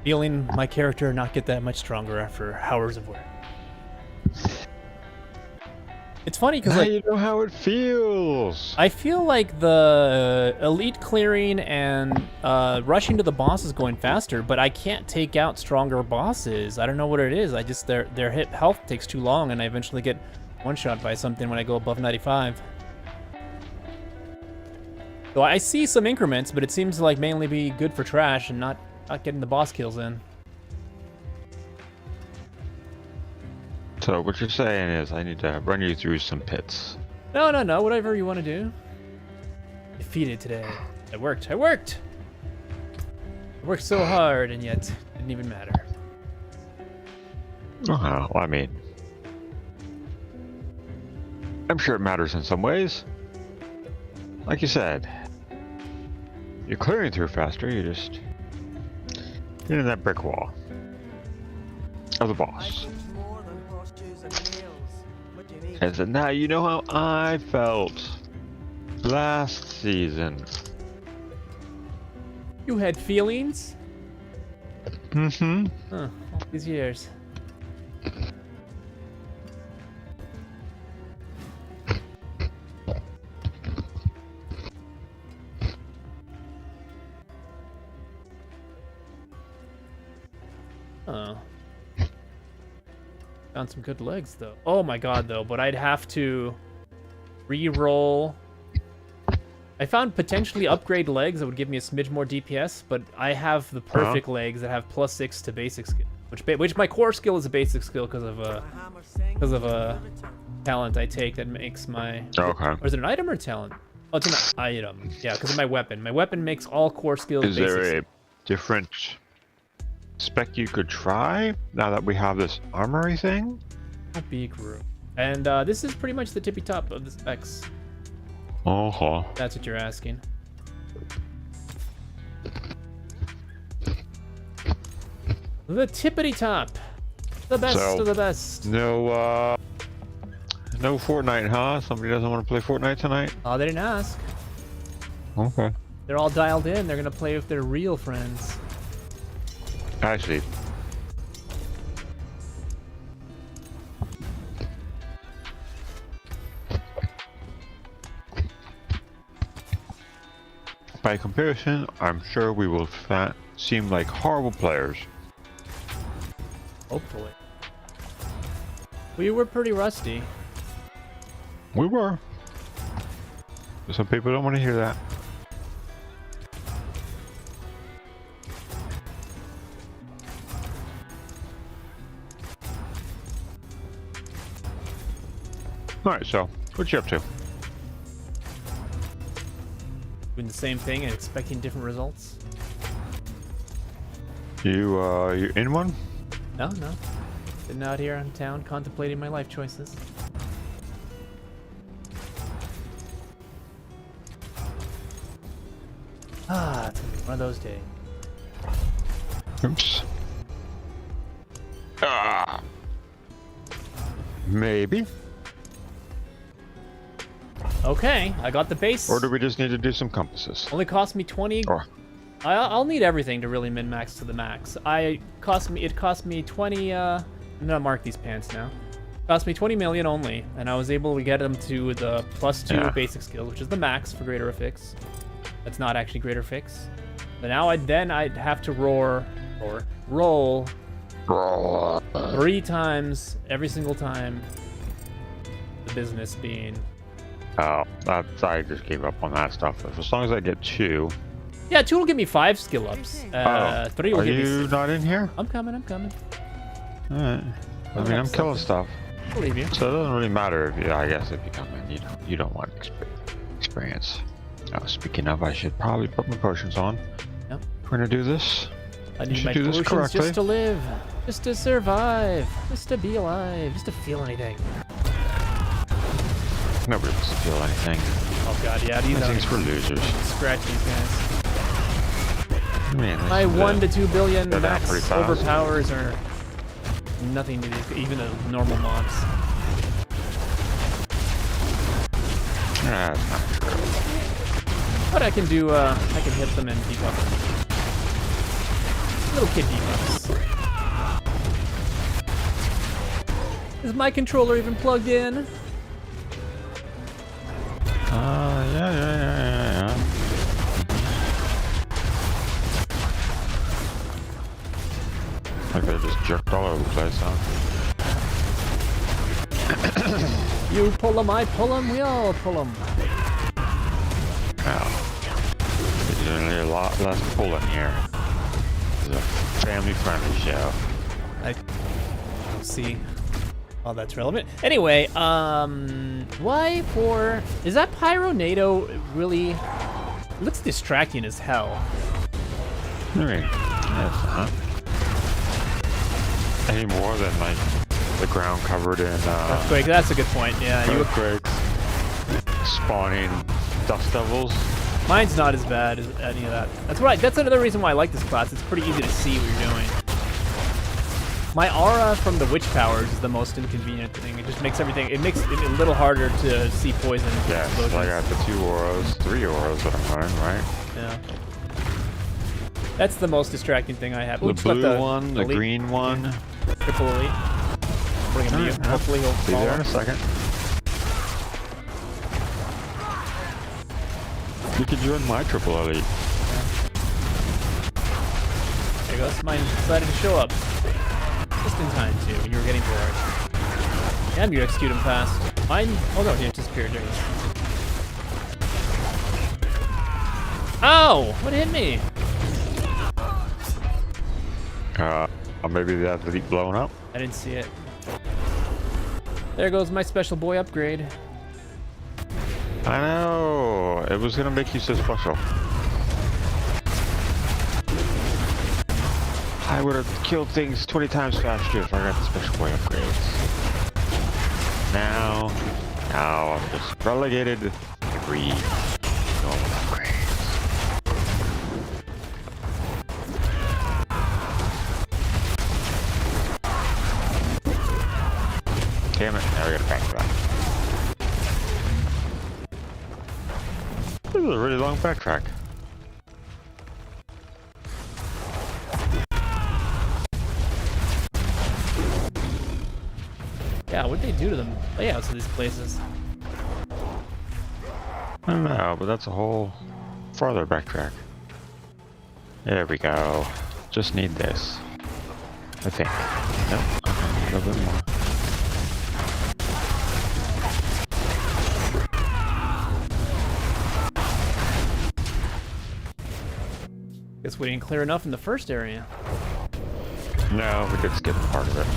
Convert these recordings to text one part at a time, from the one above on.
Feeling my character not get that much stronger after hours of work. It's funny because, like, you know how it feels. I feel like the elite clearing and rushing to the boss is going faster, but I can't take out stronger bosses. I don't know what it is. I just their hit health takes too long, and I eventually get one-shot by something when I go above 95. So I see some increments, but it seems to like mainly be good for trash and not getting the boss kills in. So what you're saying is I need to run you through some pits. No, whatever you want to do. Defeated today. I worked. I worked so hard, and yet it didn't even matter. Well, I mean, I'm sure it matters in some ways. Like you said, you're clearing through faster, you're just hitting that brick wall of the boss. And so now you know how I felt last season. You had feelings? Mm-hmm. Huh, all these years. Oh. Found some good legs, though. Oh my god, though, but I'd have to re-roll. I found potentially upgrade legs that would give me a smidge more DPS, but I have the perfect legs that have +6 to basic skill, which my core skill is a basic skill because of a talent I take that makes my. Okay. Or is it an item or talent? Oh, it's an item. Yeah, because of my weapon. My weapon makes all core skills Is basic. there a different spec you could try now that we have this armory thing? Big room. And this is pretty much the tippy top of the specs. Uh-huh. That's what you're asking. The tippity top. The best of the best. No Fortnite, huh? Somebody doesn't want to play Fortnite tonight? Oh, they didn't ask. Okay. They're all dialed in. They're gonna play with their real friends. Actually, by comparison, I'm sure we will seem like horrible players. Hopefully. We were pretty rusty. We were. But some people don't want to hear that. Alright, so, what you up to? Doing the same thing and expecting different results. You in one? No. Sitting out here in town contemplating my life choices. Ah, it's gonna be one of those days. Oops. Ah. Maybe. Okay, I got the base. Or do we just need to do some compasses? Only cost me 20. Or I'll need everything to really min-max to the max. It cost me 20. I'm gonna mark these pants now. Cost me 20 million only, and I was able to get them to the +2 basic skills, which is the max for greater fix. That's not actually greater fix. But now I'd have to roll 3 times every single time. The business being. Oh, I just gave up on that stuff. As long as I get 2. Yeah, 2 will give me 5 skill ups. 3 will Are give me. you not in here? I'm coming. Alright. I mean, I'm killing stuff. I'll leave you. So it doesn't really matter if I guess if you come in, you don't want experience. Oh, speaking of, I should probably put my potions on. Yep. We're gonna do this. I need should my do this potions correctly. just to live, just to survive, just to be alive, just to feel anything. Nobody wants to feel anything. Oh god, yeah, these Things for losers. scratch these guys. Man, My 1 to 2 billion they're down max pretty fast. overpowers are nothing to these, even the normal mobs. That's not true. But I can do, I can hit them and debuff them. Little kid debuffs. Is my controller even plugged in? Yeah. Like they just jerked all over the place, huh? You pull 'em, I pull 'em, we all pull 'em. Now, there's usually a lot less pulling here. This is a family-friendly show. I don't see all that's relevant. Anyway, why for... Is that Pyronado really... It looks distracting as hell. I mean, that's not any more than like the ground covered in Earthquake, that's a good point. Yeah, earthquakes, spawning dust devils. Mine's not as bad as any of that. That's another reason why I like this class. It's pretty easy to see what you're doing. My aura from the witch powers is the most inconvenient thing. It just makes everything. It makes it a little harder to see poison. Yeah, so I got the 3 auras that I'm running, right? Yeah. That's the most distracting thing I have. The Oops, blue one, the green one. Triple elite. Bring him to you. Hopefully he'll be fall. there in a second. You can join my triple elite. There he goes. Mine decided to show up. Just in time, too, when you were getting bored. Damn, you execute him fast. Mine... Oh, no, he disappeared. There he is. Ow! What hit me? Maybe the athlete blowing up. I didn't see it. There goes my special boy upgrade. I know. It was gonna make you so special. I would have killed things 20 times faster if I got the special boy upgrades. Now I'm just relegated to 3 normal upgrades. Damn it, now we gotta backtrack. This is a really long backtrack. Yeah, what'd they do to the layouts of these places? I don't know, but that's a whole farther backtrack. There we go. Just need this. I think. Nope. Okay, a little bit more. Guess we didn't clear enough in the first area. No, we did skip part of it.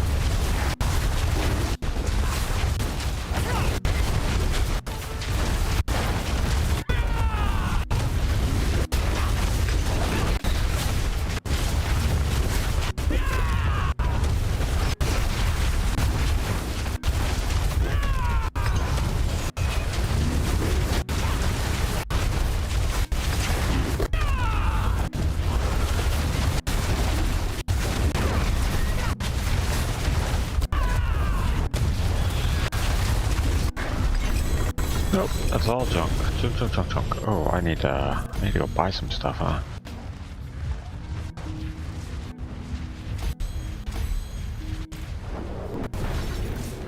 Nope, that's all junk. Junk. Oh, I need to go buy some stuff, huh?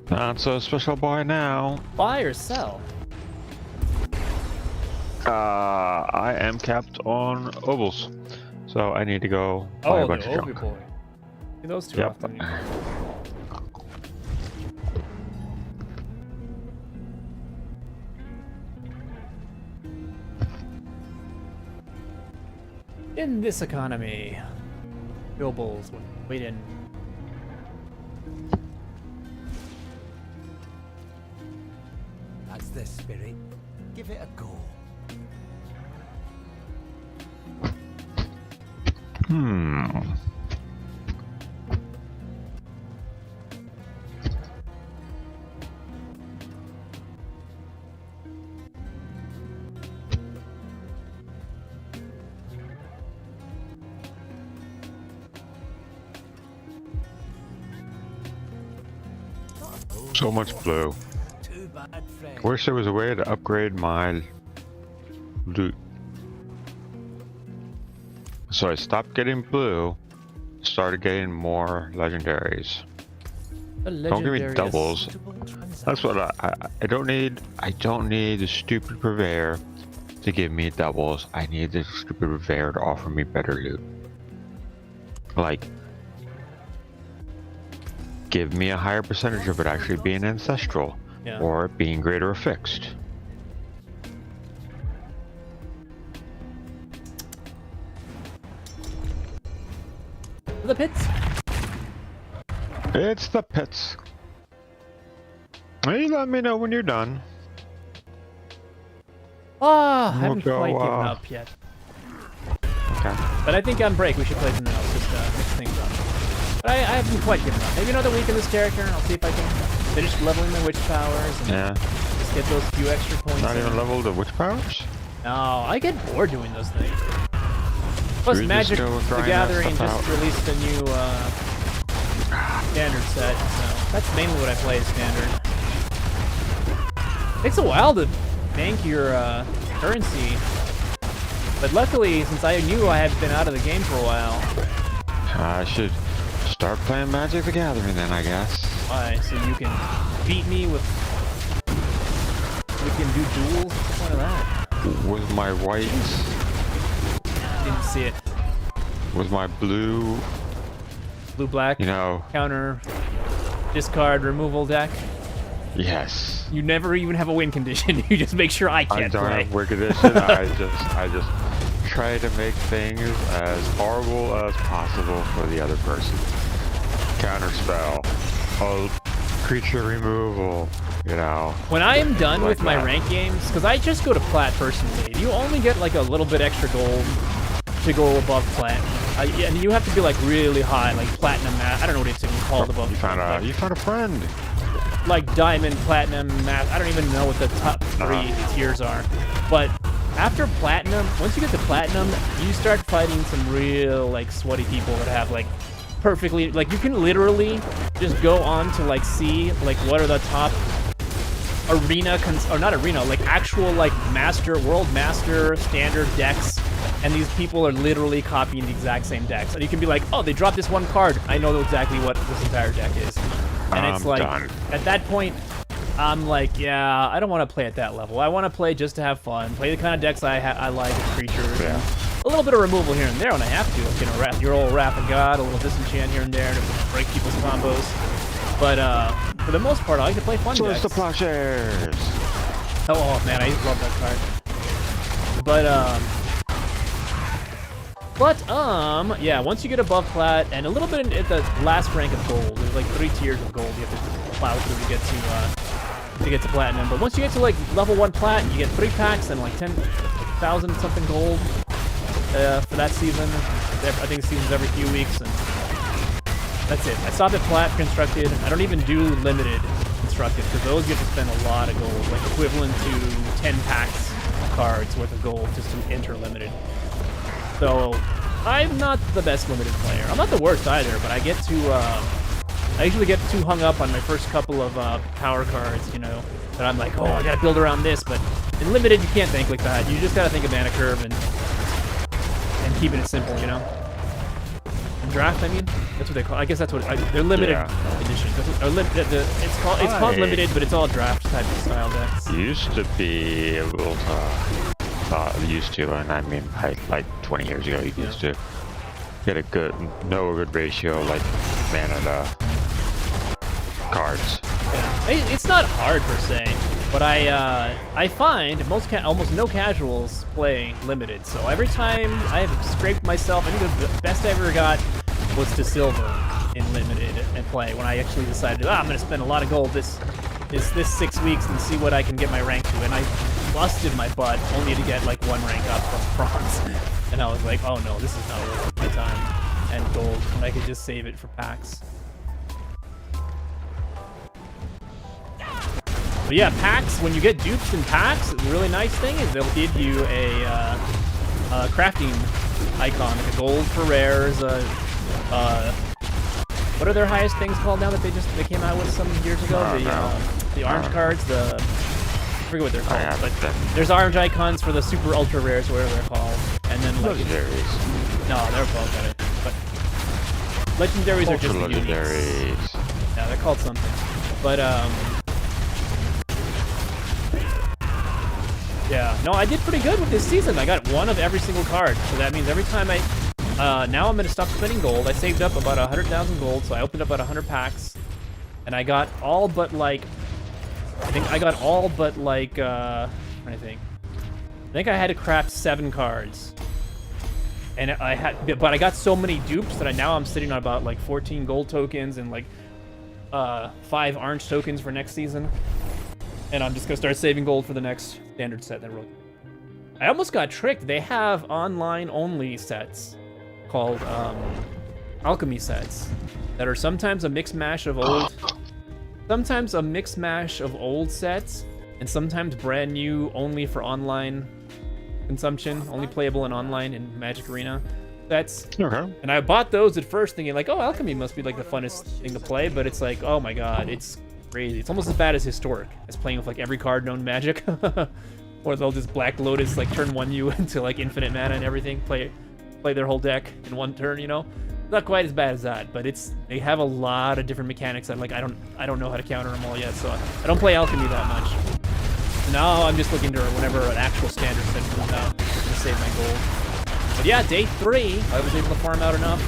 Not so special boy now. Buy or sell? I am capped on ovals, so I need to go buy a bunch of junk. Boy. See those two Yep. often. In this economy, Bilbo's wait in. That's the spirit. Give it a go. So much blue. Too bad, friend. Wish there was a way to upgrade my loot. So I stopped getting blue started getting more legendaries. A Don't give me legendary doubles. Suitable transaction. That's what I don't need. I don't need the stupid purveyor to give me doubles. I need the stupid purveyor to offer me better loot. Like, give me a higher percentage of it actually being ancestral, Yeah. or it being greater or fixed. The pits. It's the pits. You let me know when you're done. Ah, I We'll haven't go, quite given up yet. Okay. But I think on break we should play something else, just mix things up. But I haven't quite given up. Maybe another week in this character, and I'll see if I can finish leveling my witch powers and Yeah. just get those few extra points. Not in. even leveled the witch powers? No, I get bored doing those things. Plus, We just Magic go the grind that Gathering stuff just out. released a new standard set, so that's mainly what I play as standard. Takes a while to bank your currency, but luckily, since I knew I had been out of the game for a while, I should start playing Magic the Gathering then, I guess. why? So you can beat me with. We can do duels. What's the point of that? With my white, Didn't see it. with my blue, Blue black you know, counter discard removal deck. yes. You never even have a win condition. You just make sure I I can't don't play. have wicked edition. I just try to make things as horrible as possible for the other person. Counter spell, creature removal, you know. When I am done Like with my that. rank games, because I just go to plat personally, you only get like a little bit extra gold to go above plat. And you have to be like really high, like platinum. I don't know what it's even called above. You found plat, you found a friend. like diamond, platinum, I don't even know what the top three tiers are. But after platinum, once you get to platinum, you start fighting some real like sweaty people that have like perfectly, like you can literally just go on to like see like what are the top arena, or not arena, like actual like world master standard decks. And these people are literally copying the exact same decks. And you can be like, oh, they dropped this one card. I know exactly what this entire deck is. And it's I'm like, done. at that point, I'm like, yeah, I don't want to play at that level. I want to play just to have fun. Play the kind of decks I like with creatures. Yeah. A little bit of removal here and there when I have to. Like, you know, your old Wrath of God, a little disenchant here and there to break people's combos. But for the most part, I like to play fun So decks. it's the plowshares. Oh man, I love that card. But yeah, once you get above plat and a little bit at the last rank of gold, there's like 3 tiers of gold you have to plow through to get to platinum. But once you get to like level 1 plat, you get 3 packs and like 10,000 something gold for that season. I think the season's every few weeks, and that's it. I stopped at plat constructed. I don't even do limited constructed because those you have to spend a lot of gold, like equivalent to 10 packs of cards worth of gold just to enter limited. So I'm not the best limited player. I'm not the worst either, but I usually get too hung up on my first couple of power cards, you know, that I'm like, oh, I gotta build around this. But in limited, you can't think like that. You just gotta think of mana curve and keeping it simple, you know. And draft, I mean, that's what they call. I guess that's what they're limited editions. It's called limited, but it's all draft type of style decks. Used to be able to. Used to, and I mean, like 20 years ago, you used to get a good ratio, like mana to cards. Yeah. It's not hard per se, but I find almost no casuals play limited. So every time I have scraped myself, I think the best I ever got was to silver in limited and play when I actually decided, I'm going to spend a lot of gold this 6 weeks and see what I can get my rank to, and I busted my butt only to get like 1 rank up from bronze. And I was like, oh no, this is not worth my time and gold when I could just save it for packs. But yeah, packs, when you get dupes in packs, the really nice thing is they'll give you a crafting icon, like a gold for rares, what are their highest things called now that they came out with some years ago? The orange cards, I forget what they're called, but there's orange icons for the super ultra rares, whatever they're called, and then like Legendaries. no, they're both at it. But Legendaries are Ultra just the uniques. legendaries. Yeah, they're called something. But, yeah. No, I did pretty good with this season. I got one of every single card. So that means every time now I'm going to stop spending gold. I saved up about 100,000 gold, so I opened up about 100 packs. And I got all but, like... I think I got all but, like, I think I had to craft 7 cards. And but I got so many dupes that now I'm sitting on about, like, 14 gold tokens and, like, 5 orange tokens for next season. And I'm just gonna start saving gold for the next standard set. I almost got tricked. They have online-only sets called alchemy sets that are sometimes a mix mash of old, sets, and sometimes brand new, only for online consumption, only playable in online in Magic Arena sets. Okay. And I bought those at first, thinking like, oh, alchemy must be like the funnest thing to play, but it's like, oh my god, it's crazy. It's almost as bad as historic, as playing with like every card known Magic. Or they'll just Black Lotus like turn 1 you into like infinite mana and everything, play their whole deck in 1 turn, you know? Not quite as bad as that, but they have a lot of different mechanics that like I don't know how to counter them all yet, so I don't play alchemy that much. So now I'm just looking to whenever an actual standard set comes out to save my gold. But yeah, day 3, I was able to farm out enough.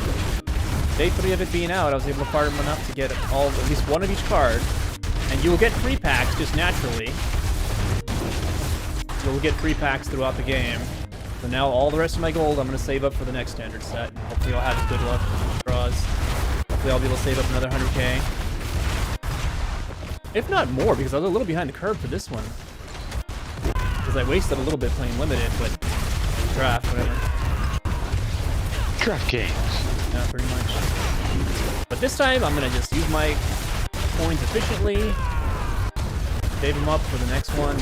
Day 3 of it being out, I was able to farm enough to get at least 1 of each card. And you will get free packs just naturally. You'll get free packs throughout the game. So now all the rest of my gold I'm going to save up for the next standard set. And hopefully I'll have good luck with draws. Hopefully I'll be able to save up another 100k. If not more, because I was a little behind the curve for this one. Because I wasted a little bit playing limited, but draft, whatever. Draft games. Yeah, pretty much. But this time I'm going to just use my coins efficiently. Save them up for the next one.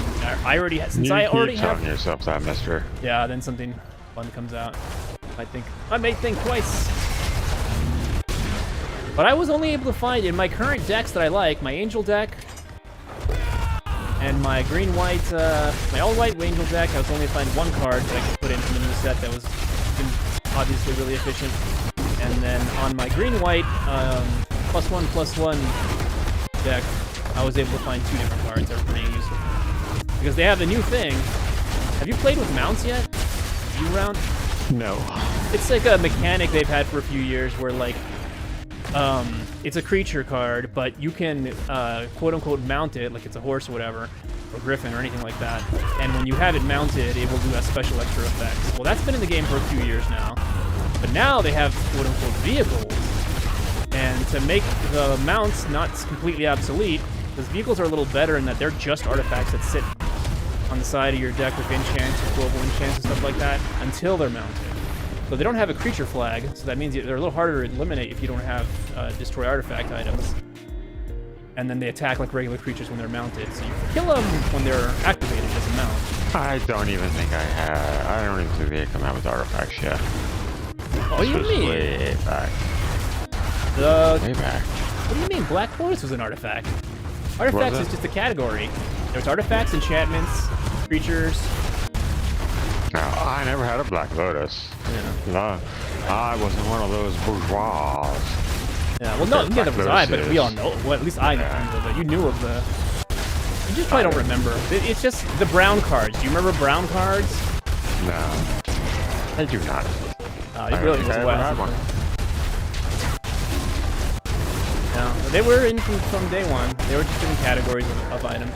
I already have, since I already have. Telling yourself that, mister. Yeah, then something fun comes out. I may think twice. But I was only able to find in my current decks that I like, my Angel deck and my green-white, my all-white Angel deck. I was only able to find 1 card that I could put into the new set that was obviously really efficient. And then on my green-white +1/+1 deck, I was able to find 2 different cards that were pretty useful. Because they have the new thing. Have you played with mounts yet? U-round? No. It's like a mechanic they've had for a few years where like, it's a creature card, but you can quote-unquote mount it, like it's a horse or whatever, or griffin or anything like that. And when you have it mounted, it will do a special extra effects. Well, that's been in the game for a few years now. But now they have quote-unquote vehicles. And to make the mounts not completely obsolete, because vehicles are a little better in that they're just artifacts that sit on the side of your deck with enchants, with global enchants and stuff like that, until they're mounted. So they don't have a creature flag, so that means they're a little harder to eliminate if you don't have destroy artifact items. And then they attack like regular creatures when they're mounted, so you can kill them when they're activated as a mount. I don't even think I don't even think they come out with artifacts yet. Oh, you mean? Way back. Way back. What do you mean? Black Lotus was an artifact. Artifacts is just a category. There's artifacts, enchantments, creatures. No, I never had a Black Lotus. Yeah. No, I wasn't one of those bourgeois. Yeah, well, no, neither was I, but we all know. Well, at least I know. But you knew of the. You just probably don't remember. It's just the brown cards. Do you remember brown cards? No, I do not. You really was had one. No, they were in from day one. They were just different categories of items,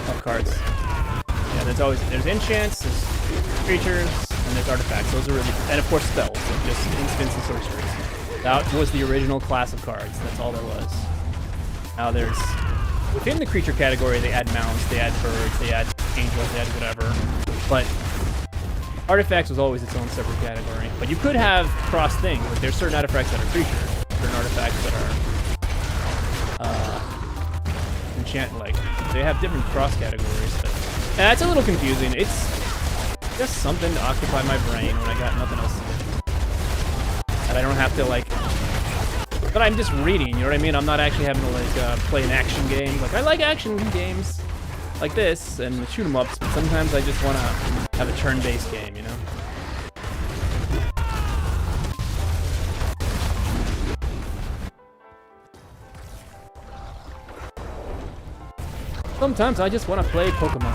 of cards. Yeah, there's enchants, there's creatures, and there's artifacts. Those are really, and of course spells, like just instants and sorceries. That was the original class of cards. That's all there was. Now there's within the creature category, they add mounts, they add birds, they add angels, they add whatever. But artifacts was always its own separate category. But you could have cross things. Like there's certain artifacts that are creatures, certain artifacts that are enchant-like. They have different cross categories. But yeah, it's a little confusing. It's just something to occupy my brain when I got nothing else to do. And I don't have to like. But I'm just reading. You know what I mean? I'm not actually having to like play an action game. Like I like action games like this and shoot 'em ups, but sometimes I just want to have a turn-based game, you know? Sometimes I just want to play Pokemon.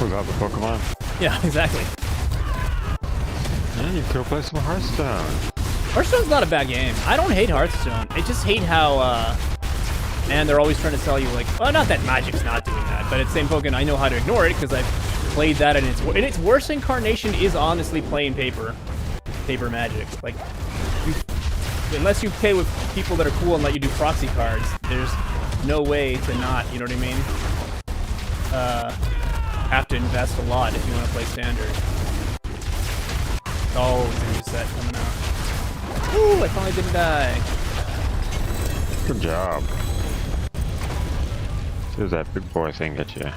Without the Pokemon. Yeah, exactly. And you could play some Hearthstone. Hearthstone's not a bad game. I don't hate Hearthstone. I just hate how, man, they're always trying to sell you, like, well, not that Magic's not doing that, but at the same token, I know how to ignore it because I've played that in its worst incarnation is honestly playing paper Magic. Like, unless you play with people that are cool and let you do proxy cards, there's no way to not, you know what I mean? Have to invest a lot if you want to play standard. Oh, new set coming out. Ooh, I finally didn't die. Good job. See if that big boy thing gets you.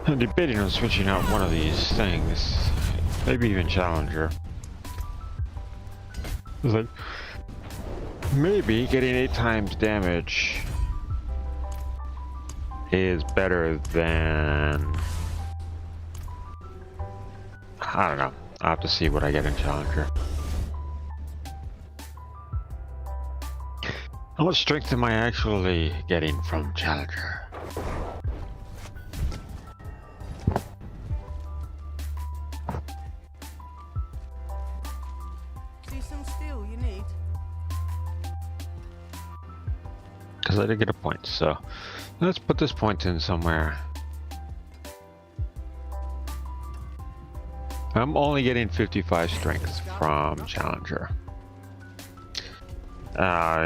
I'm debating on switching out one of these things. Maybe even Challenger. It's like, maybe getting 8 times damage is better than... I don't know. I'll have to see what I get in Challenger. How much strength am I actually getting from Challenger? See some steel you need? Because I did get a point, so let's put this point in somewhere. I'm only getting 55 strength from Challenger. You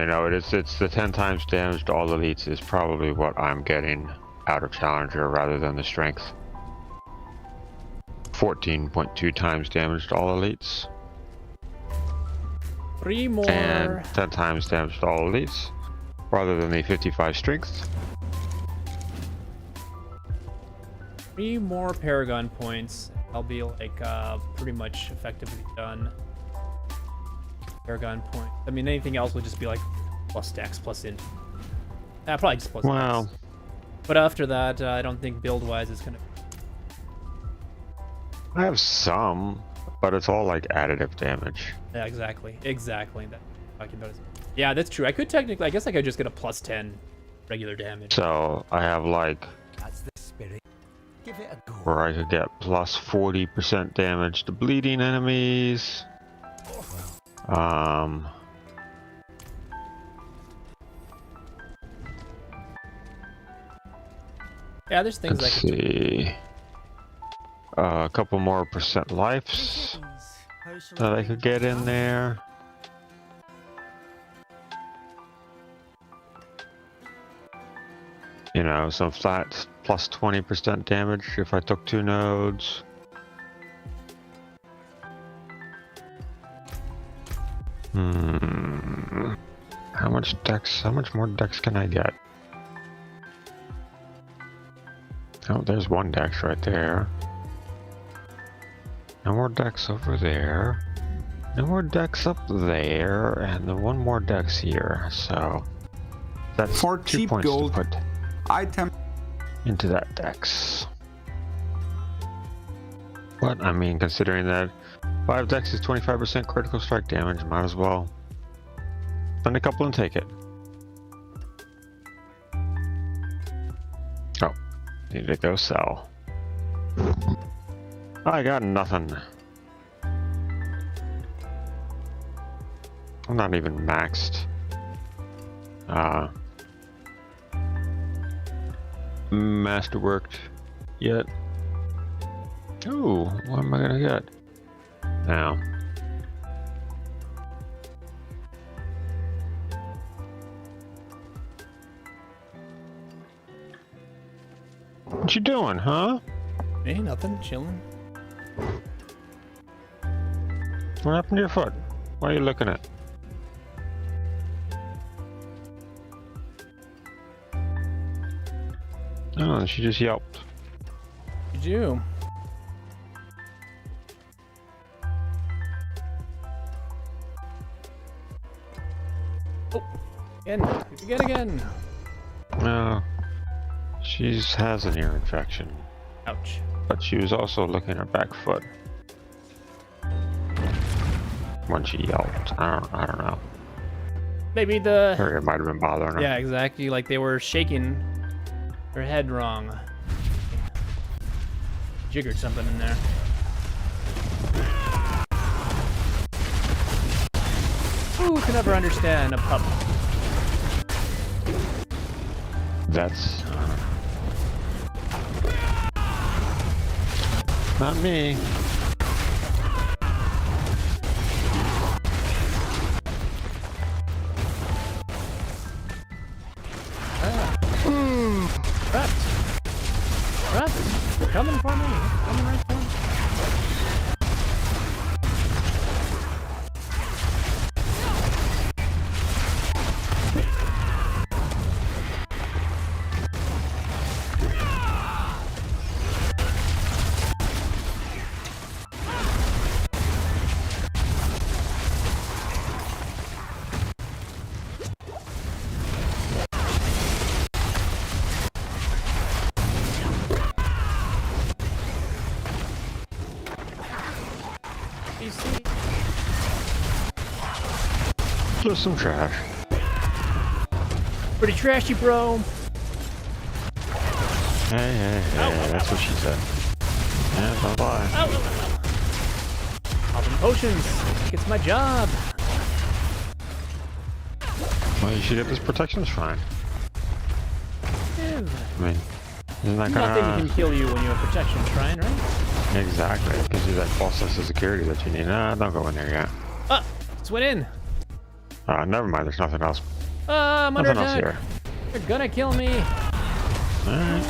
know, it's the 10 times damage to all elites is probably what I'm getting out of Challenger rather than the strength. 14.2 times damage to all elites. 3 more. And 10 times damage to all elites rather than the 55 strength. 3 more Paragon points. I'll be like pretty much effectively done. Paragon point. I mean, anything else will just be like plus dex, plus in. Probably just plus Wow. dex. But after that, I don't think build-wise is gonna. I have some, but it's all like additive damage. Yeah, exactly. Exactly. That talking about is. Yeah, that's true. I could technically. I guess I could just get a plus 10 regular damage. So I have like That's the spirit. Give it a go. where I could get plus 40% damage to bleeding enemies. Yeah, there's things Let's I could do. see. A couple more percent lives that I could get in there. You know, some flat plus 20% damage if I took 2 nodes. How much dex? How much more dex can I get? Oh, there's 1 dex right there. No more dex over there. No more dex up there, and then 1 more dex here. So that's For 2 cheap points gold to put item. into that dex. But I mean, considering that 5 dex is 25% critical strike damage, might as well spend a couple and take it. Oh, need to go sell. I got nothing. I'm not even maxed. Masterworked yet. Ooh, what am I gonna get? Now. What you doing, huh? Hey, nothing. Chilling. What happened to your foot? What are you looking at? Oh, she just yelped. Did you? Oh, again. No, she has an ear infection. Ouch. But she was also looking at her back foot when she yelped. I don't know. Maybe the... Or it might have been bothering her. Yeah, exactly. Like they were shaking her head wrong. Jiggered something in there. Who can ever understand a pup? That's not me. Trapped. Trapped. They're coming for me. Coming right for me. Just some trash. Pretty trashy, bro. Hey, that's what she said. Yeah, don't lie. Ow, ow, ow. Popping potions. It's my job. Well, you should get this protection shrine. Yeah. I mean, isn't that Nothing gonna... can kill you when you have protection shrine, right? Exactly. It gives you that false sense of security that you need. Nah, don't go in there yet. Ah, just went in. Never mind. There's nothing else. I'm under Nothing else attack. here. They're gonna kill me. Alright.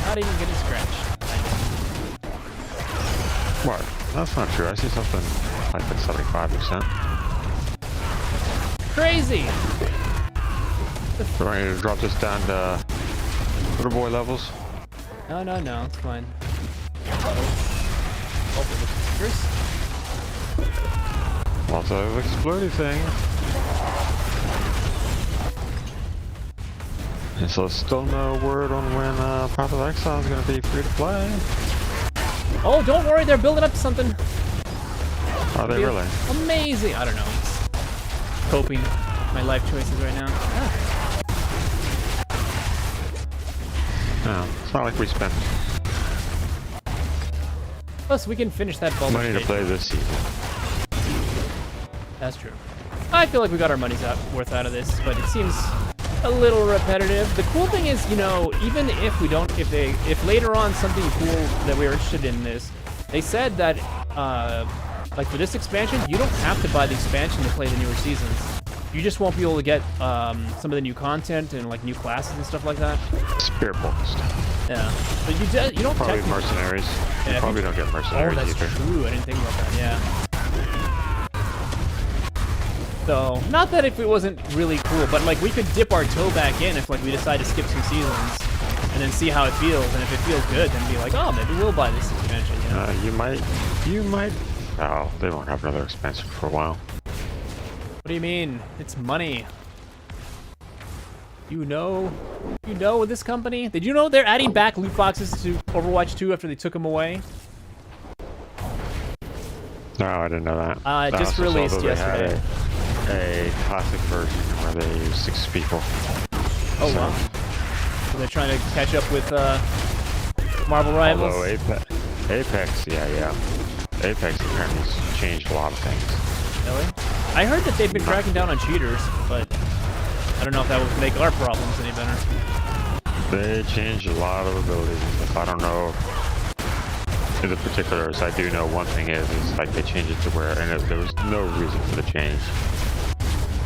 Not even getting scratched. What? That's not true. I see something like at 75%. Crazy. Do I need to drop this down to little boy levels? No, it's fine. Oh, first. Lots of exploding things. And so still no word on when Path of Exile is going to be free to play. Oh, don't worry, they're building up to something. Are they really? Amazing. I don't know. It's coping with my life choices right now. No, it's not like we spent Plus, we can finish that ball. money to play this season. That's true. I feel like we got our money's worth out of this, but it seems a little repetitive. The cool thing is, you know, even if we don't, if later on something cool that we're interested in this, they said that, like for this expansion, you don't have to buy the expansion to play the newer seasons. You just won't be able to get some of the new content and like new classes and stuff like that. Spirit Bolt stuff. Yeah, but you don't Probably technically... mercenaries. Yeah, You probably don't get mercenaries Oh, that's either. true. I didn't think about that. Yeah. So, not that if it wasn't really cool, but like we could dip our toe back in if like we decide to skip some seasons and then see how it feels. And if it feels good, then be like, oh, maybe we'll buy this expansion. You know? You might. Oh, they won't have another expansion for a while. What do you mean? It's money. You know with this company? Did you know they're adding back loot boxes to Overwatch 2 after they took them away? No, I didn't know that. I Just also saw released that they had yesterday. a classic version where they use 6 people. Oh, So, wow. So they're trying to catch up with Marvel Rivals? Although Apex, yeah. Apex apparently has changed a lot of things. Really? I heard that they've been cracking down on cheaters, but I don't know if that would make our problems any better. They changed a lot of abilities and stuff. I don't know in the particulars. I do know one thing is like they changed it to where, and there was no reason for the change,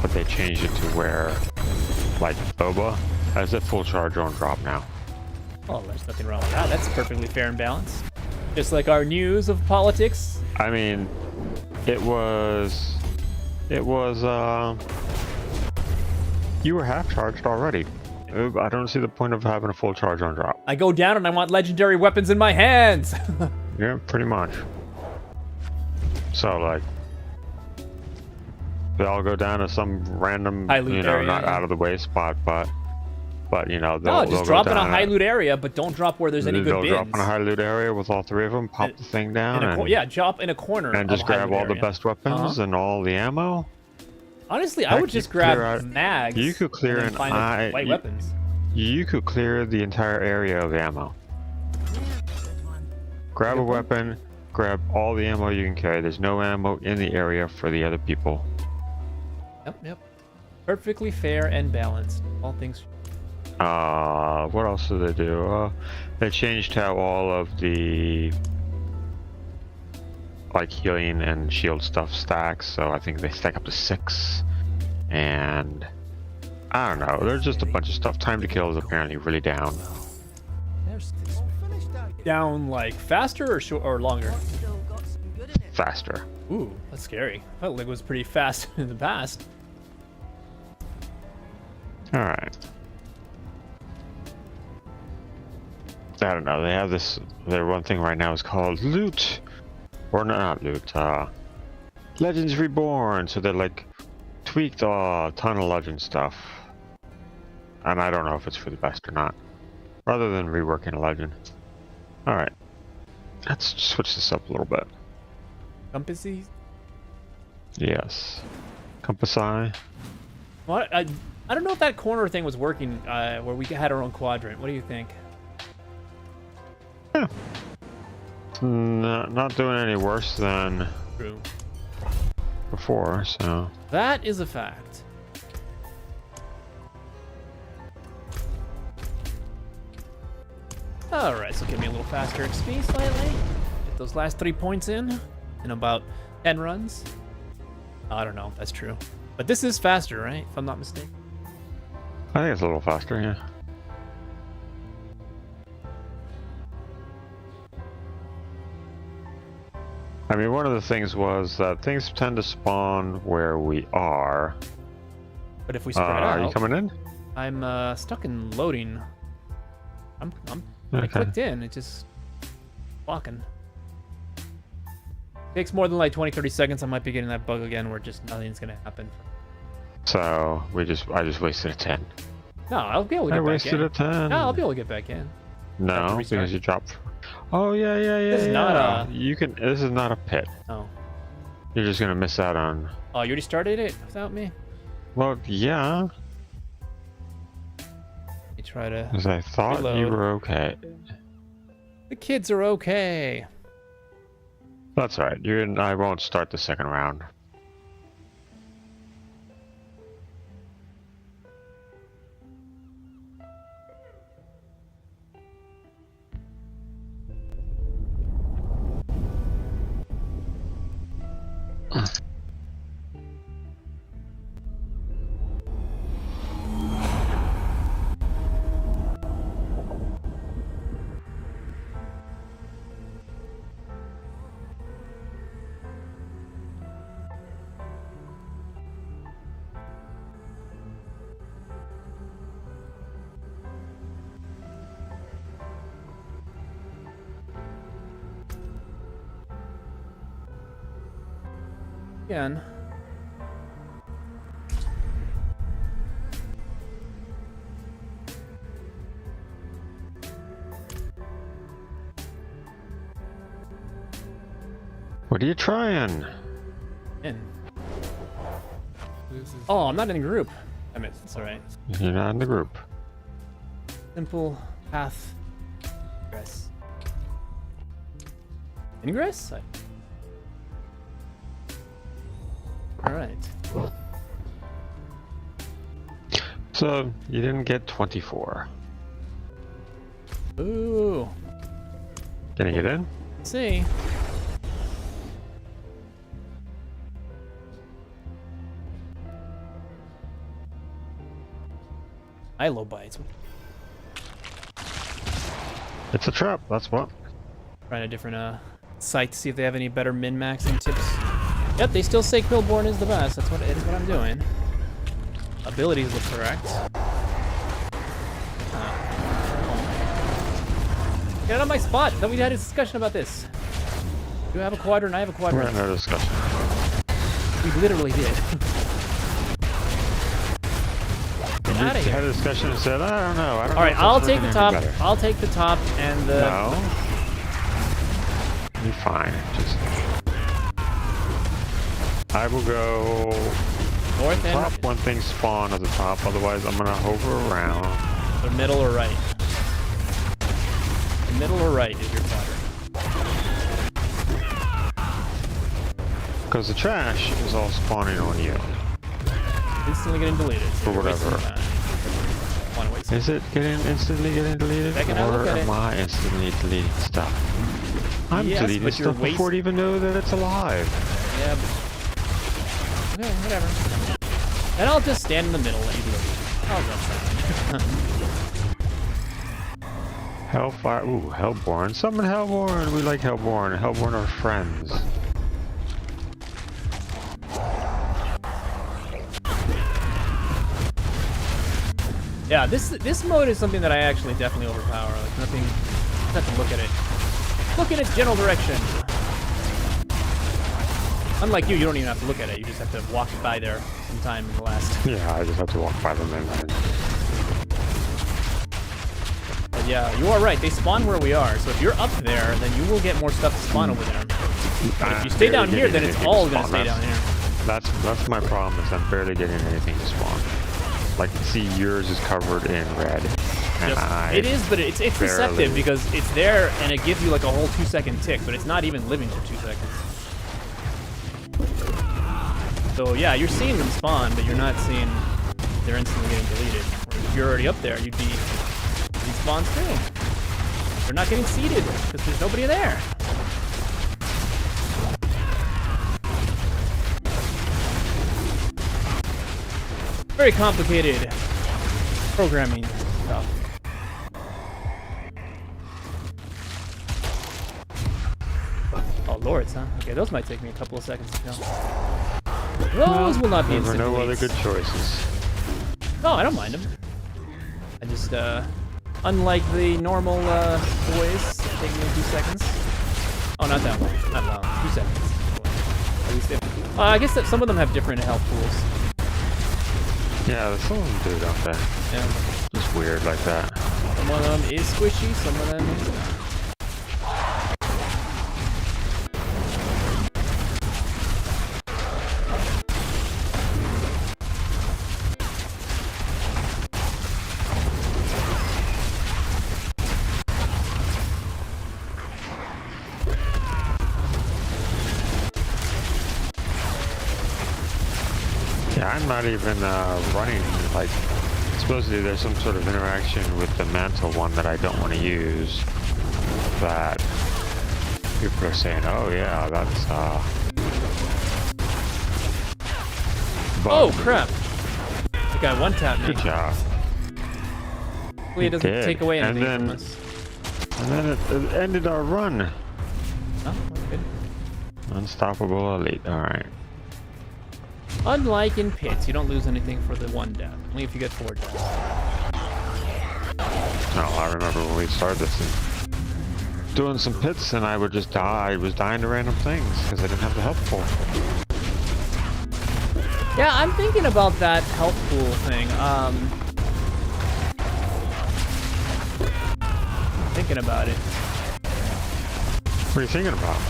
but they changed it to where, like Boba has a full charge on drop now. Oh, there's nothing wrong with that. That's perfectly fair and balanced. Just like our news of politics. I mean, it was, you were half charged already. I don't see the point of having a full charge on drop. I go down and I want legendary weapons in my hands. Yeah, pretty much. So like, they all go down to some random, High loot you know, area, not yeah. out of the way spot, but But you know, No, they'll just go drop in a down high loot area, but don't drop where there's any good They'll bins. drop in a high loot area with all three of them, pop the thing down, and yeah, drop in a corner. and of just a high grab loot all the area. best weapons and all the ammo. Honestly, I Heck, would you just could clear grab out- mags. you could clear and then an find eye- light you- weapons. You could clear the entire area of ammo. Grab a Good point. weapon, grab all the ammo you can carry. There's no ammo in the area for the other people. Yep. Perfectly fair and balanced. All things. What else did they do? They changed how all of the like healing and shield stuff stacks. So I think they stack up to 6. And I don't know. There's just a bunch of stuff. Time to kill is apparently really down. There's the spirit. Finished, are you? Down like faster or short or longer? Still got some good in it. Faster. Ooh, that's scary. I felt like it was pretty fast in the past. All right. I don't know. They have this. Their one thing right now is called loot, or not loot. Legends Reborn. So they're like tweaked a ton of legend stuff, and I don't know if it's for the best or not. Rather than reworking a legend. All right. Let's switch this up a little bit. Compassy? Yes. Compass Eye. What? I don't know if that corner thing was working where we had our own quadrant. What do you think? Yeah. Not doing any worse than True. before, so. That is a fact. Alright, so give me a little faster XP slightly. Get those last 3 points in about 10 runs. I don't know if that's true. But this is faster, right? If I'm not mistaken. I think it's a little faster, yeah. I mean, one of the things was that things tend to spawn where we are. But if we spread Are you out, coming in? I'm stuck in loading. I Okay. clicked in, it just blocking. Takes more than like 20-30 seconds. I might be getting that bug again where just nothing's gonna happen. So I just wasted a 10. No, I'll be able to I get back wasted in. a 10. No, I'll be able to get back in. have to No, restart. because you dropped. Oh yeah. This is not You can. This is not a pit. Oh. You're just gonna miss out on. Oh, you already started it without me? Well, yeah. You try to. Because I thought you Reload. were okay. The kids are okay. That's right. I won't start the second round. Again. What are you trying? In. Oh, I'm not in a group. I mean, it's alright. You're not in the group. Simple path. Ingress. Ingress? Alright. So you didn't get 24. Ooh. Can you get in? Let's see. I low bites. It's a trap. That's what. Trying a different site to see if they have any better min-maxing tips. Yep, they still say Quillborn is the best. That's what I'm doing. Abilities look correct. Get out of my spot! Thought we had a discussion about this. You have a quadrant, I have a We're quadrant. in no discussion. We literally did. out of had here. a discussion and said, I don't know. I don't All right, know if I'll that's take the working top. any better. I'll take the top and the. No. You're fine. Just. I will go. North Top and one thing spawn at the top. Otherwise, I'm gonna hover around. or middle or right. Middle or right is your pattern. Because the trash is all spawning on you. Instantly getting deleted. So Or you're wasting whatever. time. Wanna waste Is it instantly getting deleted? Second I look Or at it. am I instantly deleting stuff? I'm Yes, deleting but you're stuff before it even know that it's alive. Yeah. But... Okay, whatever. And I'll just stand in the middle and you delete. How's that sound? Hellfire. Ooh, Hellborn. Summon Hellborn. We like Hellborn. Hellborn are friends. Yeah, this mode is something that I actually definitely overpower. Like nothing. Just have to look at it. Look at its general direction. Unlike you don't even have to look at it. You just have to walk by there sometime in the last. Yeah, I just have to walk by them and then. But yeah, you are right. They spawn where we are. So if you're up there, then you will get more stuff to spawn over there. But if you stay down here, then it's all gonna stay down here. That's my problem. Is I'm barely getting anything to spawn. Like, see, yours is covered in red. And It is, but it's deceptive barely- because it's there and it gives you like a whole 2-second tick, but it's not even living for 2 seconds. So yeah, you're seeing them spawn, but you're not seeing they're instantly getting deleted. Whereas if you're already up there, you'd be spawns too. They're not getting seeded because there's nobody there. Very complicated programming stuff. Oh, lords, huh? Okay, those might take me a couple of seconds to kill. Those will not be There were instant no other deletes. good choices. No, I don't mind them. I just, unlike the normal, boys, taking me 2 seconds. Oh, not that one. Not that one. 2 seconds. At least if... I guess that some of them have different health pools. Yeah, some of them do, don't they? Yeah. Just weird like that. Some of them is squishy, some of them is not. Yeah, I'm not even running, like, supposedly there's some sort of interaction with the mantle one that I don't want to use, that people are saying, oh yeah, that's, Oh, bug. crap. The guy one-tapped me. Good job. Hopefully it doesn't did. take away And anything from then- us. And then it ended our run. Oh, that's good. Unstoppable elite, alright. Unlike in pits, you don't lose anything for the 1 death. Only if you get 4 deaths. No, I remember when we started this and doing some pits and I would just die. I was dying to random things because I didn't have the health pool. Yeah, I'm thinking about that health pool thing. Thinking about it. What are you thinking about?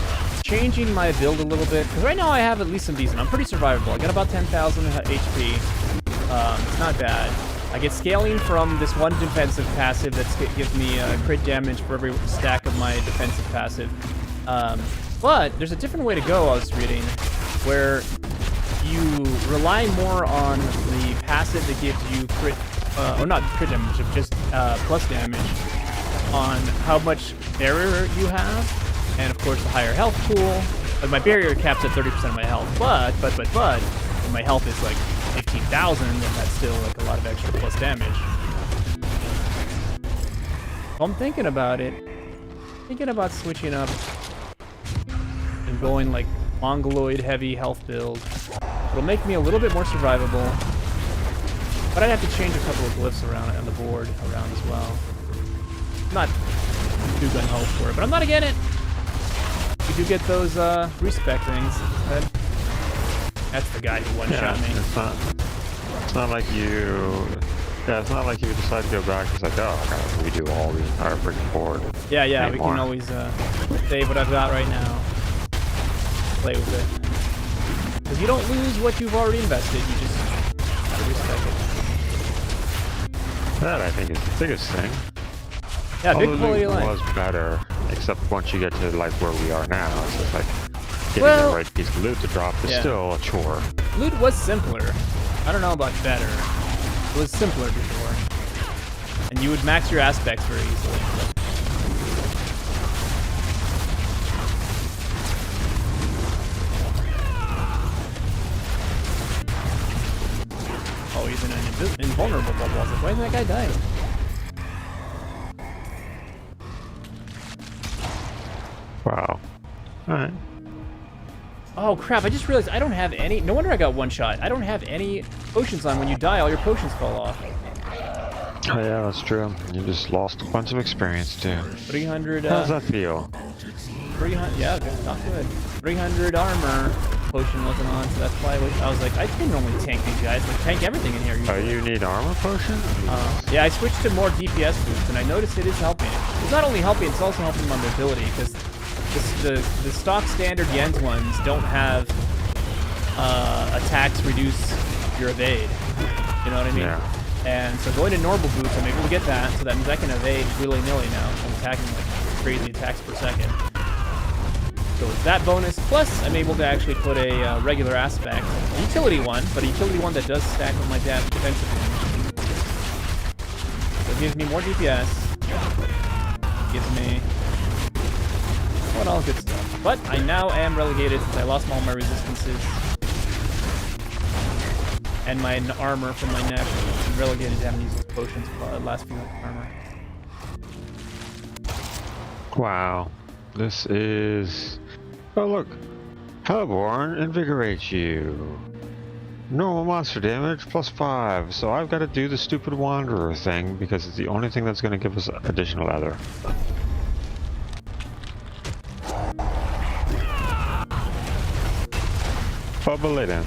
Changing my build a little bit, because right now I have at least some decent. I'm pretty survivable. I got about 10,000 HP. It's not bad. I get scaling from this one defensive passive that gives me crit damage for every stack of my defensive passive. But there's a different way to go, I was reading, where you rely more on the passive that gives you crit, or not crit damage, just plus damage on how much barrier you have. And of course, the higher health pool. Like my barrier caps at 30% of my health, but when my health is like 15,000, then that's still like a lot of extra plus damage. So I'm thinking about it. Thinking about switching up and going like mongoloid heavy health build. It'll make me a little bit more survivable, but I'd have to change a couple of glyphs around on the board around as well. Not too gung-ho for it, but I'm not against it. You do get those respec things. That's the guy who one-shot me. It's not like you Yeah, it's not like you decide to go back. It's like, oh, I gotta redo all the entire freaking board. Yeah, we anymore. can always save what I've got right now. Play with it. Because you don't lose what you've already invested. You just gotta respec it. That I think is the biggest thing. Yeah, All big the quality loot of life. was better, except once you get to like where we are now, it's just like getting Well, the right piece of loot to drop is yeah. still a chore. Loot was simpler. I don't know about better. It was simpler before. And you would max your aspects very easily. Oh, he's in an invulnerable bubble. I was like, why isn't that guy dying? Wow. Alright. Oh crap, I just realized I don't have any. No wonder I got one shot. I don't have any potions on. When you die, all your potions fall off. Oh yeah, that's true. You just lost a bunch of experience too. 300. How does that feel? 300. Yeah, good. Not good. 300 armor. Potion wasn't on, so that's why I was like, I can normally tank these guys. Like, tank everything in here. Oh, you need armor potion? Yeah, I switched to more DPS boosts, and I noticed it is helping. It's not only helping, it's also helping my mobility, because the stock standard Yen's ones don't have attacks reduce your evade. You know what I mean? Yeah. And so going to normal boots, I'm able to get that, so that means I can evade willy-nilly now. I'm attacking like crazy attacks per second. So it's that bonus, plus I'm able to actually put a regular aspect, a utility one, but a utility one that does stack with my defensive one. So it gives me more DPS, gives me all good stuff. But I now am relegated since I lost all my resistances and my armor from my neck. I'm relegated to having used potions last few armor. Wow. This is... Oh look! Hellborn invigorates you. Normal monster damage +5. So I've got to do the stupid Wanderer thing because it's the only thing that's going to give us additional leather. Bubble it in.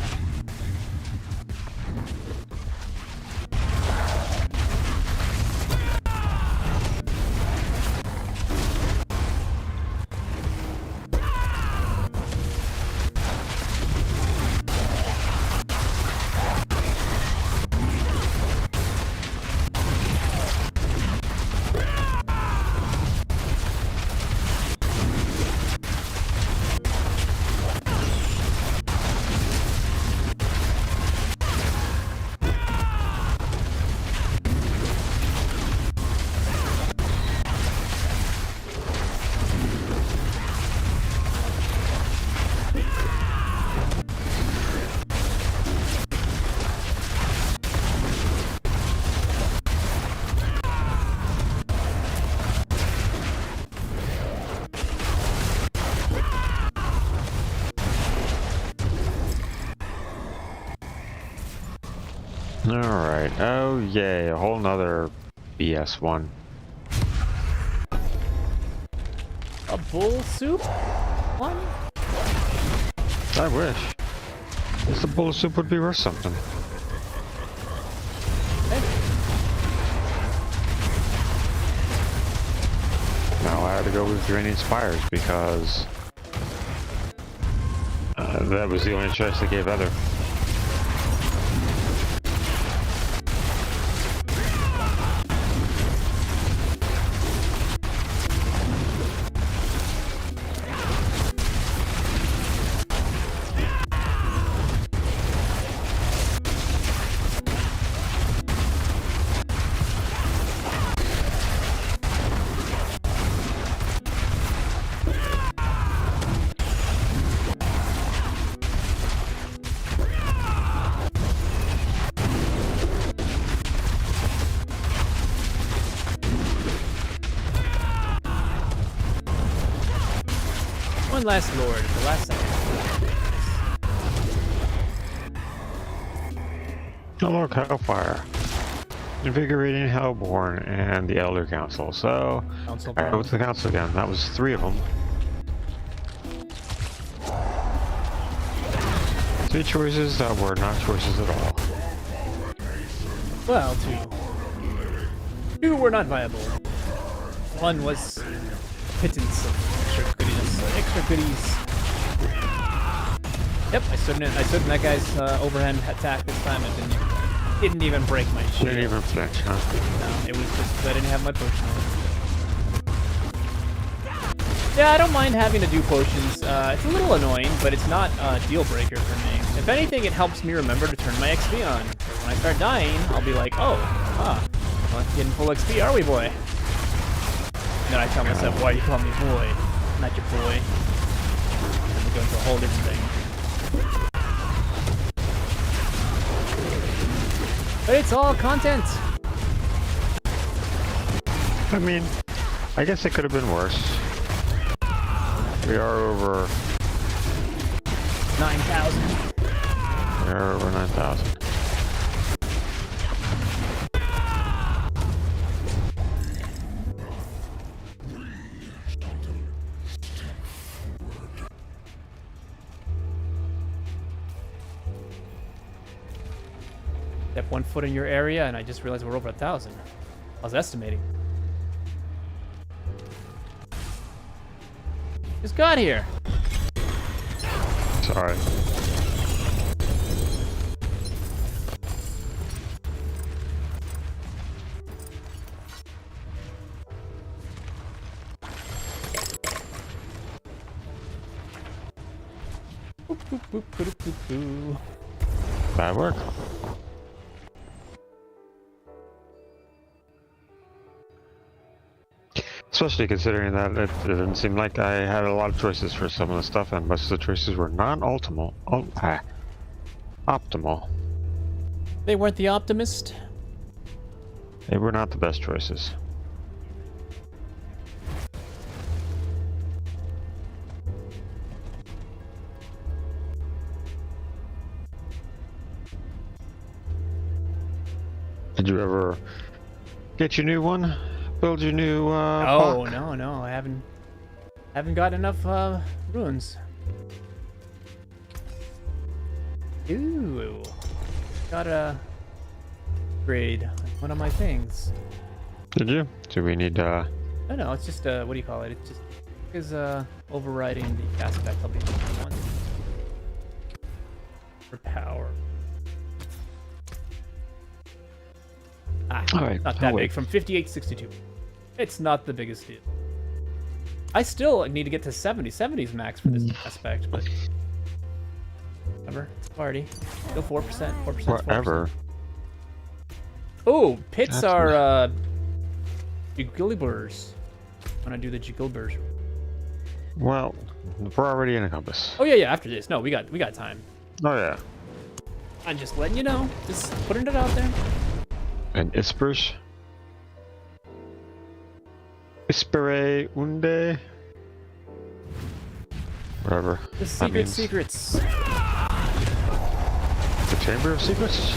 Alright, oh yay, a whole nother BS one. A bull soup one? I wish. Guess the bull soup would be worth something. Now I had to go with Draining Spires because that was the only choice they gave Heather. One last lord, the last second. Oh look, Hellfire. Invigorating Hellborn and the Elder Council. So, Council I go with the Council again. That was 3 of them. 3 choices that were not choices at all. Well, 2. 2 were not viable. 1 was pittance of extra goodies. Extra goodies. Yep, I stood in that guy's overhand attack this time. It didn't even break my shield. Didn't even flinch, huh? No, it was just 'cause I didn't have my potion on. Yeah, I don't mind having to do potions. It's a little annoying, but it's not a deal breaker for me. If anything, it helps me remember to turn my XP on. When I start dying, I'll be like, oh, well, getting full XP, are we, boy? And then I tell myself, why you call me boy? I'm not your boy. And we go into a whole different thing. But it's all content. I mean, I guess it could have been worse. We are over 9,000. We are over 9,000. Step 1 foot in your area, and I just realized we're over 1,000. I was estimating. Just got here. Sorry. Boop, boop, boop, boop, boop, boop. Bad work. Especially considering that it didn't seem like I had a lot of choices for some of the stuff, and most of the choices were non-optimal. Optimal. They weren't the optimist. They were not the best choices. Did you ever get your new one? Build your new Oh park? no, I haven't got enough runes. Ooh, gotta upgrade one of my things. Did you? Do we need No, it's just what do you call it? It just is overriding the aspect. I'll be one for power. All right, Not I'll that wait. big. From 58 to 62. It's not the biggest deal. I still need to get to 70. 70 is max for this aspect, but whatever. It's a party. Still 4%. 4%. Whatever. Oh, pits That's are Jigglibers. When I do the Jigglibers. Well, we're already in a compass. Oh yeah. After this, no, we got time. Oh yeah. I'm just letting you know. Just putting it out there. And Ispers. Ispere unde. Whatever. The that secret means. secrets. The Chamber of Secrets?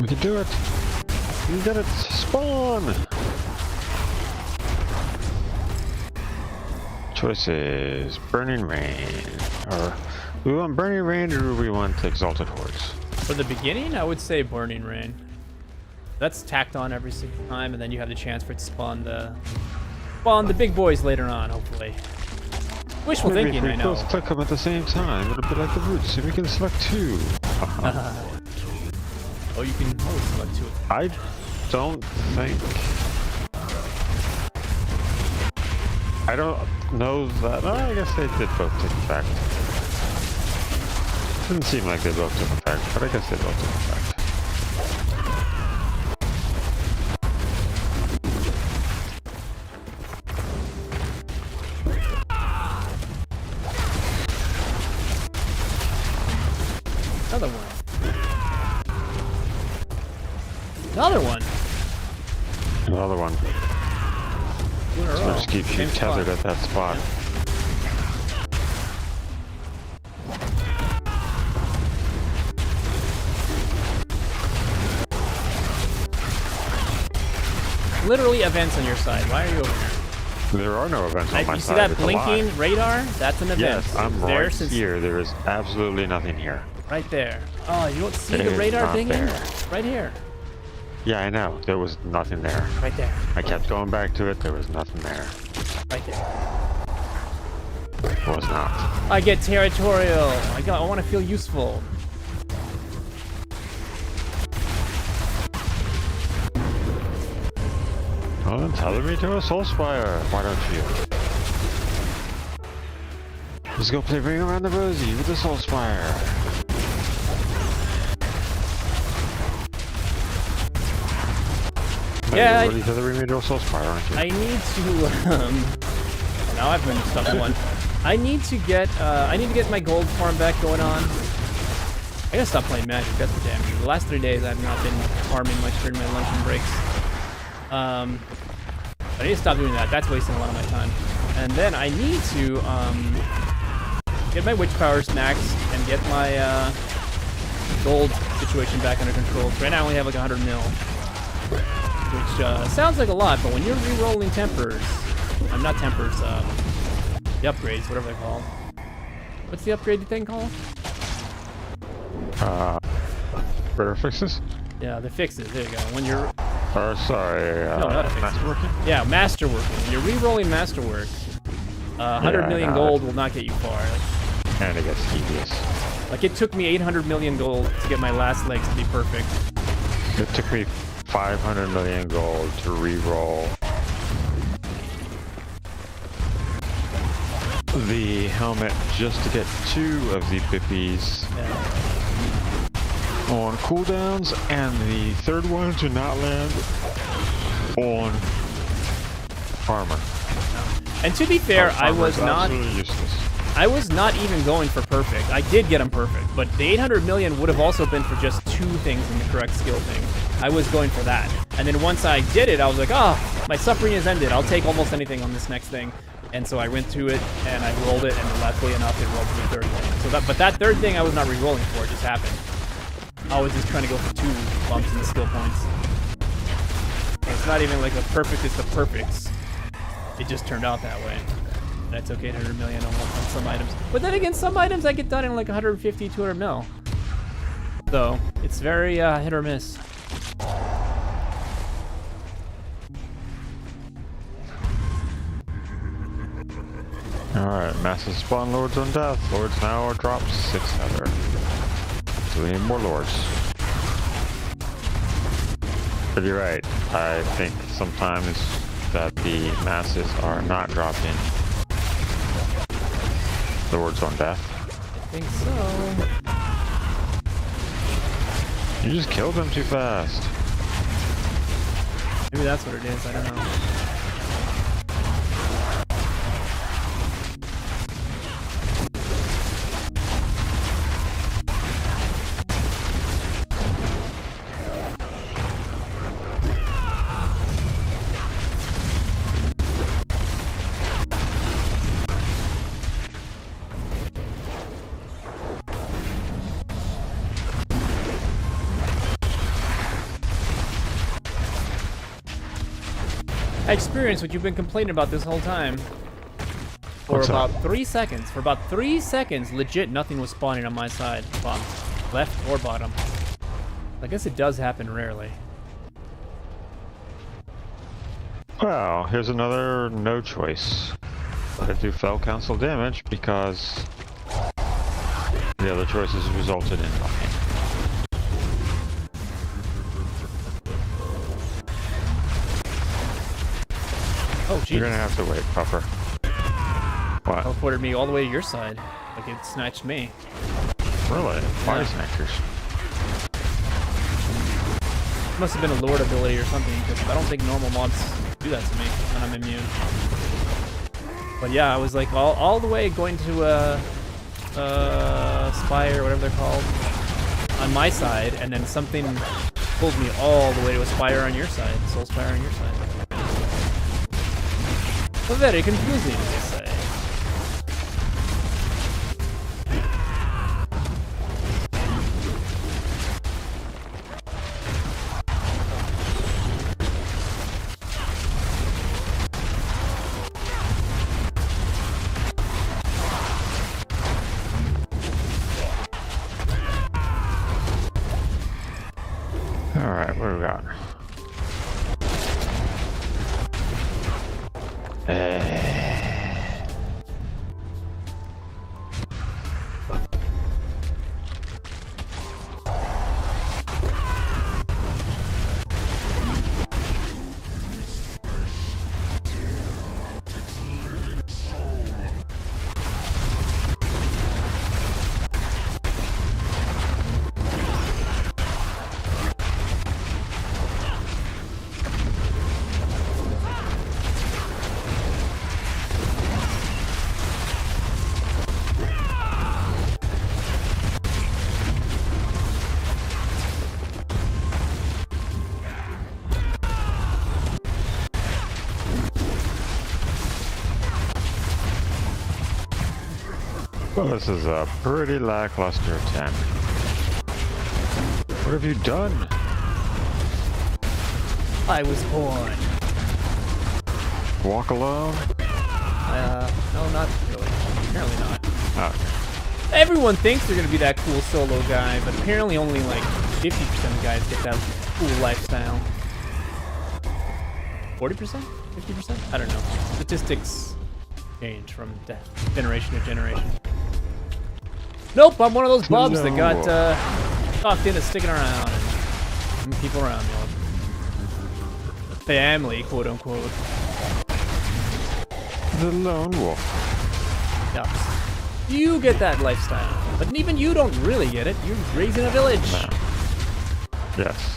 We can do it! You did it! Spawn! Choices. Burning Rain. Or do we want Burning Rain or do we want Exalted Hordes? For the beginning, I would say Burning Rain. That's tacked on every single time, and then you have the chance for it to spawn the big boys later on, hopefully. Wishful Maybe thinking, I if we know. both click them at the same time, it'll be like the roots, and we can select two. Oh, you can select two. I don't think... I don't know that... I guess they did both take effect. Didn't seem like they both took effect, but I guess they both took effect. Another one. Another one. Another one. Two in a So row. just keeps you Same tethered spot. at that spot. Literally events on your side. Why are you over here? There are no events on my You see side. that It's a lie. blinking radar? That's an event. Yes, I'm There right since here. There is absolutely nothing here. right there. Oh, you don't see It the is radar not dinging? there. Right here. Yeah, I know. There was nothing there. Right there. I kept going back to it. There was nothing there. Right there. Was not. I get territorial. I want to feel useful. Well, then tether me to a soul spire. Why don't you? Let's go play Ring Around the Rosie with the soul spire. Yeah, You're really tethering me to a soul spire, aren't you? I need to, now I've been stuck in one. I need to get my gold farm back going on. I gotta stop playing Magic, that's for damn sure. The last 3 days I've not been farming much during my lunch and breaks. I need to stop doing that, that's wasting a lot of my time. And then I need to, get my witch powers maxed and get my, gold situation back under control. Right now I only have like 100 mil. Which sounds like a lot, but when you're re-rolling tempers, I'm not tempers, the upgrades, whatever they're called. What's the upgrade thing called? Better fixes? Yeah, the fixes. There you go. When you're Sorry, no, not a fixes. masterworking? Yeah, masterworking. When you're re-rolling masterwork, 100 Yeah, million gold will not get you far. And it gets tedious. Like it took me 800 million gold to get my last legs to be perfect. It took me 500 million gold to re-roll the helmet just to get 2 of the Bippies Yeah. on cooldowns, and the third one to not land on armor. And to be fair, I was Armor's not. absolutely useless. I was not even going for perfect. I did get them perfect, but the 800 million would have also been for just 2 things in the correct skill thing. I was going for that. And then once I did it, I was like, oh, my suffering has ended. I'll take almost anything on this next thing. And so I went to it, and I rolled it, and luckily enough, it rolled for the third thing. So but that third thing I was not re-rolling for, it just happened. I was just trying to go for 2 bumps in the skill points. And it's not even like the perfect is the perfects. It just turned out that way. And I took 800 million on some items. But then again, some items I get done in like 150, 200 mil. So, it's very hit or miss. Alright, massive spawn lords on death. Lords now are dropped 6 heather. So we need more lords. But you're right. I think sometimes that the masses are not dropping lords on death. I think so. You just killed them too fast. Maybe that's what it is, I don't know. I experienced what you've been complaining about this whole time. For What's about up? 3 seconds. For about 3 seconds, legit, nothing was spawning on my side. Left or bottom. I guess it does happen rarely. Well, here's another no choice. Let it do fell council damage because the other choices resulted in nothing. Oh, jeez. You're gonna have to wait, Puffer. What? Teleported me all the way to your side. Like it snatched me. Really? Fire snackers. Must have been a Lord ability or something, because I don't think normal mobs do that to me when I'm immune. But yeah, I was like all the way going to Spire, whatever they're called, on my side, and then something pulled me all the way to a Spire on your side, Soul Spire on your side. So very confusing, they say. Alright, what do we got? Well, this is a pretty lackluster attempt. What have you done? I was born. Walk alone? No, not really. Apparently not. Oh, Everyone thinks they're gonna be that cool solo guy, but apparently only like 50% of guys get that cool lifestyle. 40%? 50%? I don't know. Statistics change from generation to generation. Nope, I'm one of those bubs that got talked into sticking around and people around me. Family, quote unquote. the lone wolf. Yes. You get that lifestyle, but even you don't really get it. You're raised in a village. No. Yes.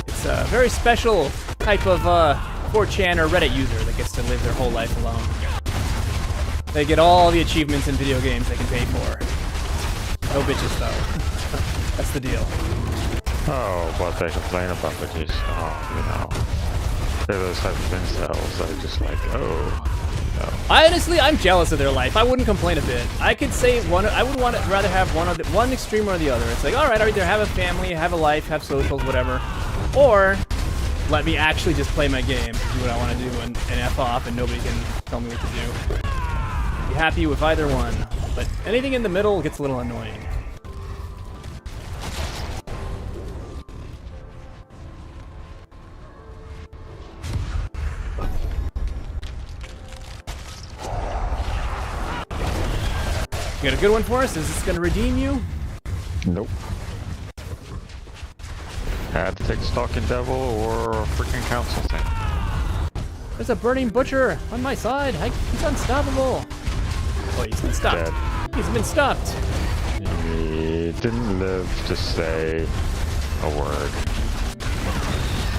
It's a very special type of 4chan or Reddit user that gets to live their whole life alone. They get all the achievements in video games they can pay for. No bitches though. That's the deal. Oh, but they complain about bitches. Oh, you know. They're those type of incels that are just like, oh, no. Honestly, I'm jealous of their life. I wouldn't complain a bit. I could say one. I would rather have one extreme or the other. It's like, all right, either have a family, have a life, have socials, whatever, or let me actually just play my game, do what I want to do, and F off, and nobody can tell me what to do. Be happy with either one, but anything in the middle gets a little annoying. You got a good one for us? Is this going to redeem you? Nope. Had to take the Stalking Devil or a freaking council thing. There's a burning butcher on my side. He's unstoppable. Oh, he's been stopped. Dead. He's been stopped. He didn't live to say a word.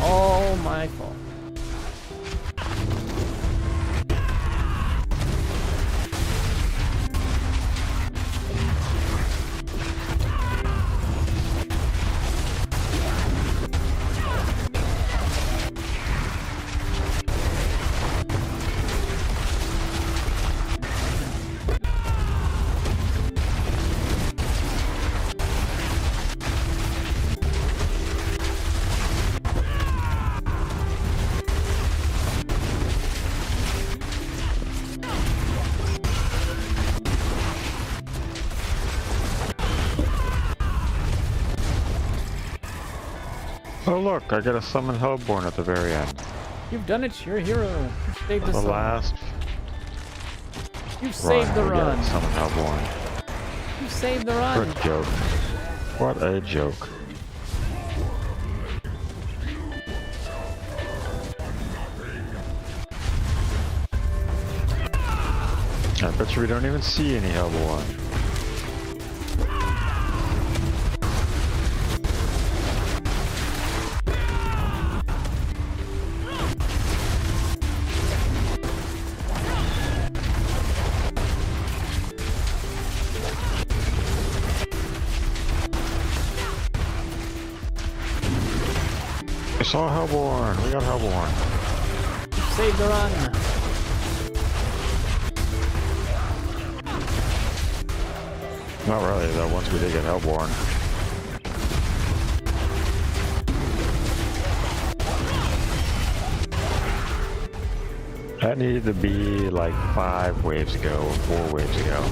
All my fault. Oh look, I get a summon Hellborn at the very end. You've done it. You're a hero. You saved us The all. last You saved the we get run. a summon Hellborn. You saved the run. What a joke. What a joke. Bet you we don't even see any Hellborn. I saw Hellborn. We got Hellborn. Save the run. Not really, though, once we did get Hellborn. That needed to be like 5 waves ago or 4 waves ago.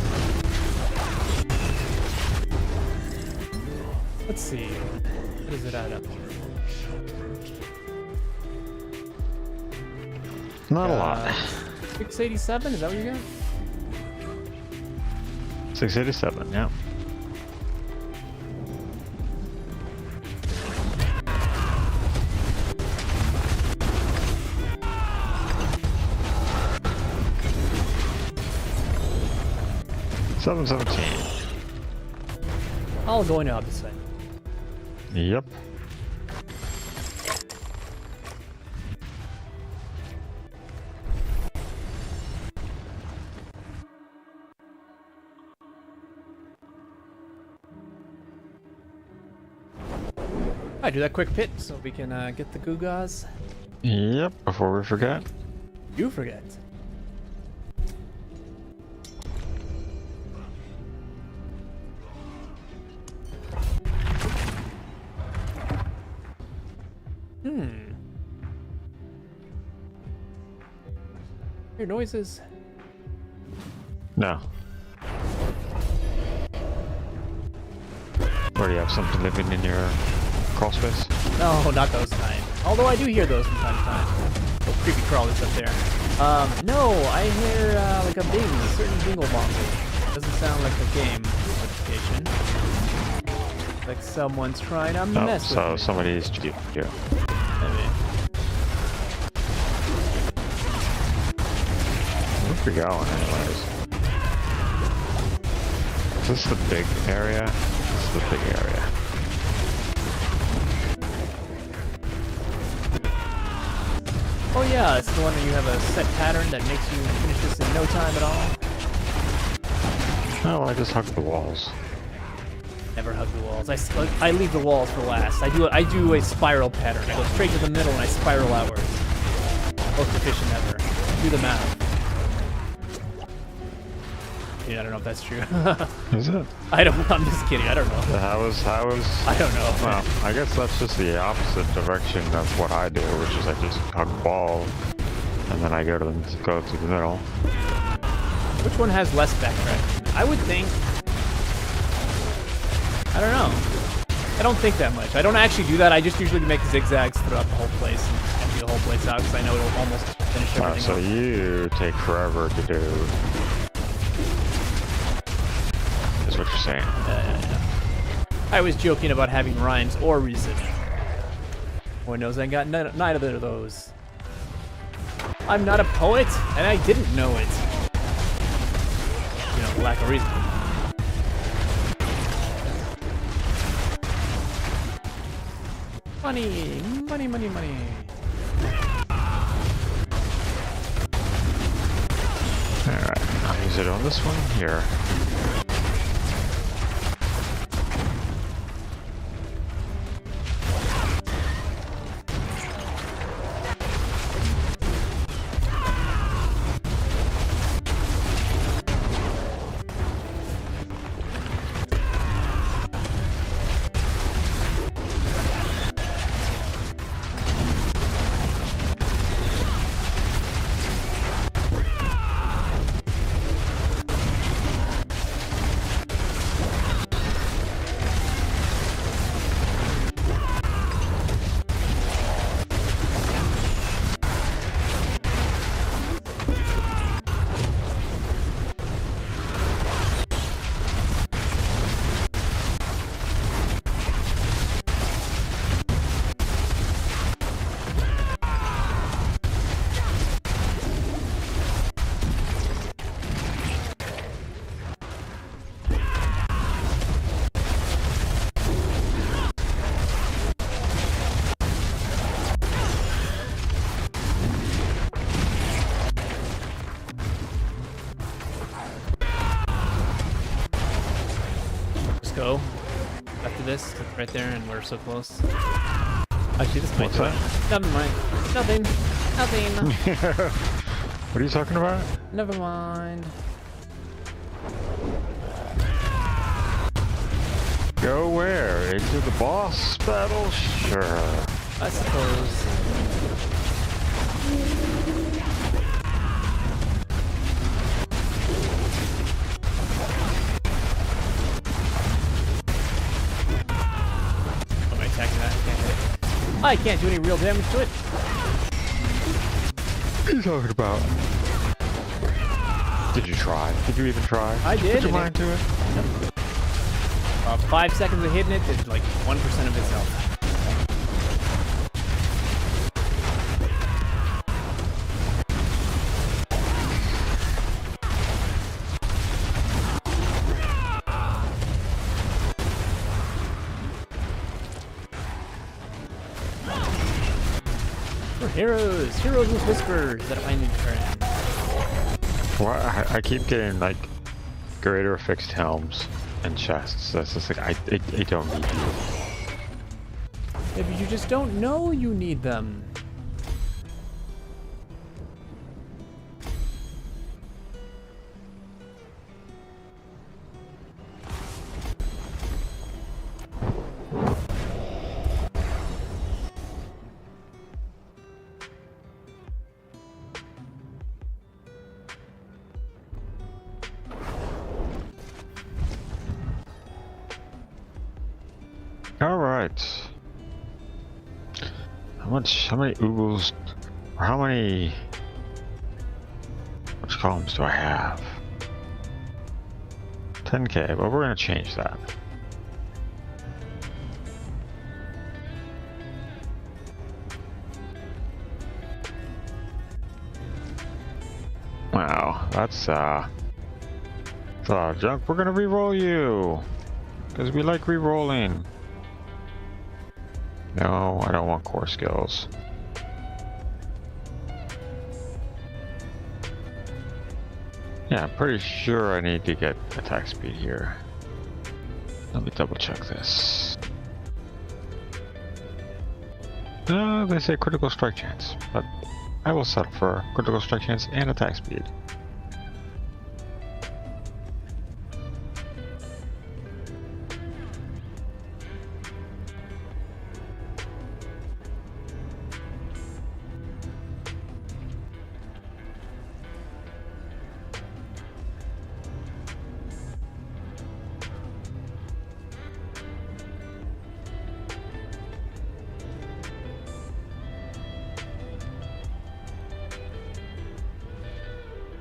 Let's see. What does it add up to? Not a lot. 687, is that what you got? 687, yeah. $717. I'll go into opposite. Yep. Alright, do that quick pit so we can get the Gugas. Yep, before we forget. You forget. Hear noises? No. Or do you have something living in your crawl space? No, not those kind. Although I do hear those from time to time. Oh, creepy crawlers up there. No, I hear like a bing, a certain dingle bongle. Doesn't sound like a game notification. Like someone's trying to mess with me. So somebody's yeah. Maybe. Where we going, anyways? Is this the big area? This is the big area. Oh yeah, it's the one where you have a set pattern that makes you finish this in no time at all. Oh, I just hugged the walls. Never hug the walls. I leave the walls for last. I do a spiral pattern. I go straight to the middle and I spiral outwards. Most efficient ever. Do the math. Yeah, I don't know if that's true. Is it? I'm just kidding. I don't know. How is? I don't know. Well, I guess that's just the opposite direction. That's what I do, which is I just hug the wall, and then I go to the middle. Which one has less backtracking? I would think. I don't know. I don't think that much. I don't actually do that. I just usually make zigzags throughout the whole place and empty the whole place out because I know it'll almost finish everything. So you take forever to do. Is what you're saying. Yeah. I was joking about having rhymes or reason. Boy knows I got neither of those. I'm not a poet, and I didn't know it. You know, lack of reason. Money, money, money, money. Alright, I'll use it on this one here. go after this. It's right there, and we're so close. Actually, this might What's do it. Never mind. Nothing. Nothing. What are you talking about? Never mind. Go where? Into the boss battle? Sure. I suppose. Oh, am I attacking that? I can't hit it. I can't do any real damage to it. What are you talking about? Did you try? Did you even try? I did. Put your mind to it? 5 seconds of hitting it did like 1% of its health. We're heroes! Heroes with whispers that I need to turn in. Well, I keep getting like greater fixed helms and chests. That's just like I don't need you. Maybe you just don't know you need them. All right. How many oogles, or how many, which columns do I have? 10k, but we're gonna change that. Wow, that's a lot of junk. We're gonna re-roll you, because we like re-rolling. No, I don't want core skills. Yeah, I'm pretty sure I need to get attack speed here. Let me double check this. No, they say critical strike chance, but I will settle for critical strike chance and attack speed.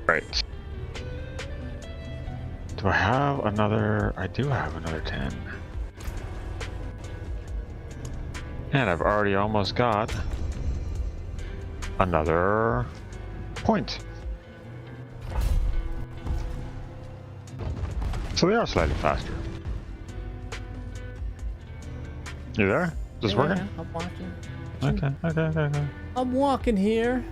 Right. Do I have another? I do have another 10. And I've already almost got another point. So they are slightly faster. You there? Is this working? Yeah, I'm watching. Okay. I'm walking here.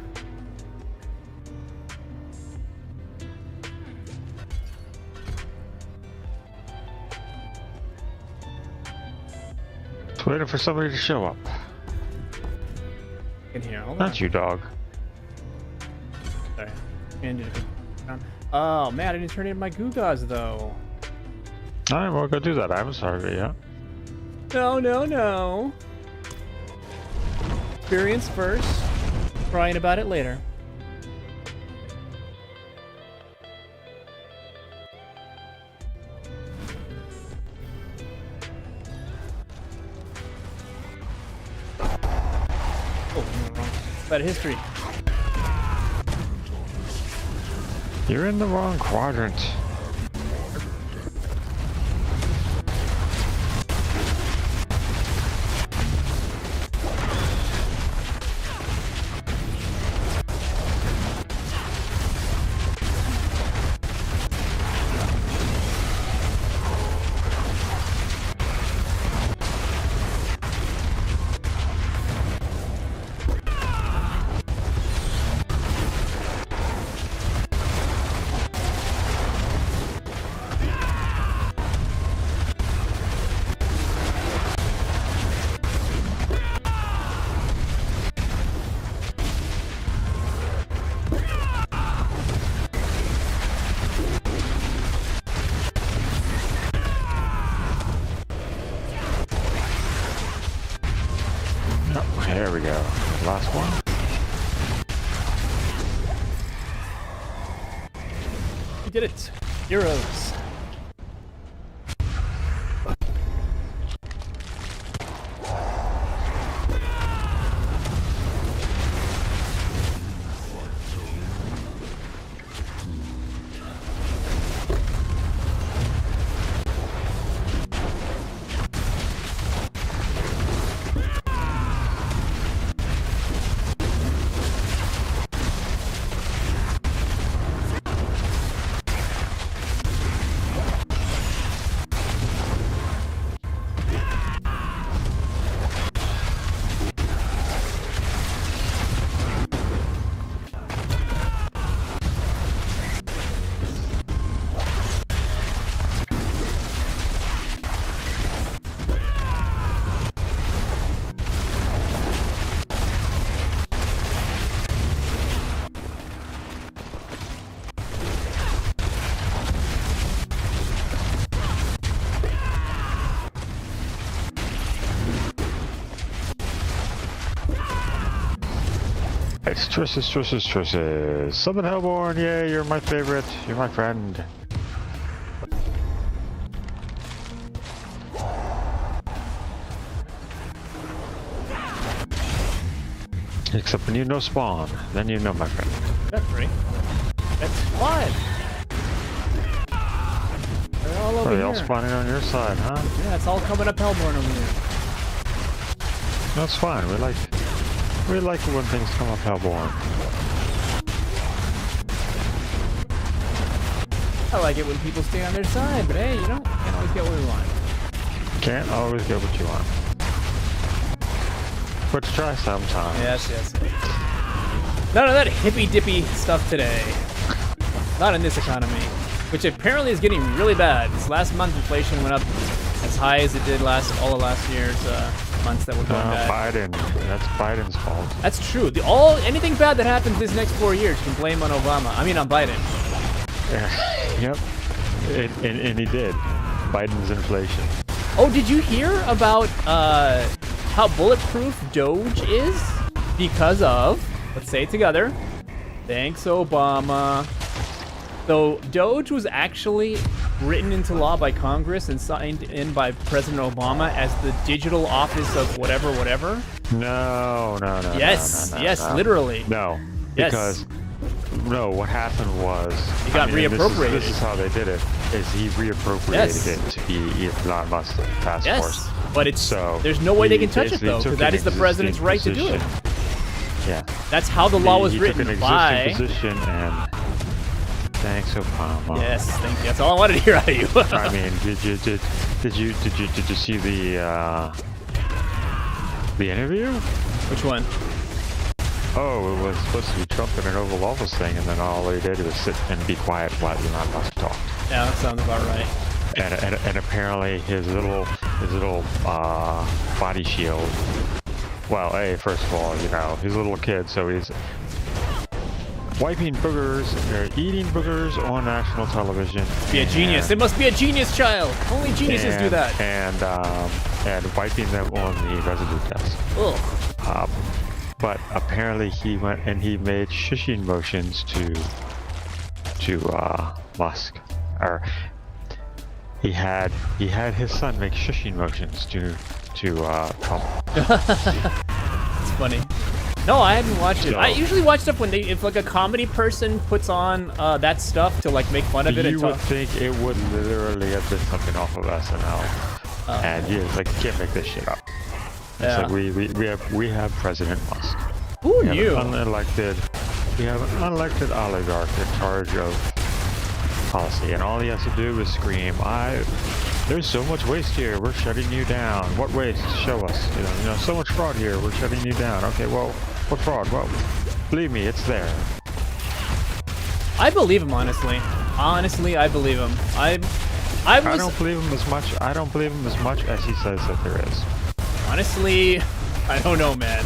Just waiting for somebody to show up. In here, hold on. Not you, dog. Sorry. Oh man, I didn't turn in my Gugas though. Alright, well, go do that. I haven't started it yet. No. Experience first. Crying about it later. Oh, wrong. Bad history. You're in the wrong quadrant. There we go. Last one. We did it. Heroes. Trusses. Summon Hellborn, yay, you're my favorite. You're my friend. Except when you know spawn, then you know my friend. That's three. That's five. They're all over Are they here. all spawning on your side, huh? Yeah, it's all coming up Hellborn over here. That's fine. We like it when things come up Hellborn. I like it when people stay on their side, but hey, you know, can't always get what we want. Can't always get what you want. But try sometime. Yes. None of that hippy-dippy stuff today. Not in this economy. Which apparently is getting really bad. This last month, inflation went up as high as it did all of last year's months that were going bad. Biden. That's Biden's fault. That's true. Anything bad that happens this next 4 years, you can blame on Obama. I mean, on Biden. Yep. And he did. Biden's inflation. Oh, did you hear about how bulletproof Doge is? Because of, let's say it together, thanks Obama. So Doge was actually written into law by Congress and signed in by President Obama as the digital office of whatever. No. Yes, No. literally. No, Yes. because what happened was It got reappropriated. This is how they did it. Is he reappropriated it to be Elon Musk's task force? But there's no way they can touch it though, because that is the president's right to do it. Yeah. That's how the law was he written took an by. existing position and thanks Obama. Yes, thank you. That's all I wanted to hear out of you. I mean, did you see the interview? Which one? Oh, it was supposed to be Trump in an Oval Office thing, and then all he did was sit and be quiet while Elon Musk talked. Yeah, that sounds about right. And apparently his little body shield. Well, first of all, he's a little kid, so he's wiping boogers, or eating boogers on national television. Be a genius. It must be a genius child. Only geniuses do that. And wiping them on the residue desk. Ugh. But apparently he went and he made shushing motions to Musk, or he had his son make shushing motions to Trump. It's funny. No, I hadn't watched it. I usually watch stuff if like a comedy person puts on that stuff to like make fun of it. You would think it would literally have been something off of SNL, and you can't make this shit up. It's like we have President Musk. Who knew? We have an unelected oligarch in charge of policy, and all he has to do is scream, there's so much waste here, we're shutting you down. What waste? Show us. So much fraud here, we're shutting you down. Okay, well, what fraud? Well, believe me, it's there. I believe him, honestly. Honestly, I believe him. I don't believe him as much. I don't believe him as much as he says that there is. Honestly, I don't know, man.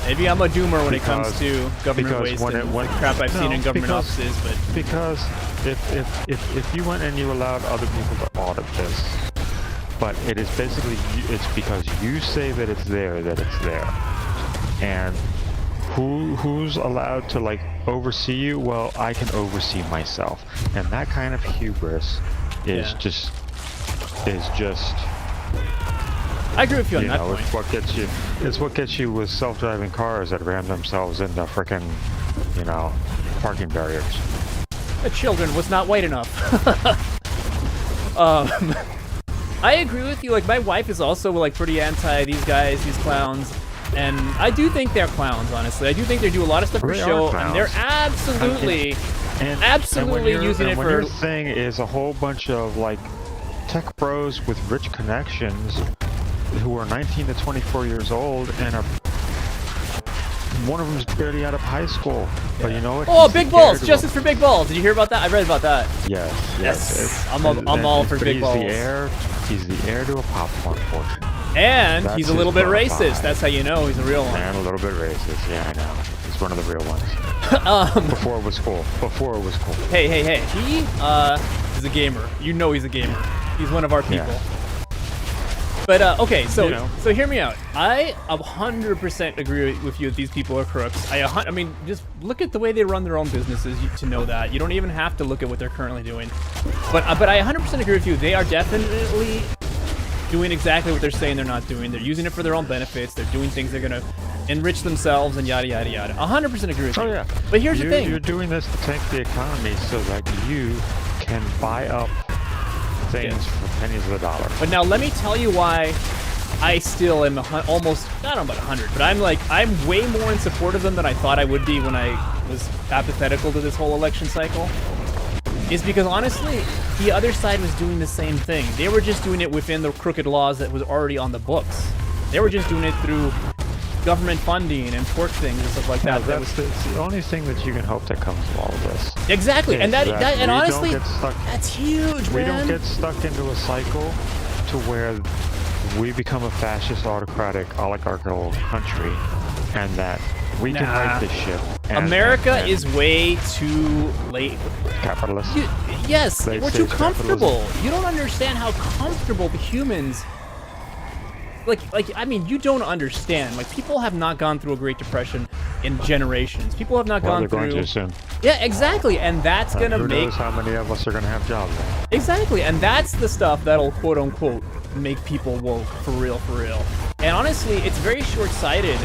Maybe I'm a doomer when it comes to government waste and the crap I've seen in government offices, but because if you went and you allowed other people to audit this, but it is basically, it's because you say that it's there, and who's allowed to like oversee you? Well, I can oversee myself, and that kind of hubris is just I agree with you on that point. It's what gets you with self-driving cars that ram themselves into frickin', parking barriers. The children was not white enough. I agree with you. Like, my wife is also like pretty anti these guys, these clowns, and I do think they're clowns. Honestly, I do think they do a lot of stuff for show, and they're absolutely using it for. Your thing is a whole bunch of like tech bros with rich connections who are 19 to 24 years old and are. One of them's barely out of high school, but you know what? Oh, big balls! Justice for big balls! Did you hear about that? I read about that. Yes. I'm all for big balls. He's the heir to a popcorn fortune. And he's a little bit racist. That's how you know he's a real one. And a little bit racist. Yeah, I know. He's one of the real ones. Before it was cool. Hey. He is a gamer. You know he's a gamer. He's one of our people. Yeah. But, okay, so hear me out. I 100% agree with you that these people are crooks. I mean, just look at the way they run their own businesses to know that. You don't even have to look at what they're currently doing. But I 100% agree with you. They are definitely doing exactly what they're saying they're not doing. They're using it for their own benefits. They're doing things they're going to enrich themselves and yada, yada, yada. 100% agree with you. Oh, yeah. But here's the thing. You're doing this to tank the economy so that you can buy up things for pennies of the dollar. But now let me tell you why I still am almost, not about 100, but I'm way more in support of them than I thought I would be when I was apathetical to this whole election cycle. Is because honestly, the other side was doing the same thing. They were just doing it within the crooked laws that was already on the books. They were just doing it through government funding and pork things and stuff like that. It's the only thing that you can hope that comes from all of this. Exactly, and and honestly, that's huge, man. We don't get stuck into a cycle to where we become a fascist, autocratic, oligarchical country, and that we can right this ship. America is way too late. Capitalist. Yes, we're too comfortable. You don't understand how comfortable the humans. I mean, you don't understand. Like, people have not gone through a Great Depression in generations. People have not gone through. They're going to soon. Yeah, exactly, and that's gonna who knows how many of us are gonna have jobs then. Exactly, and that's the stuff that'll quote unquote make people woke for real. And honestly, it's very short-sighted.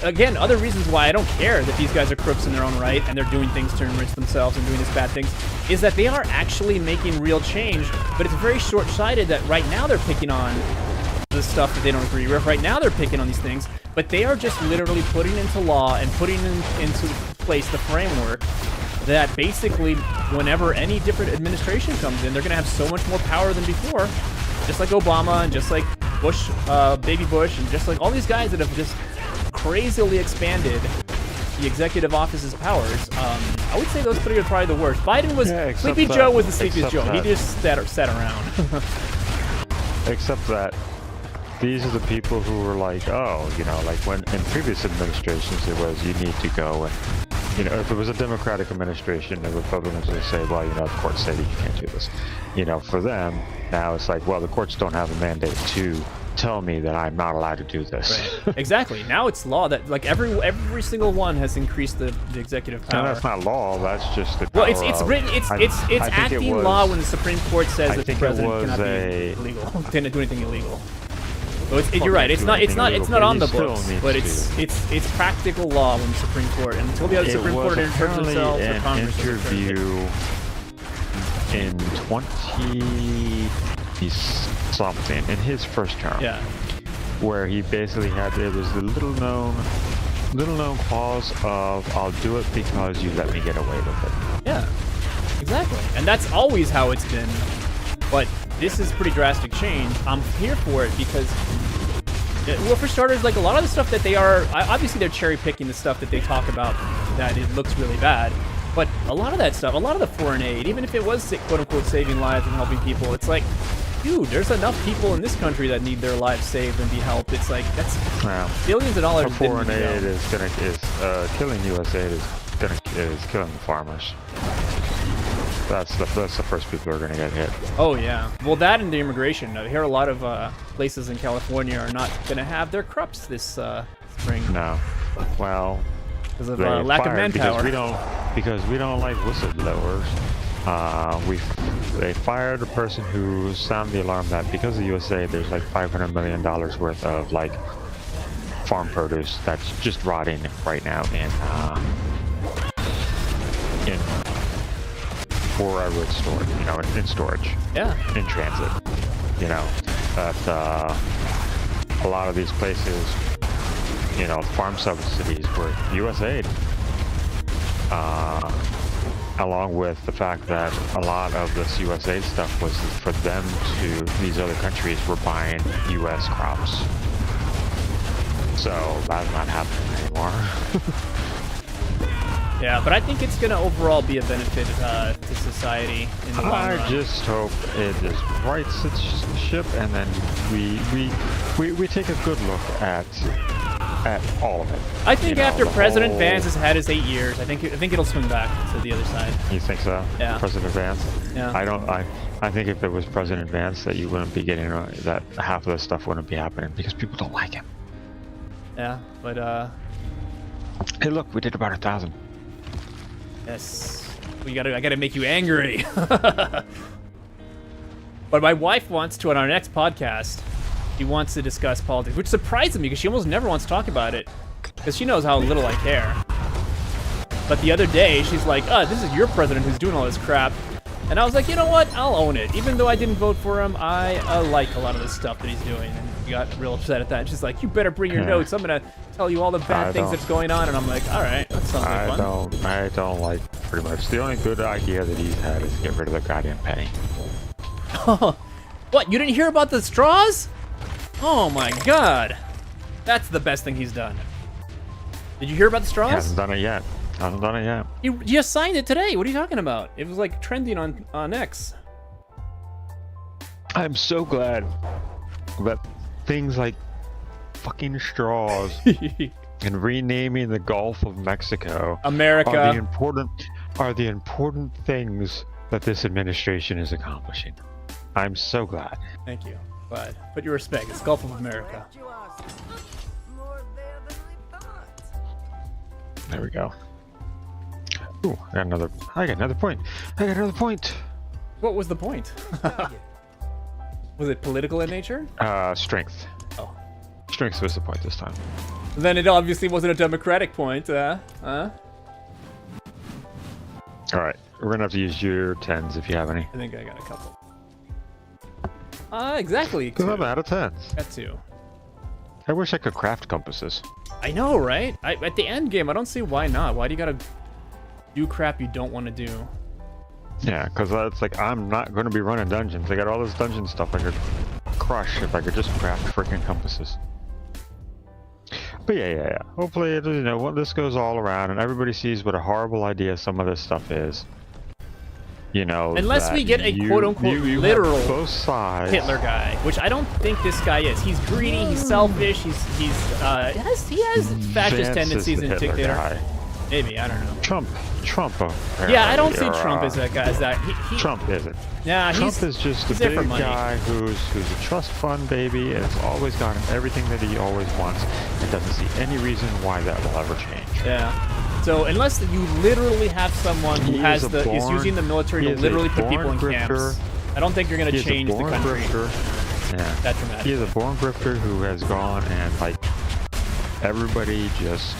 Again, other reasons why I don't care that these guys are crooks in their own right and they're doing things to enrich themselves and doing these bad things is that they are actually making real change. But it's very short-sighted that right now they're picking on the stuff that they don't agree with. Right now they're picking on these things, but they are just literally putting into law and putting into place the framework that basically whenever any different administration comes in, they're going to have so much more power than before, just like Obama and just like Bush, baby Bush, and just like all these guys that have just crazily expanded the executive office's powers. I would say those three are probably the worst. Biden was Sleepy Joe was the sleepiest Joe. He just sat around. Except that these are the people who were like, like when in previous administrations it was, you need to go and, if it was a Democratic administration, the Republicans would say, well, the court said you can't do this. For them, now it's like, well, the courts don't have a mandate to tell me that I'm not allowed to do this. Right. Exactly. Now it's law that, like, every single one has increased the executive power. No, that's not law. That's just the power. Well, it's written. It's acting law when the Supreme Court says that the president cannot be illegal, didn't do anything illegal. So you're right. It's not on the books, but it's practical law when the Supreme Court, and until the Supreme Court interprets themselves, the Congress interview in 20 something in his first term. Yeah. Where he basically it was the little known clause of I'll do it because you let me get away with it. Yeah. Exactly. And that's always how it's been. But this is pretty drastic change. I'm here for it because, well, for starters, like a lot of the stuff that they are, obviously they're cherry picking the stuff that they talk about that it looks really bad. But a lot of that stuff, a lot of the foreign aid, even if it was quote unquote saving lives and helping people, it's like, dude, there's enough people in this country that need their lives saved and be helped. It's like that's billions of dollars. Foreign aid is killing USAID is killing the farmers. That's the first people who are gonna get hit. Oh yeah. Well, that and the immigration. I hear a lot of places in California are not gonna have their crops this spring No. Well, because of they lack of fired manpower. because we don't like whistleblowers. They fired a person who sounded the alarm that because of the USA, there's like $500 million worth of like farm produce that's just rotting right now in wherever it's stored, you know, in storage. Yeah. In transit. You know, that a lot of these places, you know, farm subsidies were USAID. Along with the fact that a lot of this USAID stuff was for them to, these other countries were buying US crops. So that's not happening anymore. Yeah, but I think it's gonna overall be a benefit to society in the long run. I just hope it just rights its ship, and then we take a good look at all of it. I think You know, after the President whole- Vance has had his 8 years, I think it'll swing back to the other side. You think so? Yeah. President Vance? Yeah. I think if it was President Vance, that you wouldn't be getting that half of this stuff wouldn't be happening because people don't like him. Yeah, but Hey, look, we did about 1,000. yes, I gotta make you angry. But my wife wants to on our next podcast. She wants to discuss politics, which surprised me because she almost never wants to talk about it because she knows how little I care. But the other day, she's like, this is your president who's doing all this crap. And I was like, you know what? I'll own it. Even though I didn't vote for him, I like a lot of the stuff that he's doing. And she got real upset at that. And she's like, you better bring your notes. I'm going to tell you all the bad things that's going on. And I'm like, all right, that sounds like fun. I don't like pretty much. The only good idea that he's had is to get rid of the goddamn penny. What? You didn't hear about the straws? Oh my god. That's the best thing he's done. Did you hear about the straws? He hasn't done it yet. Hasn't done it yet. He just signed it today. What are you talking about? It was like trending on X. I'm so glad that things like fucking straws and renaming the Gulf of Mexico America. are the important things that this administration is accomplishing. I'm so glad. Thank you. But put your respect. It's Gulf of America. You are more there than I thought. There we go. Ooh, I got another point. I got another point. What was the point? Was it political in nature? Strength. Oh. Strength was the point this time. Then it obviously wasn't a democratic point, Alright, we're gonna have to use your 10s if you have any. I think I got a couple. Exactly. Because 2. I'm out of 10s. Got 2. I wish I could craft compasses. I know, right? At the end game, I don't see why not. Why do you gotta do crap you don't want to do? Yeah, because it's like, I'm not going to be running dungeons. I got all this dungeon stuff I could crush if I could just craft freaking compasses. But yeah. Hopefully, you know, this goes all around and everybody sees what a horrible idea some of this stuff is. You know, unless we get a quote-unquote literal both sides. Hitler guy, which I don't think this guy is. He's greedy, he's selfish, he has fascist tendencies and dictator. Guy. Maybe, I don't know. Trump. Yeah, I don't see Trump as that guy. As that. Trump isn't. Yeah, Trump is just a big guy who's a trust fund baby and has always gotten everything that he always wants and doesn't see any reason why that will ever change. Yeah. So unless you literally have someone who is using the military to literally put people in camps, I don't think you're going to change the country. Yeah. That dramatic. He is a born grifter who has gone and like everybody just,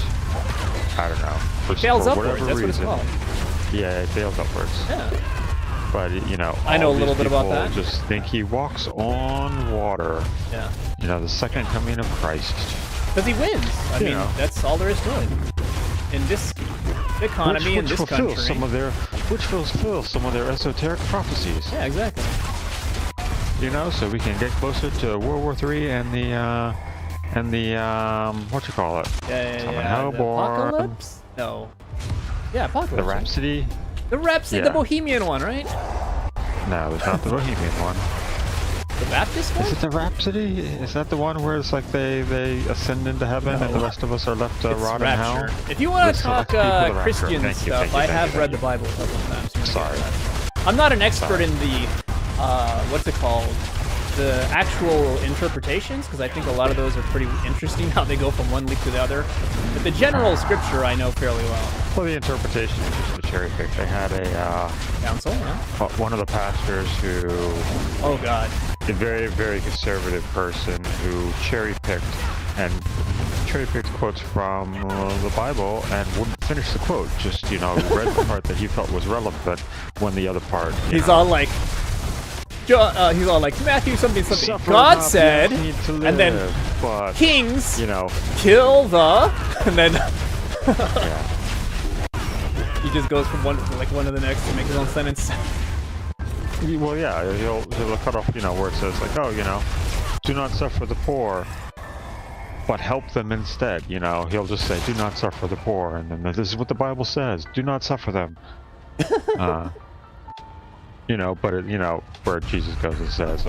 I don't know. Fails for upwards, whatever that's reason, what it's called. Yeah, it fails upwards. Yeah. But, you know, I know all a little these bit about people that. just think he walks on water. Yeah. You know, the second coming of Christ. Because he wins. I mean, that's all there is to it. In this economy, in this country. Which fulfills some of their esoteric prophecies. Yeah, exactly. You know, so we can get closer to World War III and the what you call it? Yeah. The Apocalypse? No. Yeah, Apocalypse. The Rhapsody? The Rhapsody, the Bohemian one, right? No, it's not the Bohemian one. The Baptist one? Is it the Rhapsody? Is that the one where it's like they ascend into heaven and the rest of us are left to rot in hell? If you want to talk Christian stuff, I have read the Bible a couple of times. Sorry. I'm not an expert in the, what's it called? The actual interpretations, because I think a lot of those are pretty interesting, how they go from one leaf to the other. But the general scripture I know fairly well. Well, the interpretation is just a cherry pick. They had a Council, yeah. one of the pastors who, Oh God. a very, very conservative person who cherry-picked quotes from the Bible and wouldn't finish the quote. Just, read the part that he felt was relevant when the other part. He's all like, Matthew something. Suffer God not said, the need to live, and then but, kings kill the, and then yeah. he just goes from one to the next to make his own sentence. Well, yeah, he'll cut off, where it says like, do not suffer the poor, but help them instead. He'll just say, do not suffer the poor, and then this is what the Bible says: do not suffer them. But where Jesus goes and says,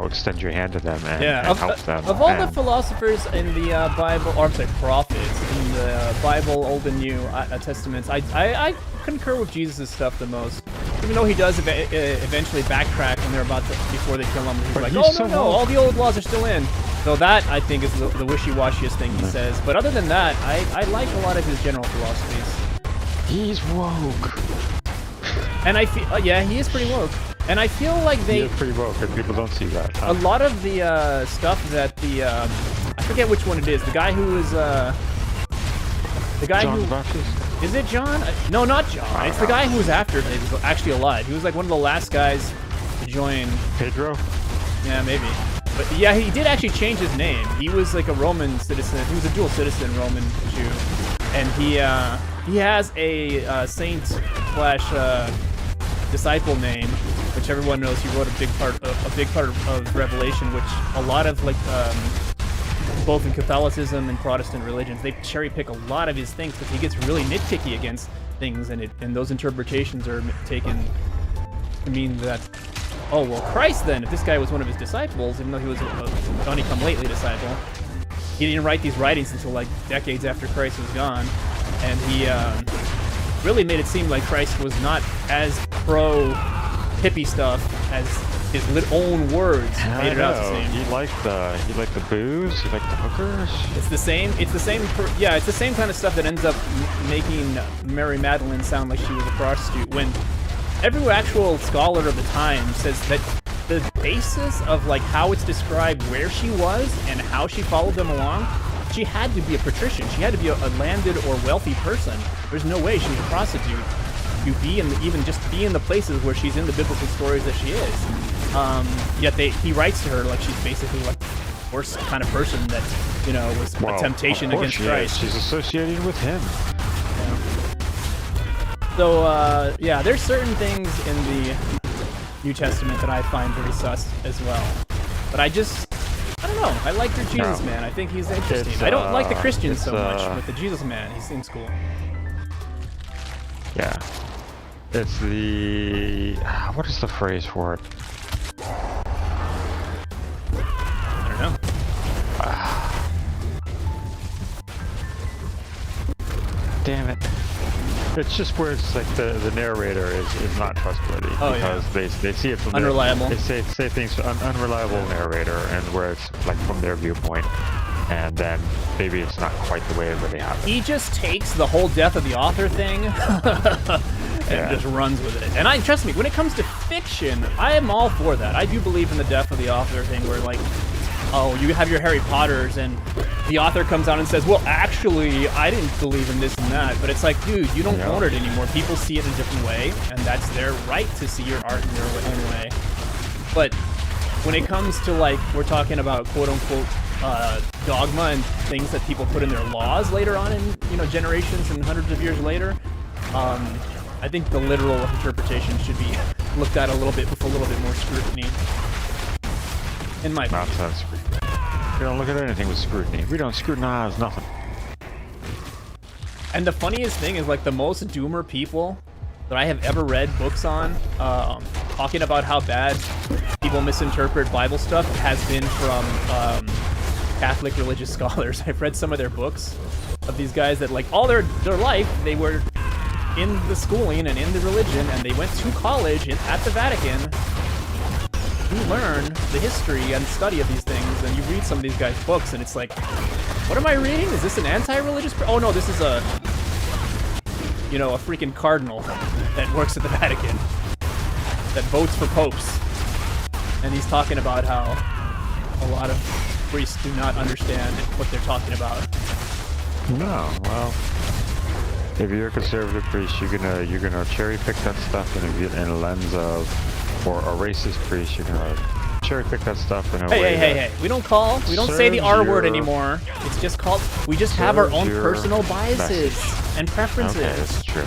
extend your hand to them and help them. Of all the philosophers in the Bible, or I'm sorry, prophets in the Bible, Old and New Testaments, I concur with Jesus' stuff the most. Even though he does eventually backtrack when they're before they kill him, he's like, oh no, all the old laws are still in. So that, I think, is the wishy-washiest thing he says. But other than that, I like a lot of his general philosophies. He's woke. And I feel, he is pretty woke. And I feel like He is pretty woke, and people don't see that. A lot of the stuff that I forget which one it is. The guy who is John Baptist? Is it John? No, not John. It's the guy who was after him. He was actually alive. He was like one of the last guys to join. Pedro? Yeah, maybe. But yeah, he did actually change his name. He was like a Roman citizen. He was a dual citizen Roman Jew, and he has a saint / disciple name, which everyone knows. He wrote a big part of Revelation, which a lot of both in Catholicism and Protestant religions, they cherry pick a lot of his things because he gets really nitpicky against things, and those interpretations are taken to mean that, oh well, Christ then, if this guy was one of his disciples, even though he was a Johnny-come-lately disciple, he didn't write these writings until like decades after Christ was gone, and he really made it seem like Christ was not as pro hippie stuff as his own words made it out to seem. He liked the booze. He liked the hookers. It's the same kind of stuff that ends up making Mary Magdalene sound like she was a prostitute. When every actual scholar of the time says that the basis of like how it's described where she was and how she followed them along, she had to be a patrician. She had to be a landed or wealthy person. There's no way she was a prostitute to be in the places where she's in the biblical stories that she is. Yet he writes to her like she's basically like the worst kind of person that was a temptation against Christ. She's associated with him. Yeah. So there's certain things in the New Testament that I find pretty sus as well. But I don't know. I like your Jesus man. I think he's interesting. I don't like the Christians so much, but the Jesus man, he seems cool. Yeah. It's what is the phrase for it? I don't know. Damn it. It's just where it's like the narrator is not trustworthy because they see it from unreliable. They say things unreliable narrator, and where it's like from their viewpoint, and then maybe it's not quite the way it really happened. He just takes the whole death of the author thing and just runs with it. And trust me, when it comes to fiction, I am all for that. I do believe in the death of the author thing, where like, oh, you have your Harry Potters and the author comes out and says, well, actually, I didn't believe in this and that. But it's like, dude, you don't own it anymore. People see it in a different way, and that's their right to see your art in their own way. But when it comes to, like, we're talking about quote-unquote dogma and things that people put in their laws later on in, generations and hundreds of years later, I think the literal interpretation should be looked at a little bit with a little bit more scrutiny. In my opinion. Nonsense. We don't look at anything with scrutiny. We don't scrutinize nothing. And the funniest thing is, like, the most doomer people that I have ever read books on, talking about how bad people misinterpret Bible stuff, has been from Catholic religious scholars. I've read some of their books of these guys that, like, all their life they were in the schooling and in the religion, and they went to college at the Vatican, you learn the history and study of these things, and you read some of these guys' books, and it's like, what am I reading? Is this an anti-religious? Oh no, this is a freaking cardinal that works at the Vatican that votes for popes, and he's talking about how a lot of priests do not understand what they're talking about. No, well, if you're a conservative priest, you're gonna cherry pick that stuff in a lens of, or a racist priest, you're gonna cherry pick that stuff in a way. Hey! We don't say the R word anymore. It's just called. We just have our own personal biases and preferences. Okay, that's true.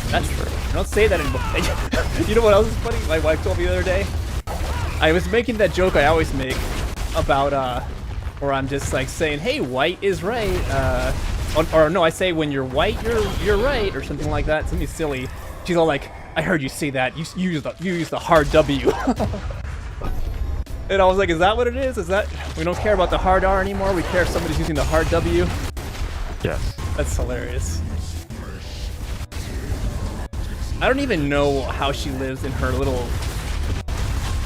That's true. You don't say that anymore. You know what else is funny? My wife told me the other day. I was making that joke I always make about where I'm just like saying, "Hey, white is right," or no, I say when you're white, you're right, or something like that. Something silly. She's all like, "I heard you say that. You use the hard W." And I was like, "Is that what it is? Is that we don't care about the hard R anymore? We care if somebody's using the hard W?" Yes. That's hilarious. I don't even know how she lives in her little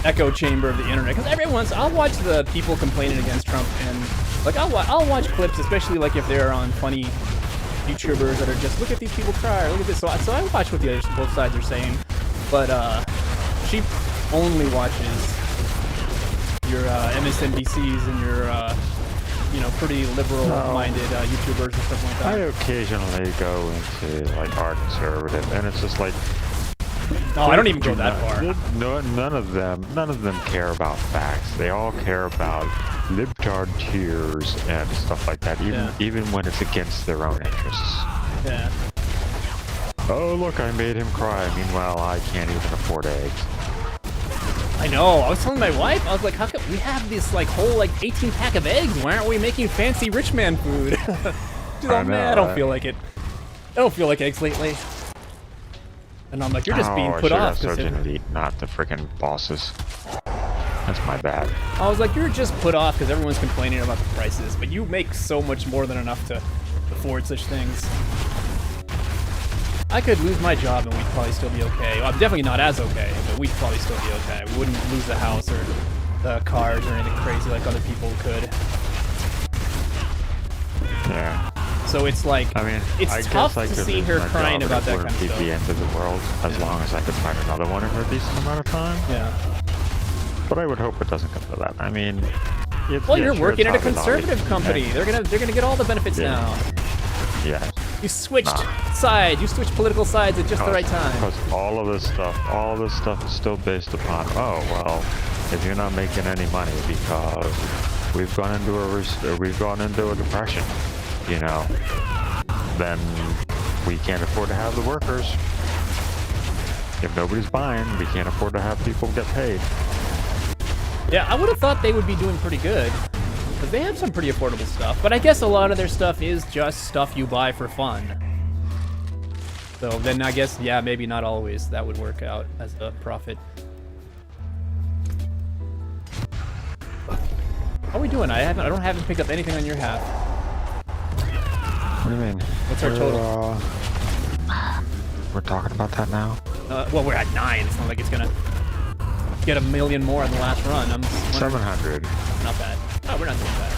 echo chamber of the internet, because every once I'll watch the people complaining against Trump, and like I'll watch clips, especially like if they're on funny YouTubers that are just, look at these people cry, or look at this. So I watch what the other both sides are saying, but she only watches your MSNBCs and your pretty liberal-minded YouTubers and stuff like that. I occasionally go into like our conservative, and it's just like, no, I don't even go that far. No, none of them care about facts. They all care about libtard tears and stuff like that, even when it's against their own interests. Yeah. Oh, look, I made him cry. Meanwhile, I can't even afford eggs. I know. I was telling my wife, I was like, how come we have this like whole like 18 pack of eggs? Why aren't we making fancy rich man food? She's like, man, I don't feel like it. I don't feel like eggs lately. And I'm like, you're just being put off. Not the freaking bosses. That's my bad. I was like, you're just put off because everyone's complaining about the prices, but you make so much more than enough to afford such things. I could lose my job and we'd probably still be okay. Well, I'm definitely not as okay, but we'd probably still be okay. We wouldn't lose the house or the cars or anything crazy like other people could. Yeah. So it's like, I mean, it's tough to see her crying about that kind of stuff. The end of the world, as long as I could find another one in a decent amount of time. Yeah. But I would hope it doesn't come to that. I mean, well, you're working at a conservative company. They're gonna get all the benefits now. Yeah. You switched sides. You switched political sides at just the right time. Because all of this stuff is still based upon, oh well, if you're not making any money because we've gone into a depression, then we can't afford to have the workers. If nobody's buying, we can't afford to have people get paid. Yeah, I would have thought they would be doing pretty good. Because they have some pretty affordable stuff. But I guess a lot of their stuff is just stuff you buy for fun. So then I guess, yeah, maybe not always that would work out as a profit. How are we doing? I haven't picked up anything on your half. What do you mean? What's our total? We're talking about that now? Well, we're at 9. It's not like it's gonna get a million more in the last run. I'm 700. Not bad. Oh, we're not doing bad.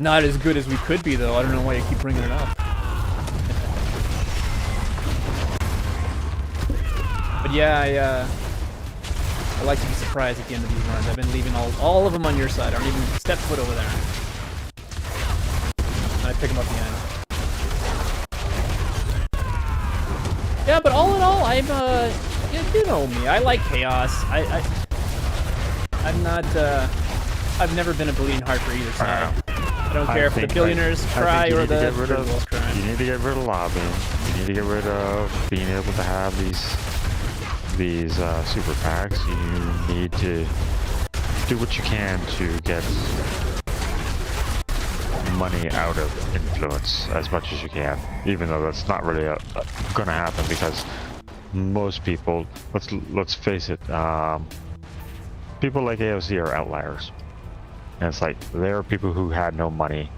Not as good as we could be, though. I don't know why you keep bringing it up. But yeah, I like to be surprised at the end of these runs. I've been leaving all of them on your side. I don't even step foot over there. And I pick them up at the end. Yeah, but all in all, I'm you know me. I like chaos. I'm not. I've never been a bleeding heart for either side. I don't care if the billionaires cry or the criminals cry. You need to get rid of lobbying. You need to get rid of being able to have these super PACs. You need to do what you can to get money out of influence as much as you can, even though that's not really going to happen because most people, let's face it, people like AOC are outliers. And it's like, there are people who had no money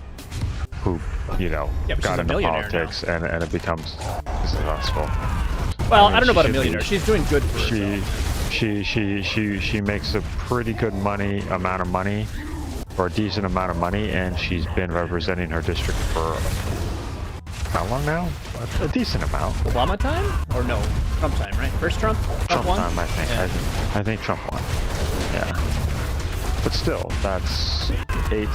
who, you know, Yeah, but she's got a into millionaire politics and it becomes successful. Well, mean, I don't know she about a should millionaire. be- She's doing good for herself. She makes a pretty good amount of money, or a decent amount of money, and she's been representing her district for how long now? A decent amount. Obama time? Or no? Trump time, right? First Trump? Trump won? time, I think. Yeah. I think Trump won. Yeah. But still, that's 8.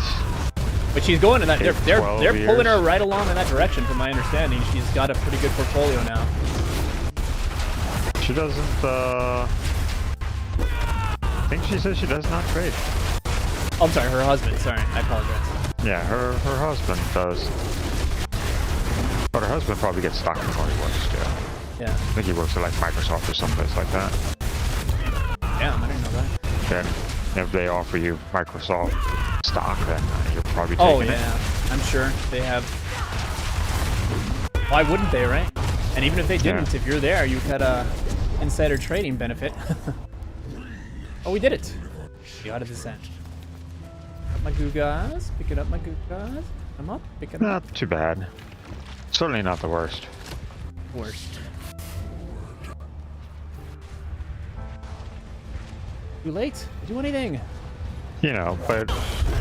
But she's going in that. They're 12 pulling her years. right along in that direction, from my understanding. She's got a pretty good portfolio now. She doesn't, I think she says she does not trade. Oh, I'm sorry, her husband. Sorry, I apologize. Yeah, her husband does. But her husband probably gets stock before he works too. Yeah. I think he works at like Microsoft or someplace like that. Damn, I didn't know that. Then if they offer you Microsoft stock, then you're probably taking Oh it. yeah, I'm sure they have. Why wouldn't they, right? And even if they didn't, Yeah. if you're there, you got a insider trading benefit. Oh, we did it. We got a descent. My gugas, picking up my gugas. I'm up, picking up. Not too bad. Certainly not the worst. Worst. Too late to do anything. You know, but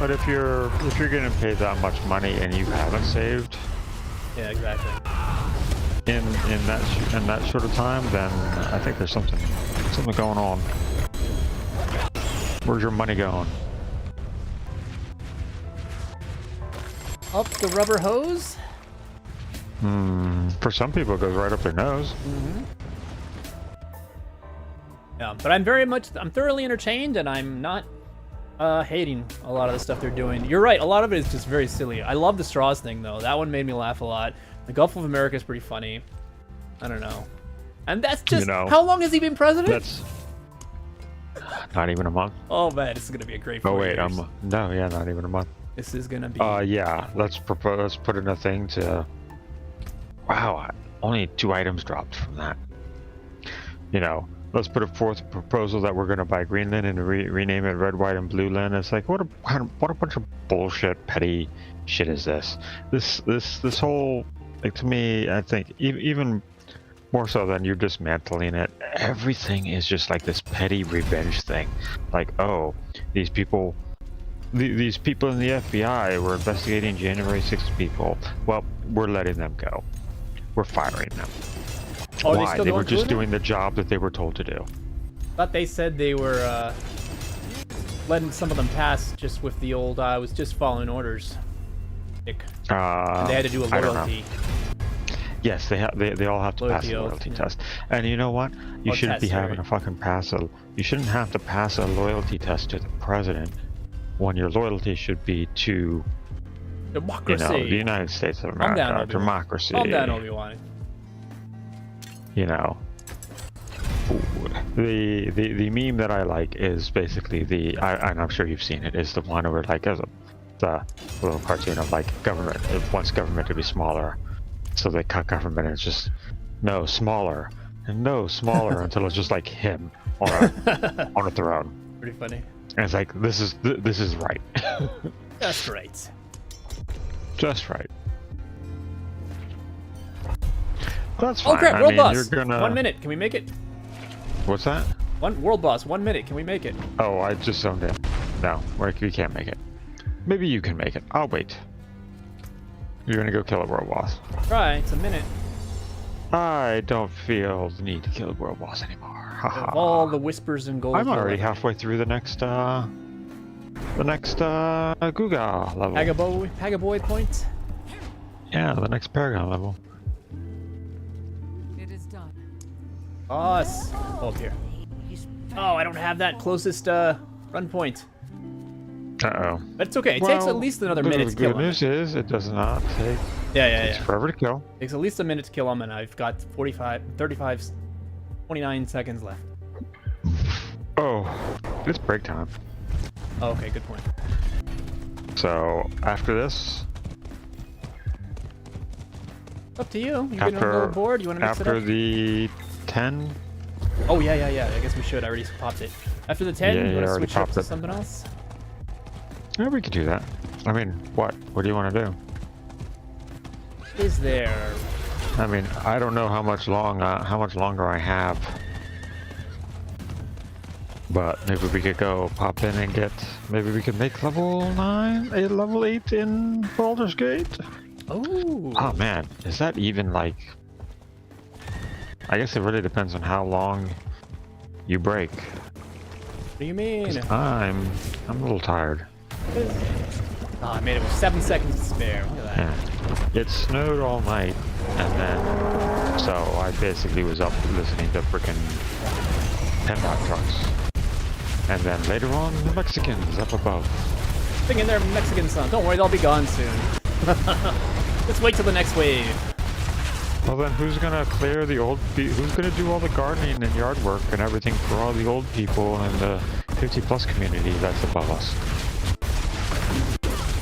if you're getting paid that much money and you haven't saved Yeah, exactly. in that sort of time, then I think there's something going on. Where's your money going? Up the rubber hose. For some people, it goes right up their nose. Yeah, but I'm thoroughly entertained, and I'm not hating a lot of the stuff they're doing. You're right, a lot of it is just very silly. I love the straws thing, though. That one made me laugh a lot. The Gulf of America is pretty funny. I don't know. And that's just, You know, how long has he been president? That's not even a month. Oh man, this is gonna be a great 4 Oh wait, years. no, yeah, not even a month. This is gonna be... Yeah, let's put in a thing to... Wow, only 2 items dropped from that. You know, let's put forth a proposal that we're gonna buy Greenland and rename it Red, White, and Blue Land. It's like, what a bunch of bullshit, petty shit is this? This whole, like, to me, I think even more so than you're dismantling it, everything is just like this petty revenge thing. Like, oh, these people in the FBI were investigating January 6th people. Well, we're letting them go. We're firing them. Oh, Why? still They were going through just with it? doing the job that they were told to do. Thought they said they were letting some of them pass just with the old, I was just following orders. And they had to do a I don't know. loyalty. Yes, they all have to pass Loyalty a oath, loyalty yeah. test. And you know what? You Oh, shouldn't be test, having sorry. to fucking you shouldn't have to pass a loyalty test to the president when your loyalty should be to, Democracy. you know, the United States of Calm down, America, Obi-Wan. democracy. Calm down, Obi-Wan. You know. The meme that I like is basically and I'm sure you've seen it, is the one where like the little cartoon of like government. It wants government to be smaller, so they cut government and it's just no smaller and no smaller until it's just like him on a throne. Pretty funny. And it's like this is right, That's right. just right. That's fine. Oh crap, I world mean, boss. you're gonna... 1 minute, can we make it? What's that? World boss, 1 minute, can we make it? Oh, I just zoned in. No, we can't make it. Maybe you can make it. I'll wait. You're gonna go kill a world boss. Try, it's a minute. I don't feel the need to kill a world boss anymore. Haha. Of all the whispers and gold. I'm already halfway through the next Guga level. Pagaboy point. Yeah, the next Paragon level. It is done. Boss. Oh, up here. Oh, I don't have that closest run point. Uh-oh. But it's okay. It takes at least another minute to The kill good him. news is it does not take Yeah. forever to kill. Takes at least a minute to kill him, and I've got 35, 29 seconds left. Oh, it's break time. Oh, okay, good point. So after this, Up to you. You get on a little board. You want to mix it after up? the 10, Oh yeah. I guess we should. I already popped it. After the 10, Yeah, you yeah, want I to already switch up popped to it. something else? yeah, we could do that. I mean, what do you want to do? Is there? I mean, I don't know how much longer I have. But maybe we could go pop in and get. Maybe we could make level 8 in Baldur's Gate. Oh man, is that even like? I guess it really depends on how long you break. What do you mean? 'Cause I'm a little tired. Oh, I made it with 7 seconds to spare. Look at that. Yeah. It snowed all night, and then so I basically was up listening to frickin' Penlock trucks. And then later on, the Mexicans up above. Sing in their Mexican song. Don't worry, they'll be gone soon. Let's wait till the next wave. Well then, who's gonna clear the old? Who's gonna do all the gardening and yard work and everything for all the old people in the 50+ community that's above us?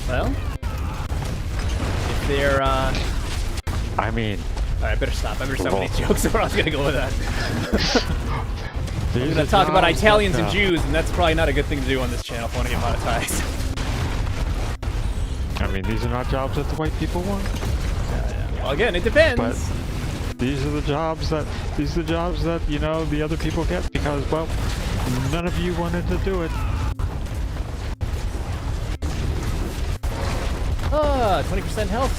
Well, if they're, I mean, alright, I better stop. I better stop with these jokes, or I was gonna go with that. I'm these gonna are talk about jobs Italians that, and Jews, and that's probably not a good thing to do on this channel if I want to get monetized. I mean, these are not jobs that the white people want. Well, again, it depends. But these are the jobs that you know the other people get because well, none of you wanted to do it. 20% health.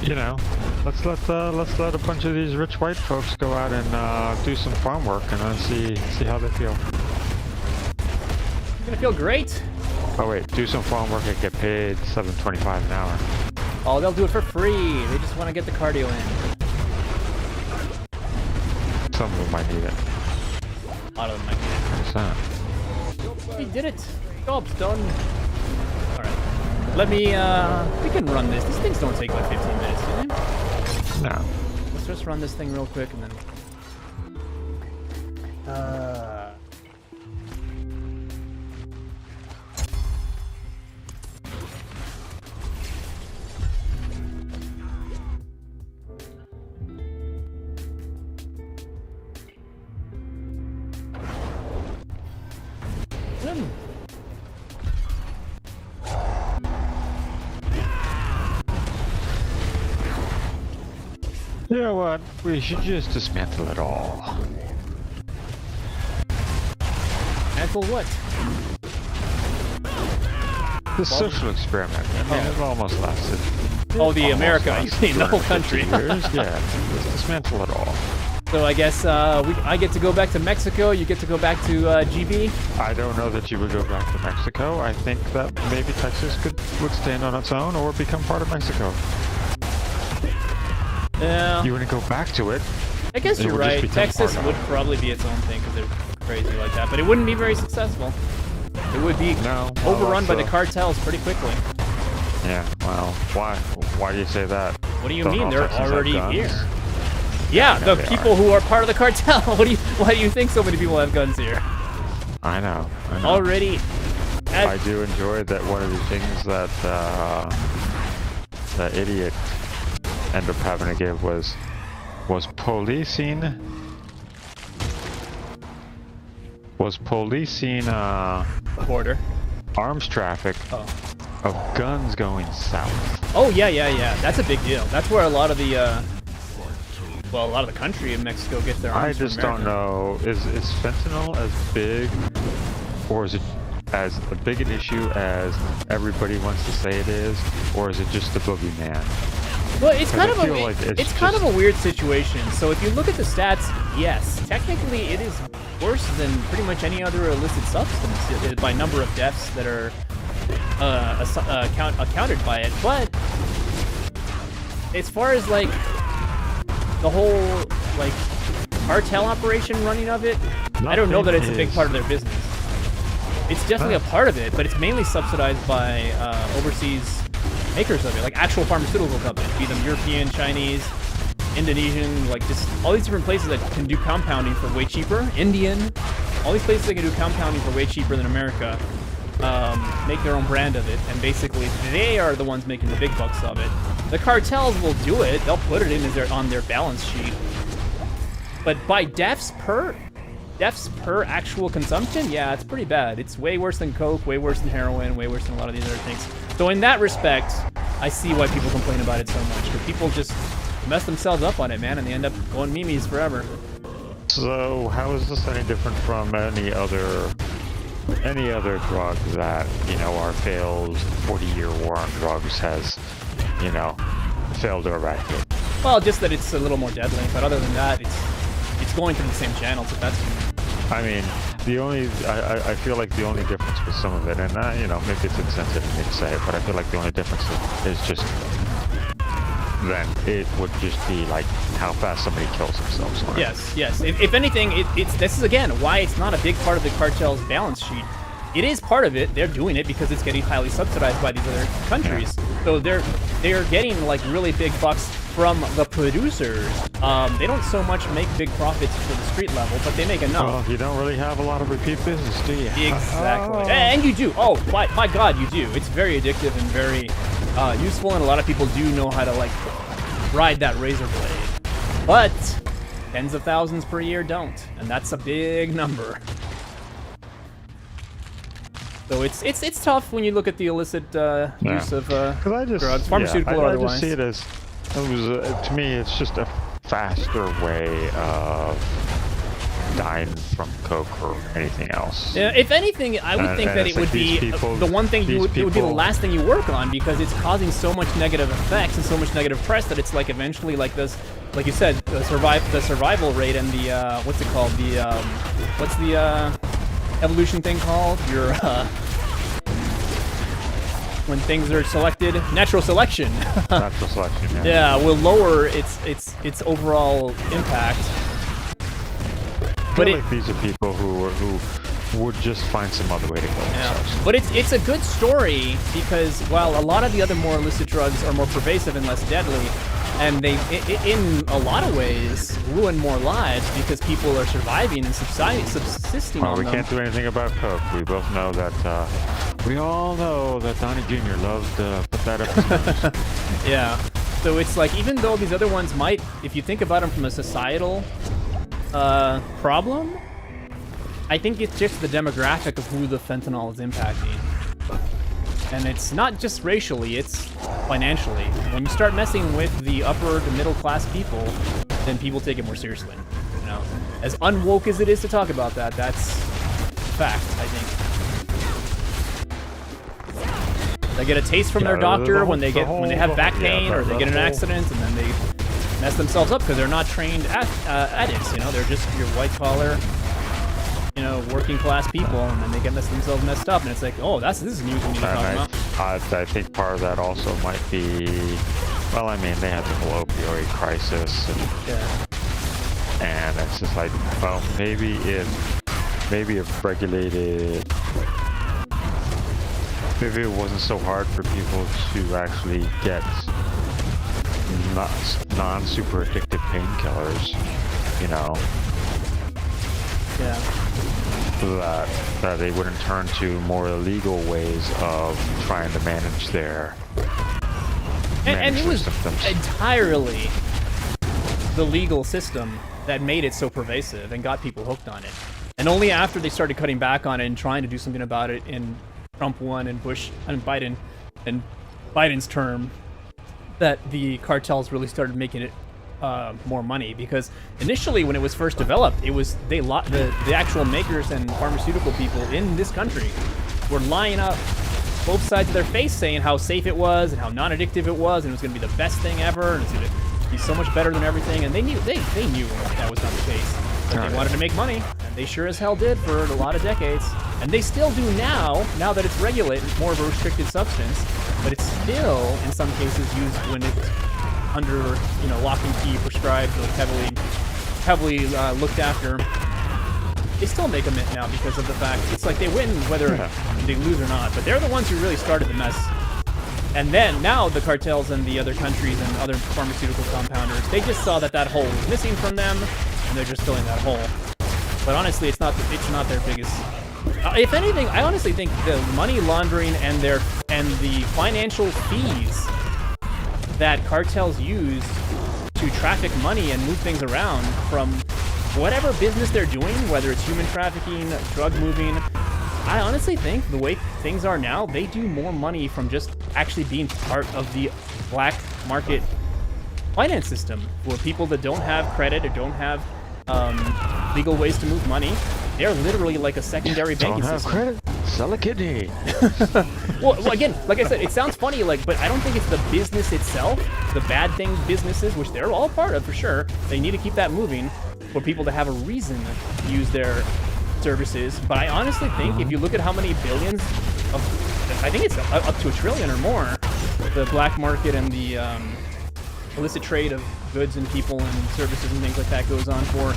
You know, let's let a bunch of these rich white folks go out and do some farm work and then see how they feel. You're gonna feel great. Oh wait, do some farm work and get paid $7.25 an hour. Oh, they'll do it for free. They just want to get the cardio in. Some of them might need it. A lot of them might be. What's that? We did it. Job's done. Alright. Let me, we can run this. These things don't take like 15 minutes, do they? No. Let's just run this thing real quick and then... You know what? We should just dismantle it all. Mantle what? The social experiment. I mean, it almost lasted. Oh, the almost America. You lasted mean the whole 250 country. years. Yeah, let's dismantle it all. So I guess I get to go back to Mexico, you get to go back to GB? I don't know that you would go back to Mexico. I think that maybe Texas would stand on its own or become part of Mexico. Yeah. You wouldn't go back to it. I guess It you're would just right. become Texas part of would it. probably be its own thing because they're crazy like that, but it wouldn't be very successful. It would be overrun by the cartels pretty quickly. Yeah, well, why? Why do you say that? What do you Don't mean? all They're Texans have already guns? here. Yeah, the they people who are part of the cartel. Why do you think so many people have guns here? I know. Already. I do enjoy that one of the things that that idiot ended up having to give was policing Border. arms traffic Oh. of guns going south. Oh yeah. That's a big deal. That's where a lot of the a lot of the country in Mexico gets their arms I just from don't America. know. Is fentanyl as big, or is it as a big an issue as everybody wants to say it is, or is it just the boogeyman? Well, it's kind I of feel a like it's it's kind of just- a weird situation. So if you look at the stats, yes, technically it is worse than pretty much any other illicit substance by number of deaths that are accounted by it. But as far as like the whole like cartel operation running of it, I don't know that it's a big part of their business. It's definitely a part of it, but it's mainly subsidized by overseas makers of it, like actual pharmaceutical companies, be them European, Chinese, Indonesian, like just all these different places that can do compounding for way cheaper. Indian, all these places that can do compounding for way cheaper than America, make their own brand of it, and basically they are the ones making the big bucks of it. The cartels will do it; they'll put it in on their balance sheet. But by deaths per deaths per actual consumption, yeah, it's pretty bad. It's way worse than coke, way worse than heroin, way worse than a lot of these other things. So in that respect, I see why people complain about it so much, because people just mess themselves up on it, man, and they end up going memes forever. So how is this any different from any other drug that, you know, our failed 40-year war on drugs has, you know, failed to eradicate? Well, just that it's a little more deadly, but other than that, it's going through the same channels, if that's... I mean, I feel like the only difference with some of it, and you know, maybe it's insensitive of me to say it, but I feel like the only difference is just then it would just be like how fast somebody kills themselves. Right? Yes. If anything, this is again why it's not a big part of the cartel's balance sheet. It is part of it. They're doing it because it's getting highly subsidized by these other countries. Yeah. So they're getting like really big bucks from the producers. They don't so much make big profits for the street level, but they make enough. Well, you don't really have a lot of repeat business, do you? Exactly. And you do. Oh, my God, you do. It's very addictive and very useful, and a lot of people do know how to like ride that razor blade. But tens of thousands per year don't, and that's a big number. So it's tough when you look at the illicit use of drugs, pharmaceutical or otherwise. I just see it as to me, it's just a faster way of dying from coke or anything else. Yeah, if anything, I would think that it would be the one thing it would be the last thing you work on, because it's causing so much negative effects and so much negative press that it's like eventually like this, like you said, the survival rate and the what's it called, the what's the evolution thing called? Your when things are selected, natural selection. Natural selection, yeah. Yeah, will lower its overall impact. But like these are people who would just find some other way to kill themselves. But it's a good story because while a lot of the other more illicit drugs are more pervasive and less deadly, and they, in a lot of ways, ruin more lives because people are surviving and subsisting on them. We can't do anything about coke. We both know that. We all know that Donnie Jr. loves to put that up his nose. Yeah. So it's like, even though these other ones might, if you think about them from a societal problem, I think it's just the demographic of who the fentanyl is impacting. And it's not just racially, it's financially. When you start messing with the upper to middle class people, then people take it more seriously. You know, as unwoke as it is to talk about that, that's fact, I think. They get a taste from their doctor when they have back pain or they get in an accident, and then they mess themselves up because they're not trained addicts. You know, they're just your white collar, you know, working class people, and then they get themselves messed up, and it's like, oh, this is news we need to talk about. I think part of that also might be, well, I mean, they had the whole opioid crisis, and it's just like, well, maybe if regulated. Maybe it wasn't so hard for people to actually get non-super addictive painkillers, you know. Yeah. That they wouldn't turn to more illegal ways of trying to manage their and it was symptoms. Entirely the legal system that made it so pervasive and got people hooked on it. And only after they started cutting back on it and trying to do something about it in Trump won and Bush and Biden and Biden's term, that the cartels really started making it more money. Because initially, when it was first developed, it was the actual makers and pharmaceutical people in this country were lying up both sides of their face, saying how safe it was and how non-addictive it was, and it was going to be the best thing ever, and it's going to be so much better than everything. And they knew that was not the case. But they wanted to make money, and they sure as hell did for a lot of decades. And they still do now that it's regulated. It's more of a restricted substance, but it's still, in some cases, used when it's under, you know, lock and key, prescribed, like heavily looked after. They still make a mint now because of the fact it's like they win whether they lose or not. But they're the ones who really started the mess. And then now the cartels and the other countries and other pharmaceutical compounders, they just saw that hole was missing from them, and they're just filling that hole. But honestly, it's not their biggest. If anything, I honestly think the money laundering and the financial fees that cartels use to traffic money and move things around from whatever business they're doing, whether it's human trafficking, drug moving, I honestly think the way things are now, they do more money from just actually being part of the black market finance system for people that don't have credit or don't have legal ways to move money. They're literally like a secondary banking system. Don't have credit? Sell a kidney. Well, again, like I said, it sounds funny, like, but I don't think it's the business itself, the bad thing businesses, which they're all part of for sure. They need to keep that moving for people to have a reason to use their services. But I honestly think if you look at how many billions of, I think it's up to $1 trillion or more, the black market and the illicit trade of goods and people and services and things like that goes on for.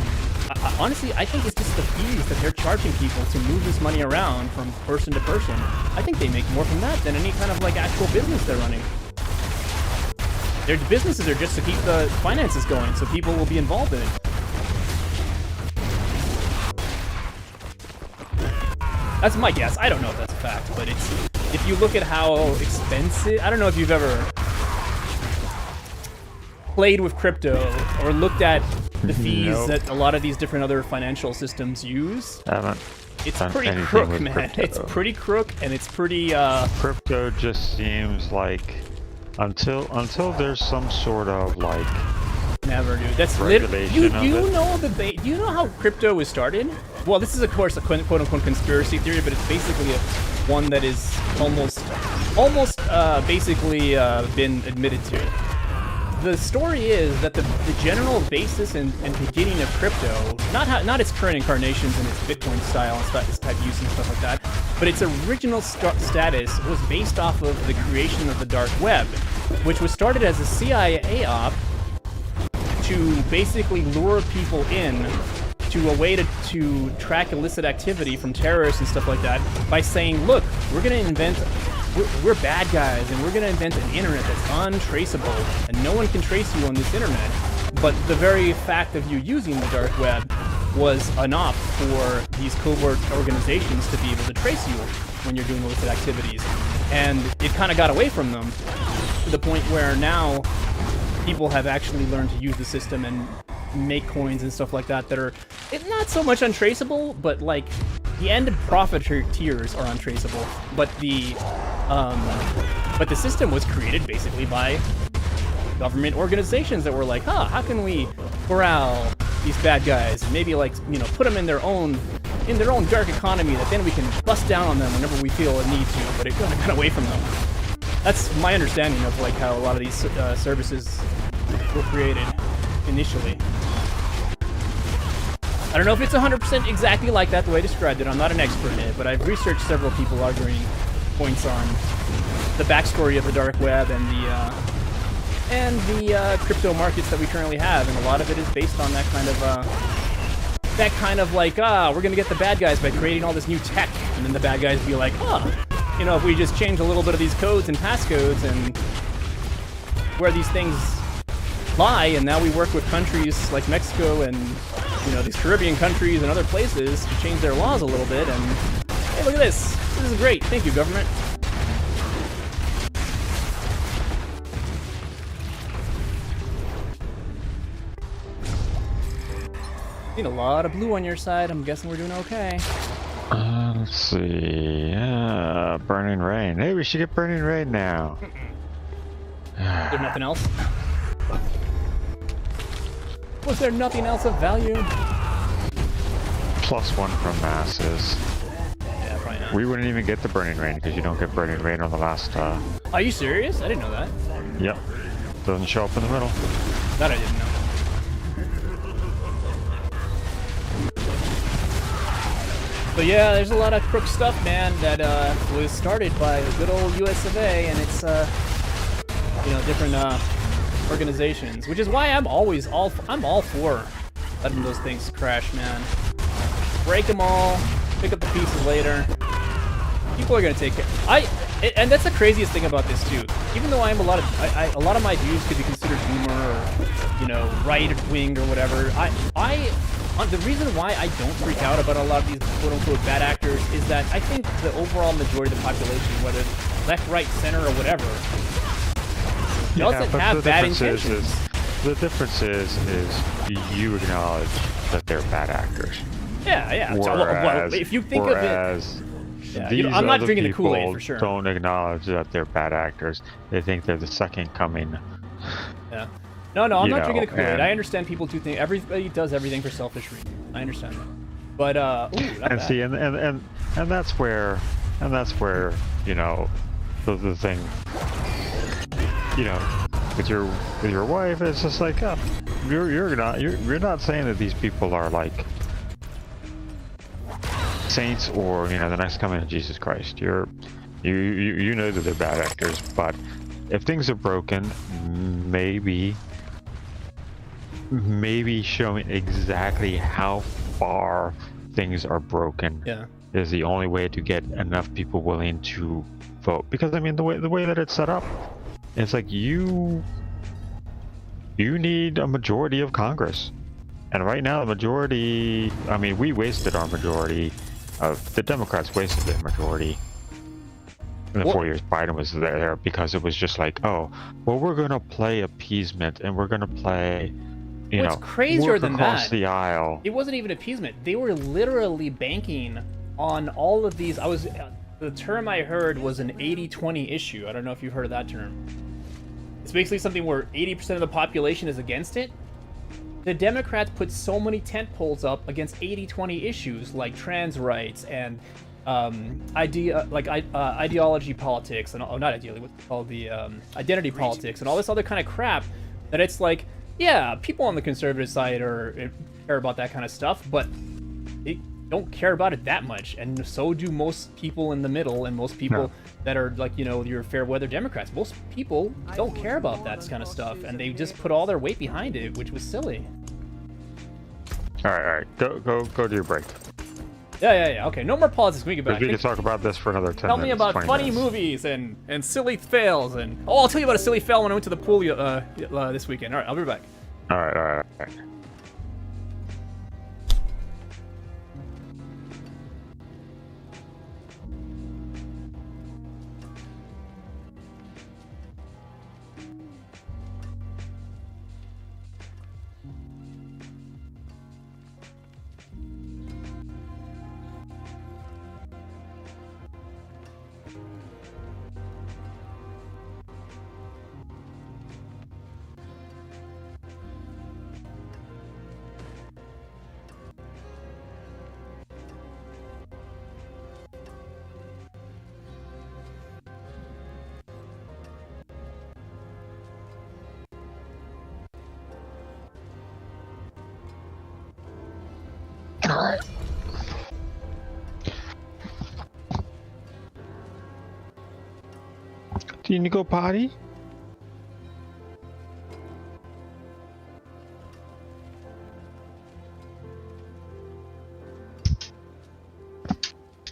Honestly, I think it's just the fees that they're charging people to move this money around from person to person. I think they make more from that than any kind of like actual business they're running. Their businesses are just to keep the finances going, so people will be involved in it. That's my guess. I don't know if that's a fact, but it's, if you look at how expensive, I don't know if you've ever played with crypto or looked at the fees that a lot of these different other financial systems use. I haven't. It's pretty crook, man. Crypto. It's pretty crook, and it's pretty. Crypto just seems like until there's some sort of like Never, dude. That's regulation you of know do you know how crypto was started? Well, this is of course a quote-unquote conspiracy theory, but it's basically one that is almost basically been admitted to. The story is that the general basis and beginning of crypto, not its current incarnations and its Bitcoin style and its type use and stuff like that, but its original status was based off of the creation of the dark web, which was started as a CIA op to basically lure people in to a way to track illicit activity from terrorists and stuff like that by saying, look, we're bad guys, and we're going to invent an internet that's untraceable, and no one can trace you on this internet. But the very fact of you using the dark web was enough for these covert organizations to be able to trace you when you're doing illicit activities. And it kind of got away from them to the point where now people have actually learned to use the system and make coins and stuff like that are not so much untraceable, but like the end profiteers are untraceable. But the system was created basically by government organizations that were like, how can we corral these bad guys and maybe like, you know, put them in their own dark economy that then we can bust down on them whenever we feel a need to, but it kind of got away from them. That's my understanding of like how a lot of these services were created initially. I don't know if it's 100% exactly like that the way I described it. I'm not an expert in it, but I've researched several people arguing points on the backstory of the dark web and the crypto markets that we currently have, and a lot of it is based on that kind of like, we're gonna get the bad guys by creating all this new tech, and then the bad guys be like, you know, if we just change a little bit of these codes and passcodes and where these things lie, and now we work with countries like Mexico and, you know, these Caribbean countries and other places to change their laws a little bit, and hey, look at this. This is great. Thank you, government. Seen a lot of blue on your side. I'm guessing we're doing okay. Let's see. Burning rain. Hey, we should get burning rain now. There's nothing else? Was there nothing else of value? +1 from masses. Yeah, probably not. We wouldn't even get the burning rain because you don't get burning rain on the last. Are you serious? I didn't know that. Yep. Doesn't show up in the middle. That I didn't know. But yeah, there's a lot of crook stuff, man, that was started by the good old US of A, and it's you know, different organizations, which is why I'm always all for letting those things crash, man. Break them all, pick up the pieces later. People are gonna take care. And that's the craziest thing about this too. Even though I'm a lot of my views could be considered boomer or, you know, right-wing or whatever. The reason why I don't freak out about a lot of these quote-unquote bad actors is that I think the overall majority of the population, whether left, right, center, or whatever, doesn't have bad intentions. The difference is you acknowledge that they're bad actors. Yeah. Whereas, Well, if you think of it, yeah, these I'm not other drinking the people Kool-Aid for sure. don't acknowledge that they're bad actors. They think they're the second coming. Yeah. No, I'm not drinking the Kool-Aid. and- I understand people do think everybody does everything for selfish reasons. I understand that. But ooh, not And bad. see, and that's where, you know, the thing, you know, with your wife, it's just like, oh, you're not saying that these people are like saints or, you know, the next coming of Jesus Christ. You know that they're bad actors, but if things are broken, maybe showing exactly how far things are broken is the only way to get enough people willing to vote. Because I mean, the way that it's set up, it's like you need a majority of Congress, and right now the majority, I mean, we wasted our majority. The Democrats wasted their majority in the 4 years Biden was there, because it was just like, oh, well, we're gonna play appeasement and we're gonna play, you What's know, crazier work than across that, the aisle. it wasn't even appeasement. They were literally banking on all of these. The term I heard was an 80-20 issue. I don't know if you've heard of that term. It's basically something where 80% of the population is against it. The Democrats put so many tent poles up against 80-20 issues like trans rights and ideology politics and not ideology, what's it called, the identity politics and all this other kind of crap, that it's like, yeah, people on the conservative side care about that kind of stuff, but they don't care about it that much, and so do most people in the middle and most people that are like, you know, your fair weather Democrats. Most people don't care about that kind of stuff, and they just put all their weight behind it, which was silly. All right, go to your break. Yeah. Okay, no more politics. We can get back. We can talk about this for another 10 Tell me minutes. about 20 funny minutes. movies and silly fails and I'll tell you about a silly fail when I went to the pool this weekend. All right, I'll be back. All right. All right. Do you need to go potty?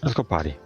Let's go potty.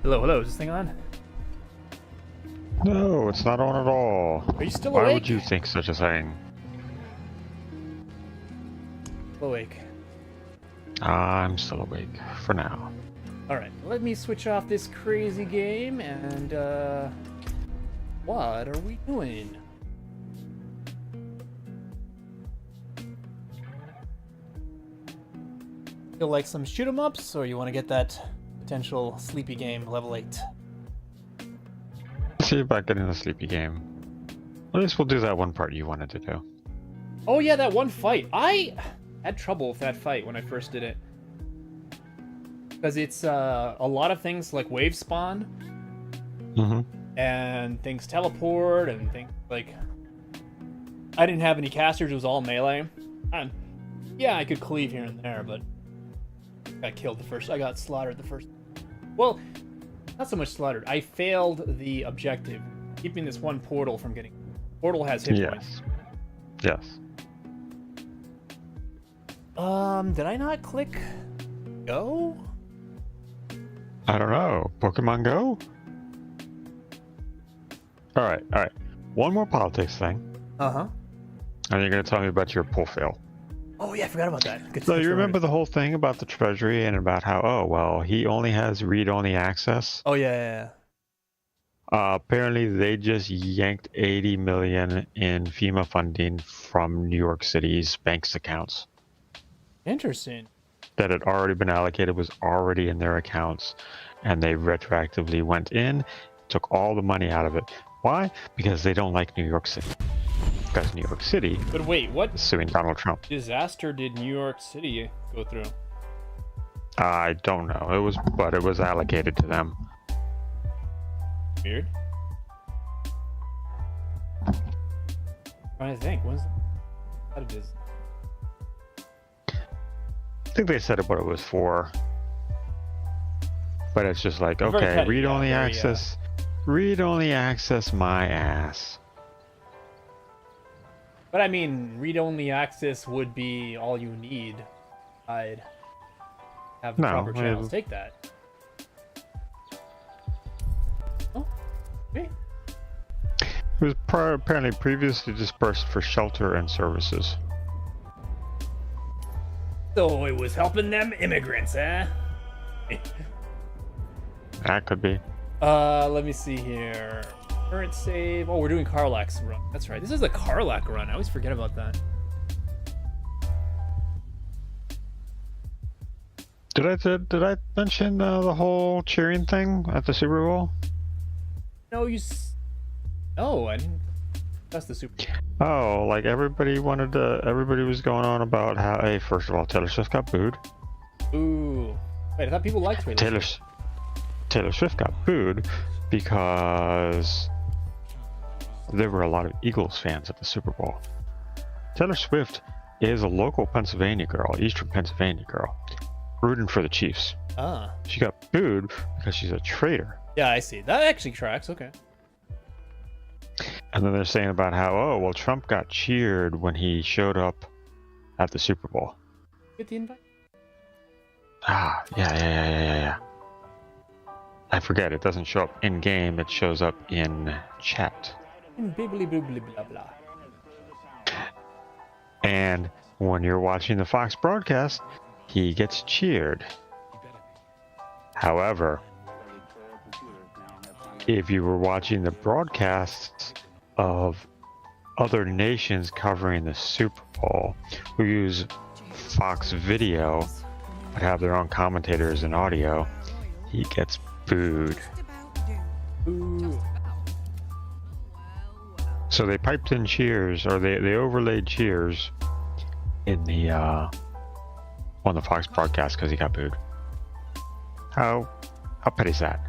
Hello, hello. Is this thing on? No, it's not on at all. Are you still Why awake? would you think such a thing? Awake. I'm still awake for now. Alright, let me switch off this crazy game and, what are we doing? Feel like some shoot 'em ups, or you want to get that potential sleepy game level 8? Let's see about getting the sleepy game. At least we'll do that one part you wanted to do. Oh yeah, that one fight. I had trouble with that fight when I first did it. Because it's a lot of things like wave spawn, and things teleport, and things like... I didn't have any casters, it was all melee. And yeah, I could cleave here and there, but got killed the first... I got slaughtered the first... Well, not so much slaughtered. I failed the objective, keeping this one portal from getting... Portal has hit points. Yes. Did I not click go? I don't know. Pokemon Go? Alright. One more politics thing. Uh-huh. And you're going to tell me about your pull fail. Oh yeah, I forgot about that. Good So good you for remember learning. the whole thing about the Treasury and about how, oh, well, he only has read-only access? Oh yeah. Apparently, they just yanked $80 million in FEMA funding from New York City's banks accounts. Interesting. That had already been allocated, was already in their accounts, and they retroactively went in, took all the money out of it. Why? Because they don't like New York City. Because New York City But wait, what is suing Donald Trump. disaster did New York City go through? I don't know. But it was allocated to them. Weird. Trying to think. When's how did this? I think they said what it was for. But it's just like, Very okay, petty, read-only yeah, very, access. Read-only access my ass. But I mean, read-only access would be all you need. I'd have the No, proper channels it'll- take that. Oh, okay. It was apparently previously dispersed for shelter and services. So it was helping them immigrants, eh? That could be. Let me see here. Current save. Oh, we're doing Karlak's run. That's right. This is a Karlak run. I always forget about that. Did I mention the whole cheering thing at the Super Bowl? No, Oh, I didn't. That's the Super Bowl. Oh, like everybody was going on about how, hey, first of all, Taylor Swift got booed. Ooh. Wait, I thought people liked Taylor Swift. Taylor Swift got booed because there were a lot of Eagles fans at the Super Bowl. Taylor Swift is a local Pennsylvania girl, Eastern Pennsylvania girl, rooting for the Chiefs. Ah. She got booed because she's a traitor. Yeah, I see. That actually tracks. Okay. And then they're saying about how, oh, well, Trump got cheered when he showed up at the Super Bowl. Get the invite? Ah, yeah. I forget, it doesn't show up in game, it shows up in chat. Bibbly bibbly blah blah. And when you're watching the Fox broadcast, he gets cheered. However, if you were watching the broadcasts of other nations covering the Super Bowl, who use Fox Video, but have their own commentators and audio, he gets booed. Ooh. So they piped in cheers, or they overlaid cheers in the on the Fox broadcast because he got booed. How petty is that?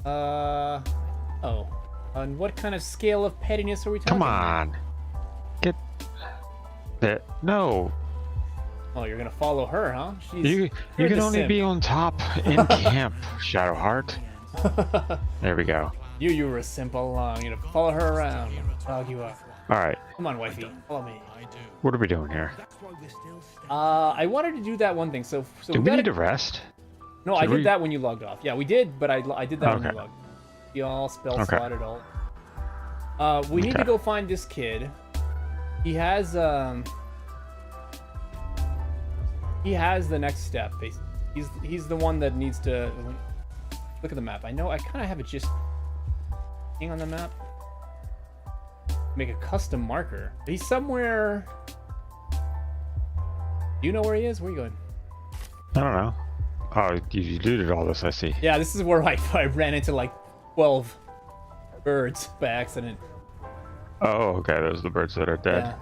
Oh. On what kind of scale of pettiness are we talking? Come on, get that. No, Oh, you're gonna follow her, huh? you can only be on top in camp, Shadowheart. There we go. You were a simp all along. You're gonna follow her around, dog you up. All right, Come on, wifey, follow me. what are we doing here? I wanted to do that one thing. So Do we we gotta... need to rest? No, I Should did we- that when you logged off. Yeah, we did, but I did that when you Okay. logged. Y'all spell Okay. slotted alt. We need to Okay. go find this kid. He has the next step. Basically, he's the one that needs to look at the map. I know I kind of have it just on the map. Make a custom marker. He's somewhere. Do you know where he is? Where are you going? I don't know. Oh, you looted all this, I see. Yeah, this is where I ran into like 12 birds by accident. Oh, okay, those are the birds that are dead. Yeah.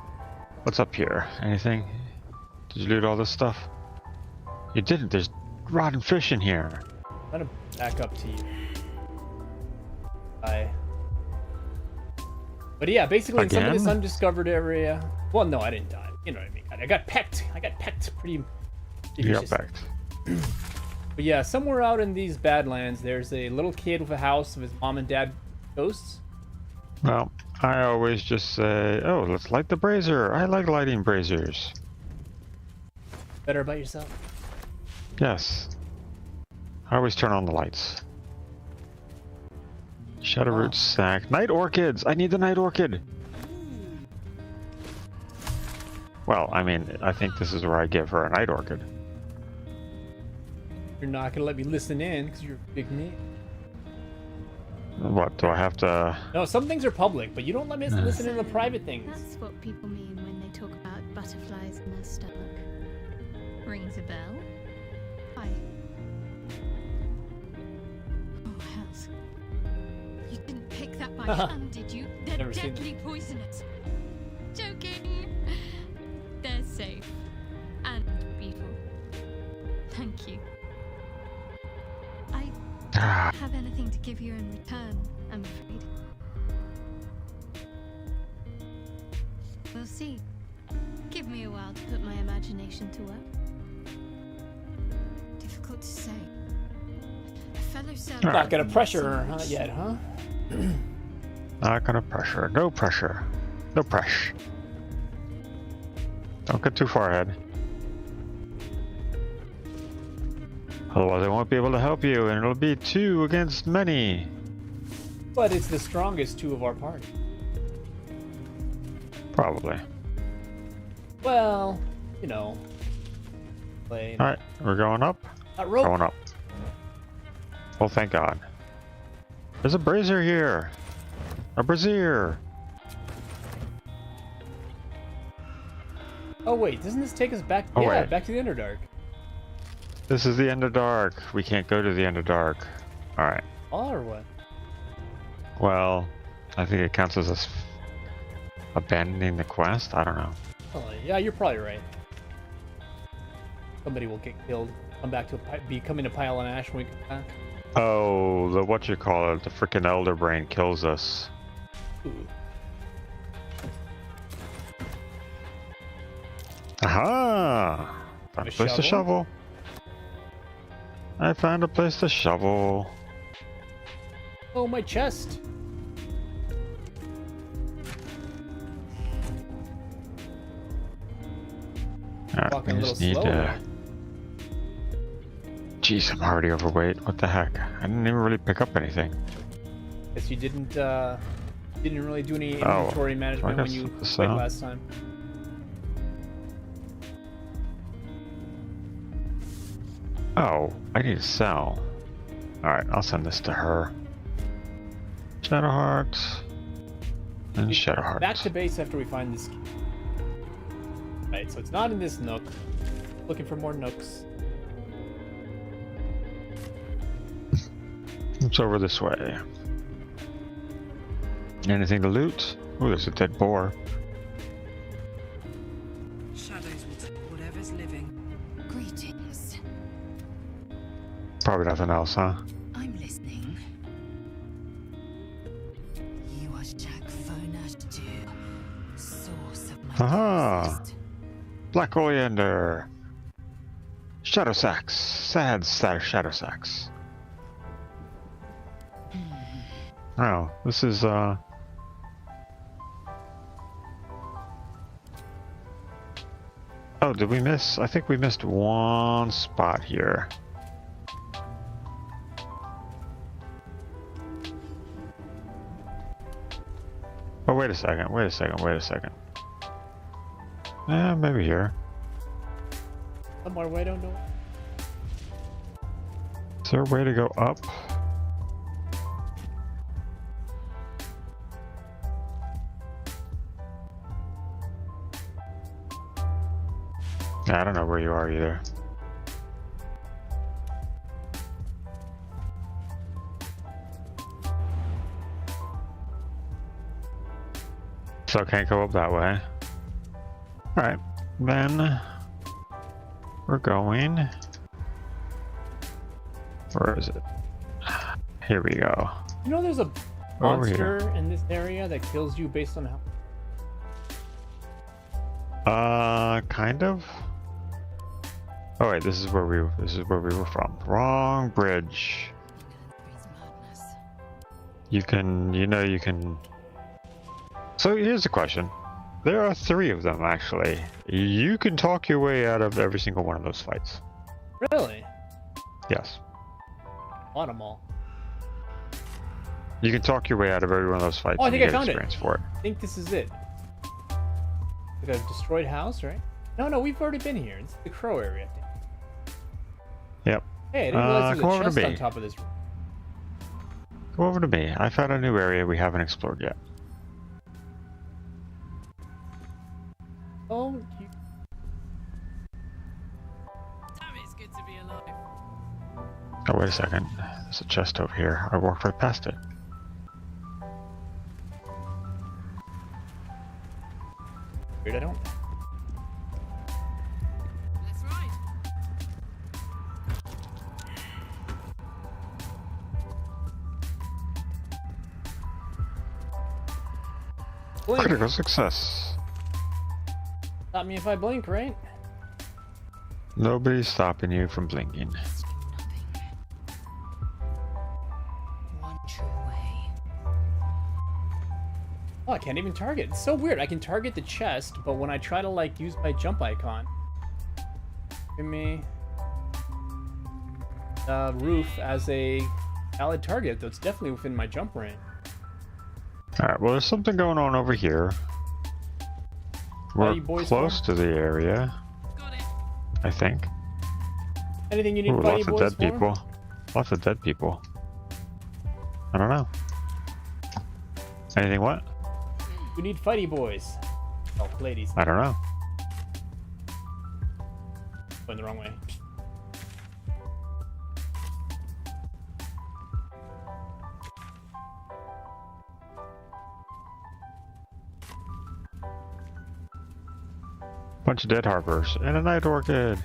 What's up here? Anything? Did you loot all this stuff? You didn't. There's rotten fish in here. I'm gonna back up to you. But yeah, basically in some of this Again? undiscovered area. Well, no, I didn't die. You know what I mean? I got pecked. I got pecked pretty You got viciously. backed. But yeah, somewhere out in these Badlands, there's a little kid with a house of his mom and dad ghosts. Well, I always just say, oh, let's light the brazier. I like lighting braziers. Better about yourself. Yes. I always turn on the lights. Shadowroot sack. Night orchids! I need the night orchid! Well, I mean, I think this is where I give her a night orchid. You're not gonna let me listen in because you're a big name. What, do I have to... No, some things are public, but you don't let me listen in the private things. That's what people mean when they talk about butterflies in their stomach. Rings a bell? Hi. Oh, hells. You didn't pick that by hand, did you? They're Never seen deadly poisonous. Joking. They're safe. And beautiful. Thank you. I don't have anything to give you in return, I'm afraid. We'll see. Give me a while to put my imagination to work. Difficult to say. A fellow servant. Not gonna pressure her yet, huh? Not gonna pressure. No pressure. No pressure. Don't get too far ahead. Otherwise I won't be able to help you, and it'll be 2 against many. But it's the strongest two of our party. Probably. Well, you know. Play. Alright, we're going up. That rope. Going up. Oh, thank God. There's a brazier here. A brazier. Oh wait, doesn't this take us back? Oh, yeah, wait. back to the Underdark. This is the Underdark. We can't go to the Underdark. Alright. Oh, or what? Well, I think it counts as us abandoning the quest. I don't know. Oh, yeah, you're probably right. Somebody will get killed. Come back to becoming a pile of ash when we come back. Oh, the whatchamacallit, the freaking Elder Brain kills us. Ooh. Aha! Found a place to shovel. I found a place to shovel. Oh, my chest. Alright, Walking we a just little need slow to... now. Jeez, I'm already overweight. What the heck? I didn't even really pick up anything. Guess you didn't really do any Oh, inventory management I when guess you so. played last time. Oh, I need to sell. Alright, I'll send this to her. Shadowheart. And Shadowheart. Back to base after we find this key. Right, so it's not in this nook. Looking for more nooks. It's over this way. Anything to loot? Oh, there's a dead boar. Shadows will take whatever's living. Greetings. Probably nothing else, huh? I'm listening. You are Jack Fonash, source of my Aha! taste. Black oleander. Shadow sacks. Sad shadow sacks. Oh, this is Oh, did we miss? I think we missed one spot here. wait a second, wait a second, wait a second. Maybe here. Somewhere where I don't know. Is there a way to go up? I don't know where you are either. So I can't go up that way. Alright, then we're going. Where is it? Here we go. You know there's a Over here. monster in this area that kills you based on how... Kind of. Oh wait, this is where we were from. Wrong bridge. Breeds madness. You can. So here's the question. There are 3 of them actually. You can talk your way out of every single one of those fights. Really? Yes. On them all. You can talk your way out of every one of those fights. Oh, I and think you I get found it. experience for it. I think this is it. Like a destroyed house, right? No, we've already been here. It's the crow area, I think. Yep. Hey, I didn't realize come there's over a to chest on me. top of this room. Go over to me. I found a new area we haven't explored yet. Oh, you... Damn, it's good to be alive. Oh, wait a second. There's a chest over here. I walked right past it. weird, I don't... Let's ride. Blink. Critical success. Stop me if I blink, right? Nobody's stopping you from blinking. Asking nothing. One true way. Oh, I can't even target. It's so weird. I can target the chest, but when I try to, like, use my jump icon... Give me... roof as a valid target, though it's definitely within my jump range. Alright, well there's something going on over here. We're you boys close to the area, Got it. I think. Anything you need, Ooh, buddy lots of boys, dead for? people. Lots of dead people. I don't know. Anything what? You need fighty boys. Oh, ladies. I don't know. Going the wrong way. Bunch of dead harbors and a night orchid.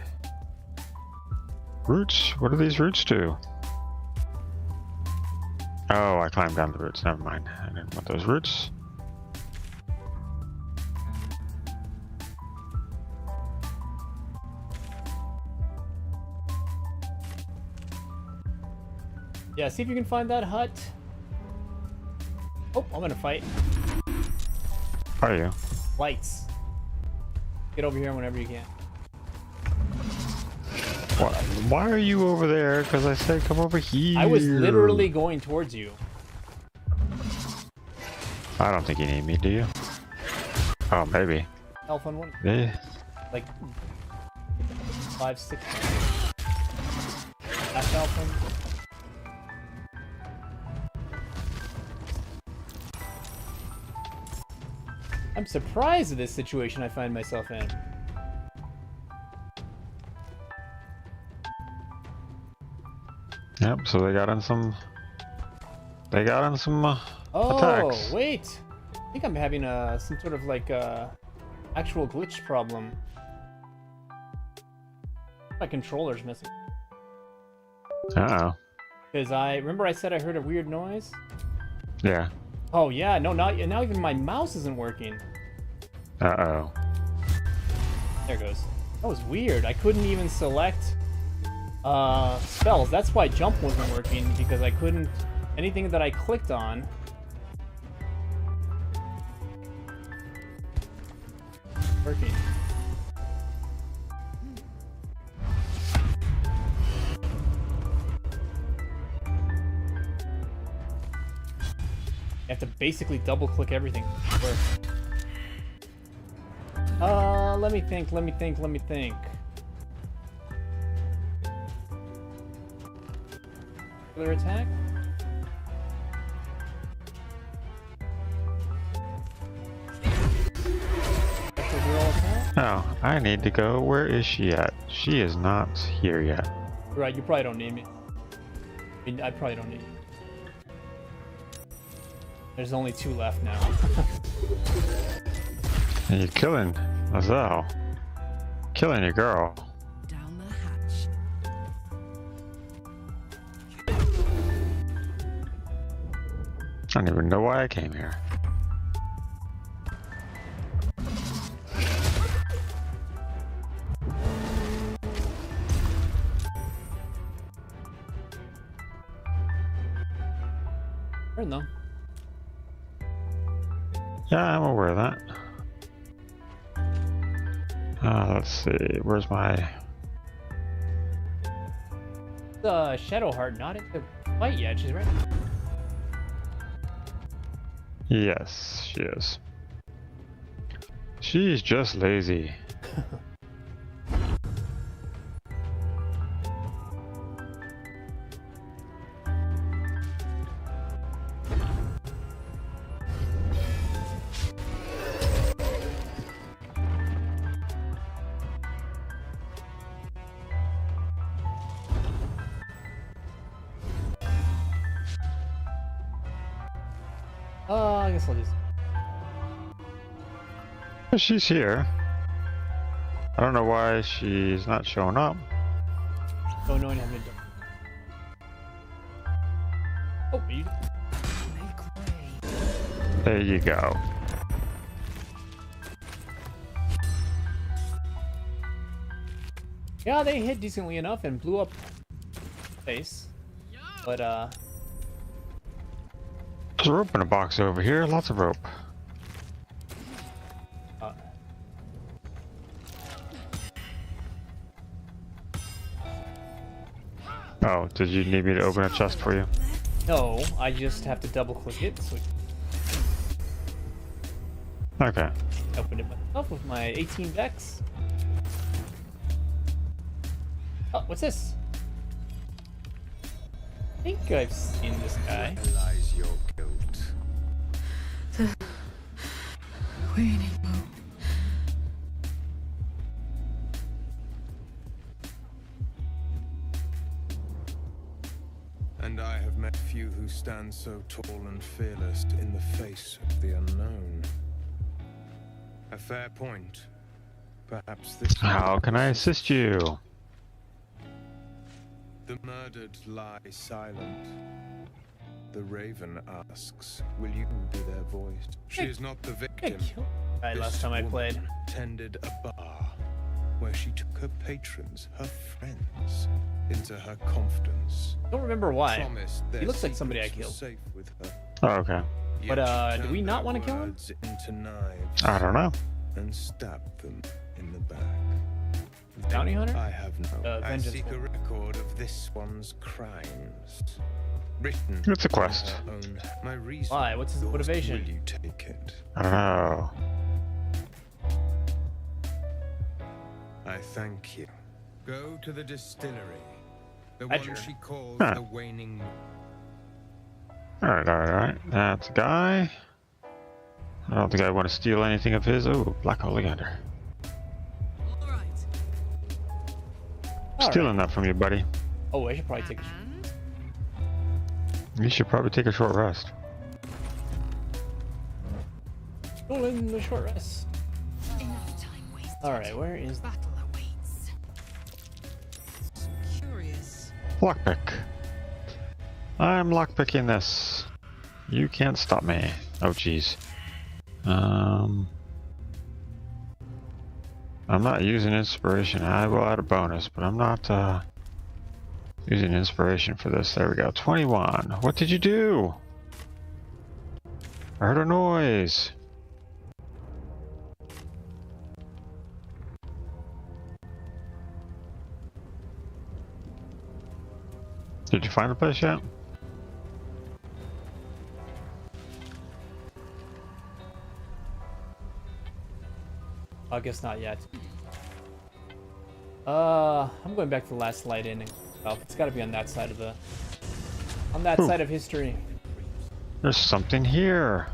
Roots? What do these roots do? Oh, I climbed down the roots. Never mind. I didn't want those roots. Yeah, see if you can find that hut. Oh, I'm gonna fight. Are you? Lights. Get over here whenever you can. What? Why are you over there? Because I said come over here. I was literally going towards you. I don't think you need me, do you? Oh, maybe. Health on one. Eh. Like 5, 6. That's health on. I'm surprised at this situation I find myself in. Yep, so they got in some... They got in some Oh, attacks. wait. I think I'm having some sort of like actual glitch problem. My controller's missing. Uh-oh. Because remember I said I heard a weird noise? Yeah. Oh yeah, no, now even my mouse isn't working. Uh-oh. There it goes. That was weird. I couldn't even select spells. That's why jump wasn't working, because I couldn't... Anything that I clicked on... working. You have to basically double click everything. Let me think. Other attack? That's a real attack? Oh, I need to go. Where is she at? She is not here yet. Right, you probably don't need me. I mean, I probably don't need you. There's only 2 left now. And you're killing Azal. Killing your girl. Down the hatch. I don't even know why I came here. I don't know. Yeah, I'm aware of that. Let's see. Where's my... The Shadowheart not in the fight yet. She's right. Yes, she is. She's just lazy. I guess I'll just... She's here. I don't know why she's not showing up. Oh, no, I haven't done. Oh, you... Make way. There you go. Yeah, they hit decently enough and blew up face. But, There's rope in a box over here. Lots of rope. Oh, did you need me to open a chest for you? no, I just have to double click it, so Okay. I opened it myself with my 18 Dex. Oh, what's this? I think I've seen this guy. Lies your guilt. Waning moon. And I have met few who stand so tall and fearless in the face of the unknown. A fair point. Perhaps this... How can I assist you? The murdered lie silent. The raven asks, will you be their voice? She is not the victim. Right, last This time I woman played. tended a bar where she took her patrons, her friends, into her confidence. Don't remember why. Promised their He looks like somebody I secrets were killed. safe with her. Oh, okay. But, Yet she do we turned not their wanna kill him? words into knives I don't know. and stabbed them in the back. Bounty hunter? I have no. I Vengeance seek a Wolf. record of this one's crimes. Written. It's a quest. in her own. My reason. Why? What's his yours. motivation? Will you take it? I don't know. I thank you. Go to the distillery. The Badger. one she calls Huh. the Waning Moon. Alright, alright. That's a guy. I don't think I want to steal anything of his. Oh, Black Oleander. All right. All Stealing that from you, buddy. Oh, I should probably take a... And You should probably take a short rest. Stolen the short rest. enough time wasted. Alright, where is... Battle awaits. Curious. Lockpick. I'm lockpicking this. You can't stop me. Oh, jeez. I'm not using inspiration. I will add a bonus, but I'm not using inspiration for this. There we go. 21. What did you do? I heard a noise. Did you find the place yet? I guess not yet. I'm going back to the last light in. Oh, it's got to be on that side of the. On that Ooh. side of history. There's something here.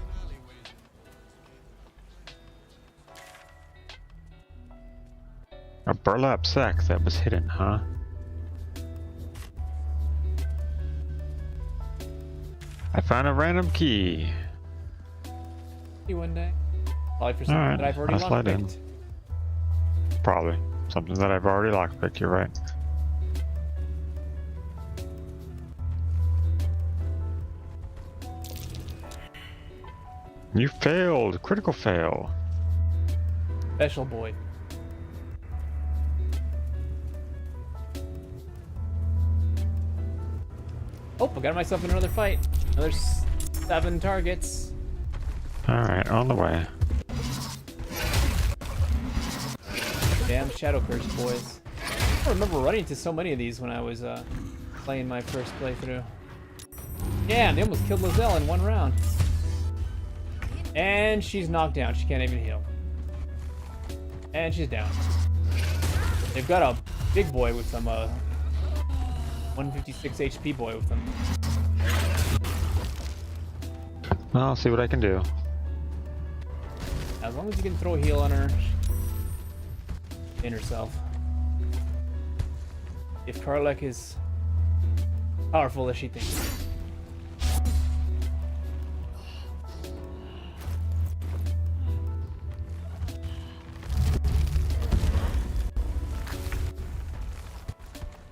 A burlap sack that was hidden, huh? I found a random key. See one day. Probably for something Alright, that I've already I'll slide in. lockpicked. Probably. Something that I've already lockpicked, you're right. You failed! Critical fail. Special boy. Oh, I got myself in another fight. Another 7 targets. Alright, on the way. Damn Shadow Curse boys. I remember running into so many of these when I was playing my first playthrough. Yeah, they almost killed Lozelle in 1 round. And she's knocked down. She can't even heal. And she's down. They've got a big boy with some 156 HP boy with them. I'll see what I can do. As long as you can throw a heal on her, in herself. If Karlek is powerful as she thinks.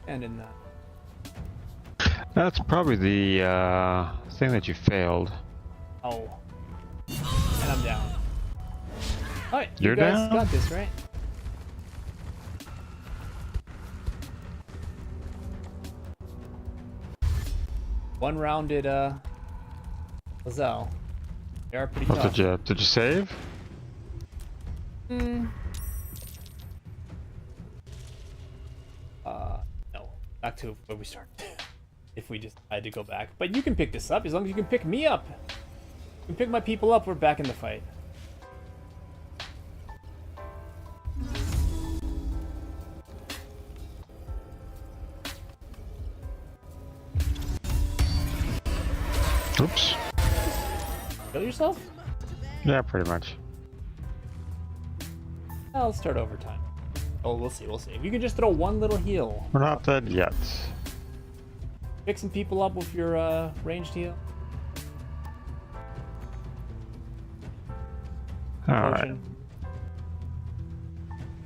And in that. That's probably the thing that you failed. Oh. And I'm down. Alright, you You're guys down? got this, right? One-rounded, Lozelle. They are pretty What tough. did you save? No. Back to where we started. If we just had to go back. But you can pick this up as long as you can pick me up. You can pick my people up, we're back in the fight. Oops. Kill yourself? Yeah, pretty much. I'll start overtime. Oh, we'll see, we'll see. If you can just throw one little heal. We're not dead yet. Pick some people up with your ranged heal. Alright. Potion.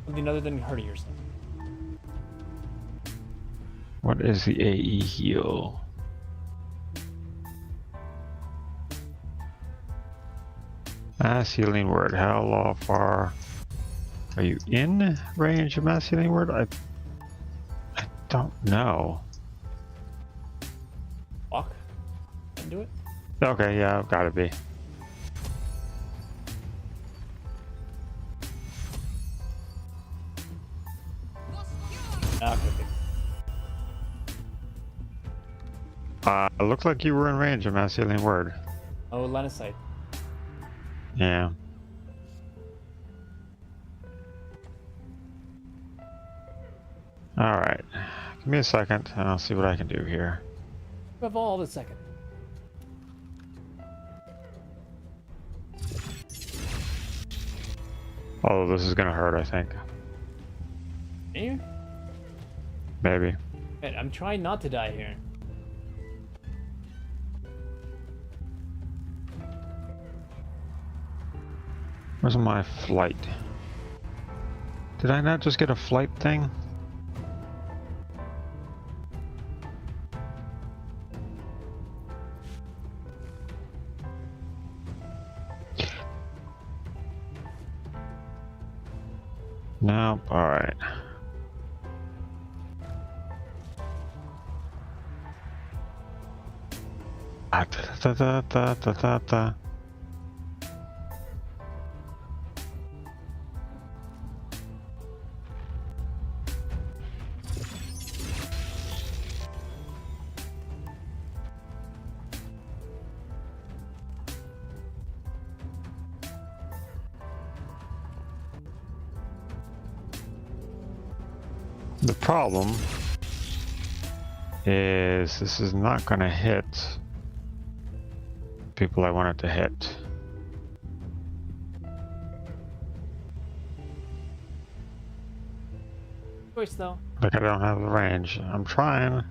Something other than hurting yourself. What is the AE heal? Mass healing word. How far are you in range of mass healing word? I don't know. Walk. And do it. Okay, yeah, I've got to be. Okay. It looked like you were in range of mass healing word. Oh, line of sight. Yeah. Alright. Give me a second and I'll see what I can do here. Revolve a second. Oh, this is gonna hurt, I think. Here? Maybe. Man, I'm trying not to die here. Where's my flight? Did I not just get a flight thing? Nope, alright. Ah, da, da, da, da, da, da. The problem is this is not going to hit people I want it to hit. Choice though. Like I don't have the range. I'm trying.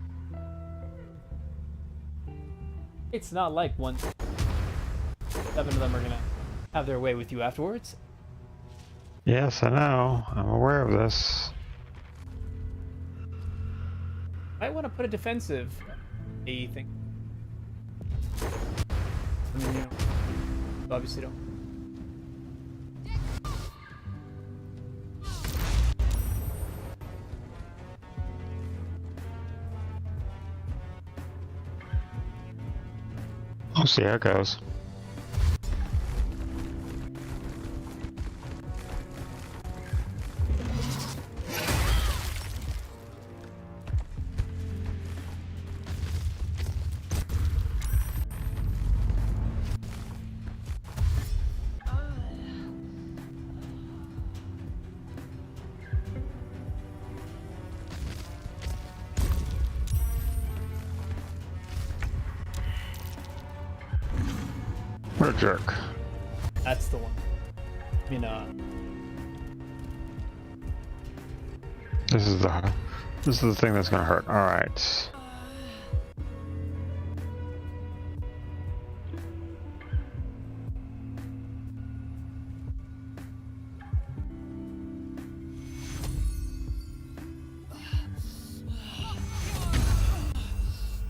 It's not like 7 of them are gonna have their way with you afterwards. Yes, I know. I'm aware of this. Might want to put a defensive AE thing. I mean, you know, obviously don't. We'll see how it goes. What a jerk. That's the one. I mean, This is the thing that's gonna hurt. All right.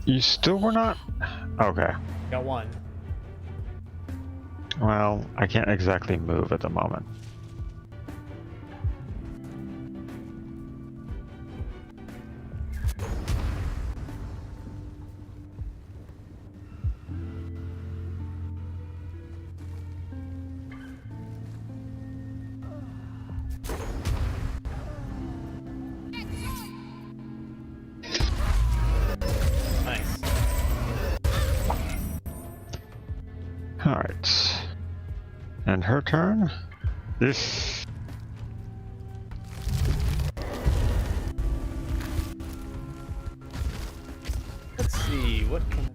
You still were not? Okay. got one. Well, I can't exactly move at the moment. Nice. All right. And her turn? This. Let's see, what can...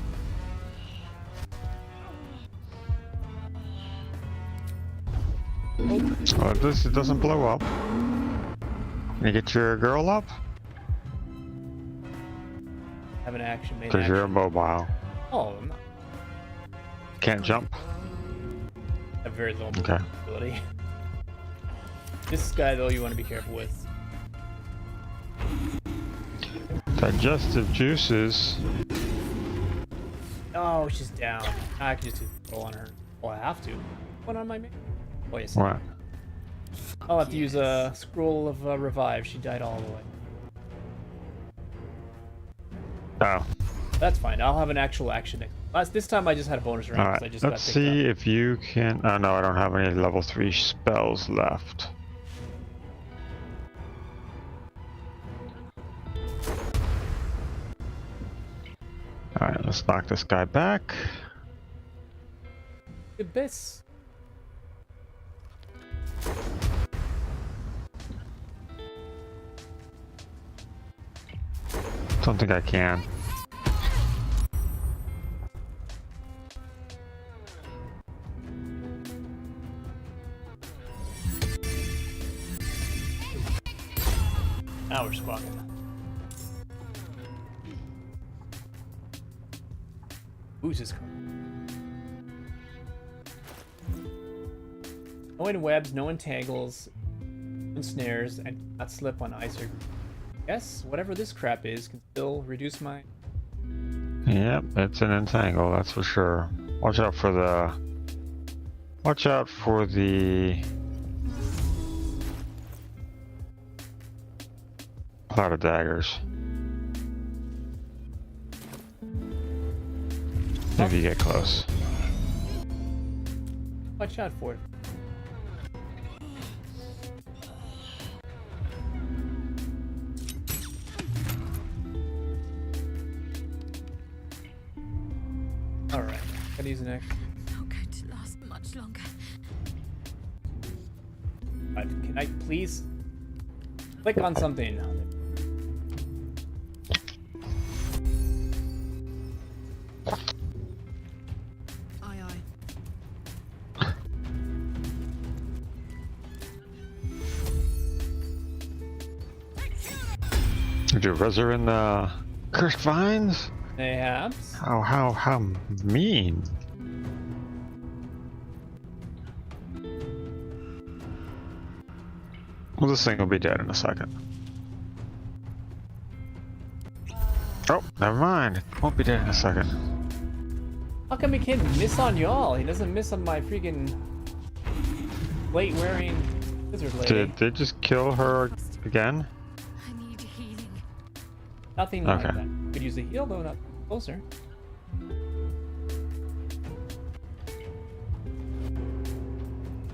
Well, at least it doesn't blow up. Can you get your girl up? have an action made. Because you're immobile. Oh, I'm not. Can't jump. I have very little Okay. ability. This guy, though, you want to be careful with. Digestive juices. Oh, she's down. I can just roll on her. Oh, I have to. What on my main? Oh, yes. What? I'll have to use a scroll of revive. She died all the way. Oh. That's fine. I'll have an actual action. This time I just had a bonus round. All 'Cause right. I just Let's got see picked up. if you can. Oh no, I don't have any level 3 spells left. All right. Let's knock this guy back. Abyss. Don't think I can. Now we're squawking. Who's this card? No webs, no entangles, no snares, and not slip on ice or... Yes, whatever this crap is can still reduce my... Yep, it's an entangle, that's for sure. Watch out for the... Watch out for the... Cloud of daggers. If you get close. Watch out for it. Alright, gotta use an action. Not going to last much longer. Alright, can I please click on something? Did you res her in the cursed vines? Perhaps. How mean. Well, this thing will be dead in a second. Oh, never mind. It won't be dead in a second. How come he can't miss on y'all? He doesn't miss on my freaking plate-wearing wizard lady. Did they just kill her again? I need healing. Nothing like Okay. that. Could use a heal, though not closer.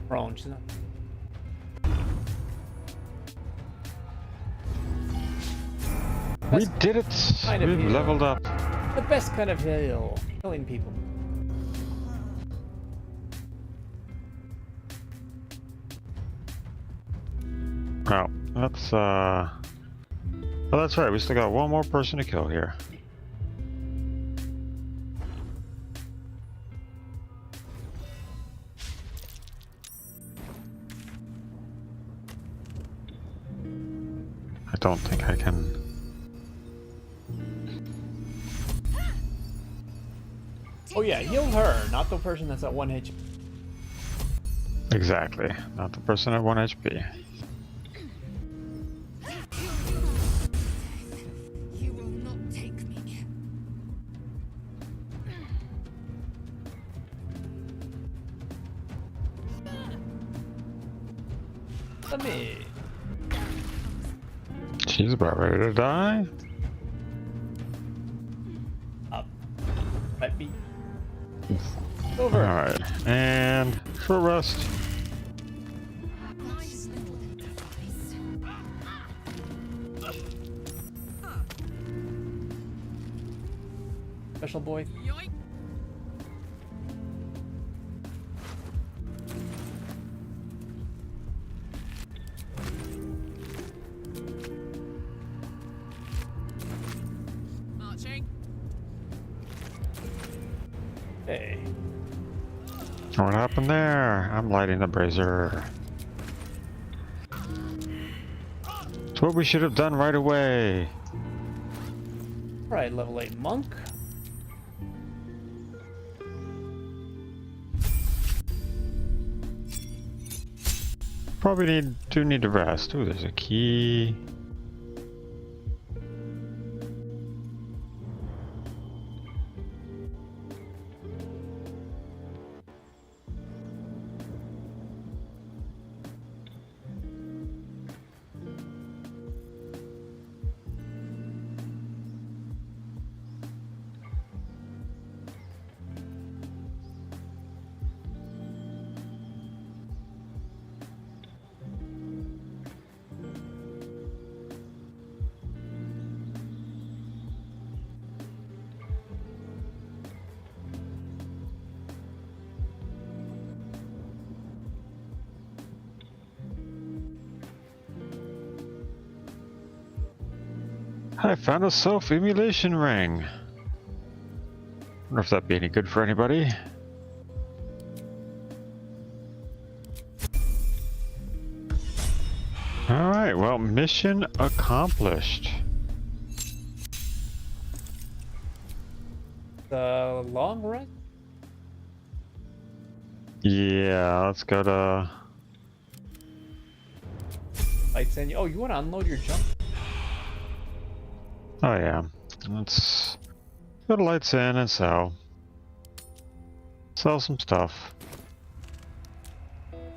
Prone, she's not. We did it! Kind of We've heal. leveled up. The best kind of heal. Killing people. Oh, that's oh, that's right. We still got one more person to kill here. I don't think I can. Oh yeah, heal her, not the person that's at 1 HP. Exactly. Not the person at 1 HP. You will not take me. Let me. She's about ready to die. Up. Let me. Over. Alright, and short rest. Nice little device. Special boy. Yoink. Marching. Hey. What happened there? I'm lighting the brazier. It's what we should have done right away. Alright, level 8 monk. Probably do need to rest. Ooh, there's a key. I found a self-emulation ring. Wonder if that'd be any good for anybody. Alright, well, mission accomplished. The long rest? Yeah, let's go to... Lights in. Oh, you want to unload your junk? Oh yeah, let's go to lights in and sell some stuff.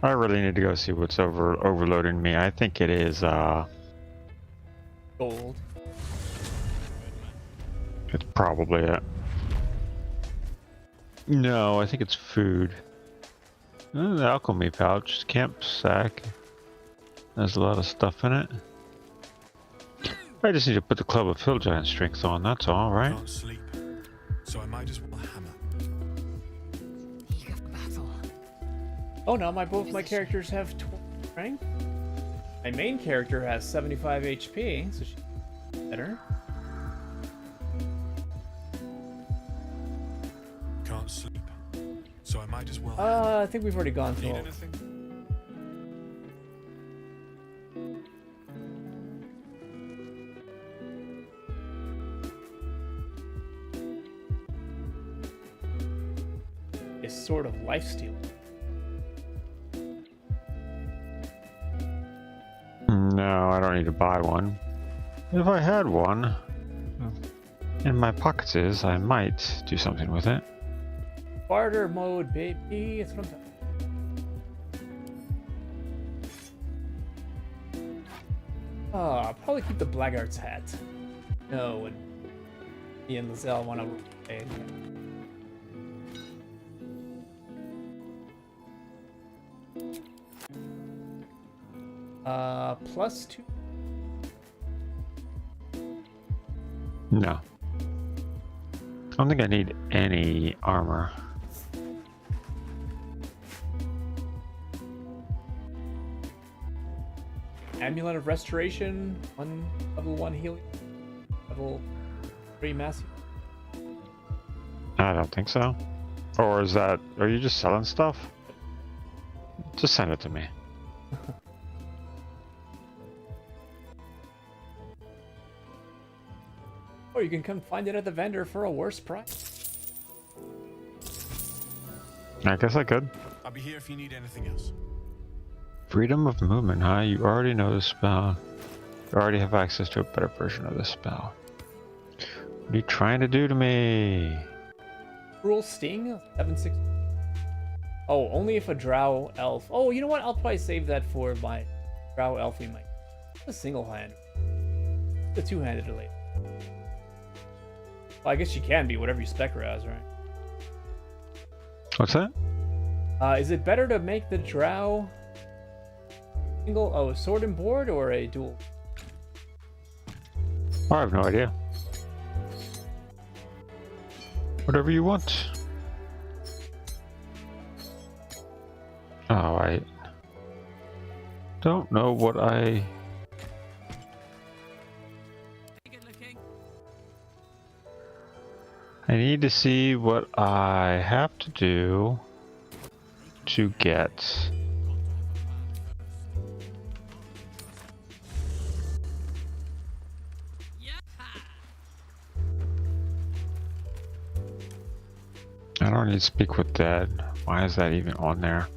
I really need to go see what's overloading me. I think it is Gold. it's probably it. No, I think it's food. The alchemy pouch, camp sack. There's a lot of stuff in it. I just need to put the Club of Hill Giant strength on, that's all, right? Can't sleep, so I might as well hammer. Eager for battle. Oh, now both my characters have 20 strength. My main character has 75 HP, so she's better. Can't sleep, so I might as well. I think we've already gone through Need all. anything? a sort of lifesteal. No, I don't need to buy one. If I had one in my pockets, I might do something with it. Barter mode, baby. That's what I'm talking. I'll probably keep the Blackguard's hat. No, and me and Lizelle want to play. +2. No. I don't think I need any armor. Amulet of Restoration, level 1 healing, level 3 massive. I don't think so. Or is that... Are you just selling stuff? Just send it to me. Or you can come find it at the vendor for a worse price. I guess I could. I'll be here if you need anything else. Freedom of movement, huh? You already know the spell. You already have access to a better version of the spell. What are you trying to do to me? Cruel Sting? 7-6. Oh, only if a Drow Elf. Oh, you know what? I'll probably save that for my Drow Elf we might. A single hand. The two-handed later. Well, I guess she can be whatever you spec her as, right? What's that? Is it better to make the Drow single, sword and board, or a dual? I have no idea. Whatever you want. Oh, I don't know what I... I need to see what I have to do to get... I don't need to speak with Dead. Why is that even on there?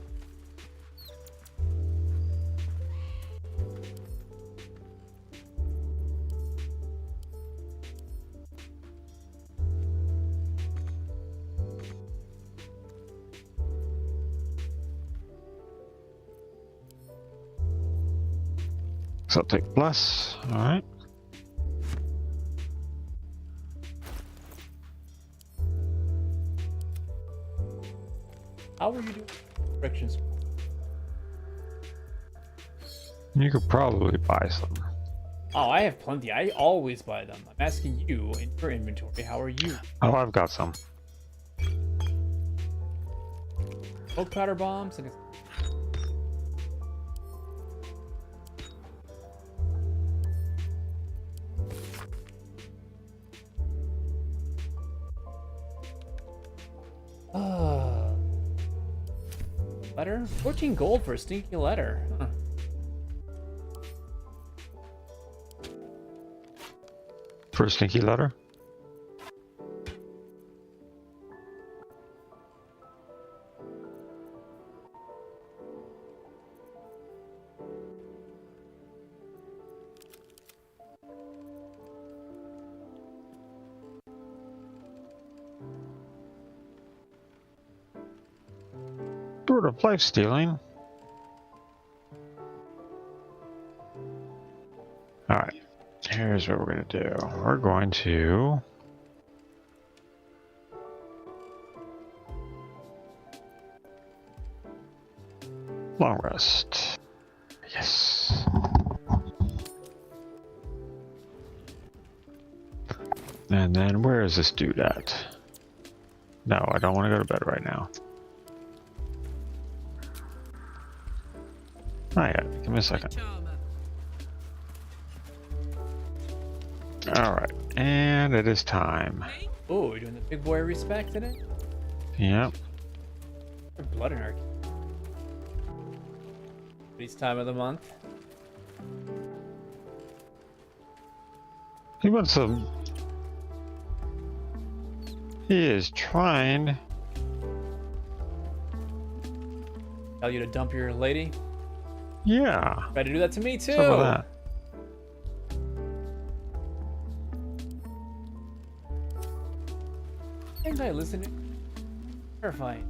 So I'll take Bless, alright. How are you doing? Frictions. You could probably buy some. Oh, I have plenty. I always buy them. I'm asking you in your inventory, how are you? Oh, I've got some. Smoke powder bombs and letter? 14 gold for a stinky letter. Huh. For a stinky letter? Sort of life stealing. Alright, here's what we're gonna do. We're going to long rest. Yes. And then where is this dude at? No, I don't want to go to bed right now. Not yet. Give me a second. Alright, and it is time. Oh, we're doing the big boy respect today? Yep. Blood anarchy. Least time of the month. He wants some... He is trying Tell you to dump your lady. Yeah. Try to do that to me too. What's up with that? Ain't I listening? Terrifying.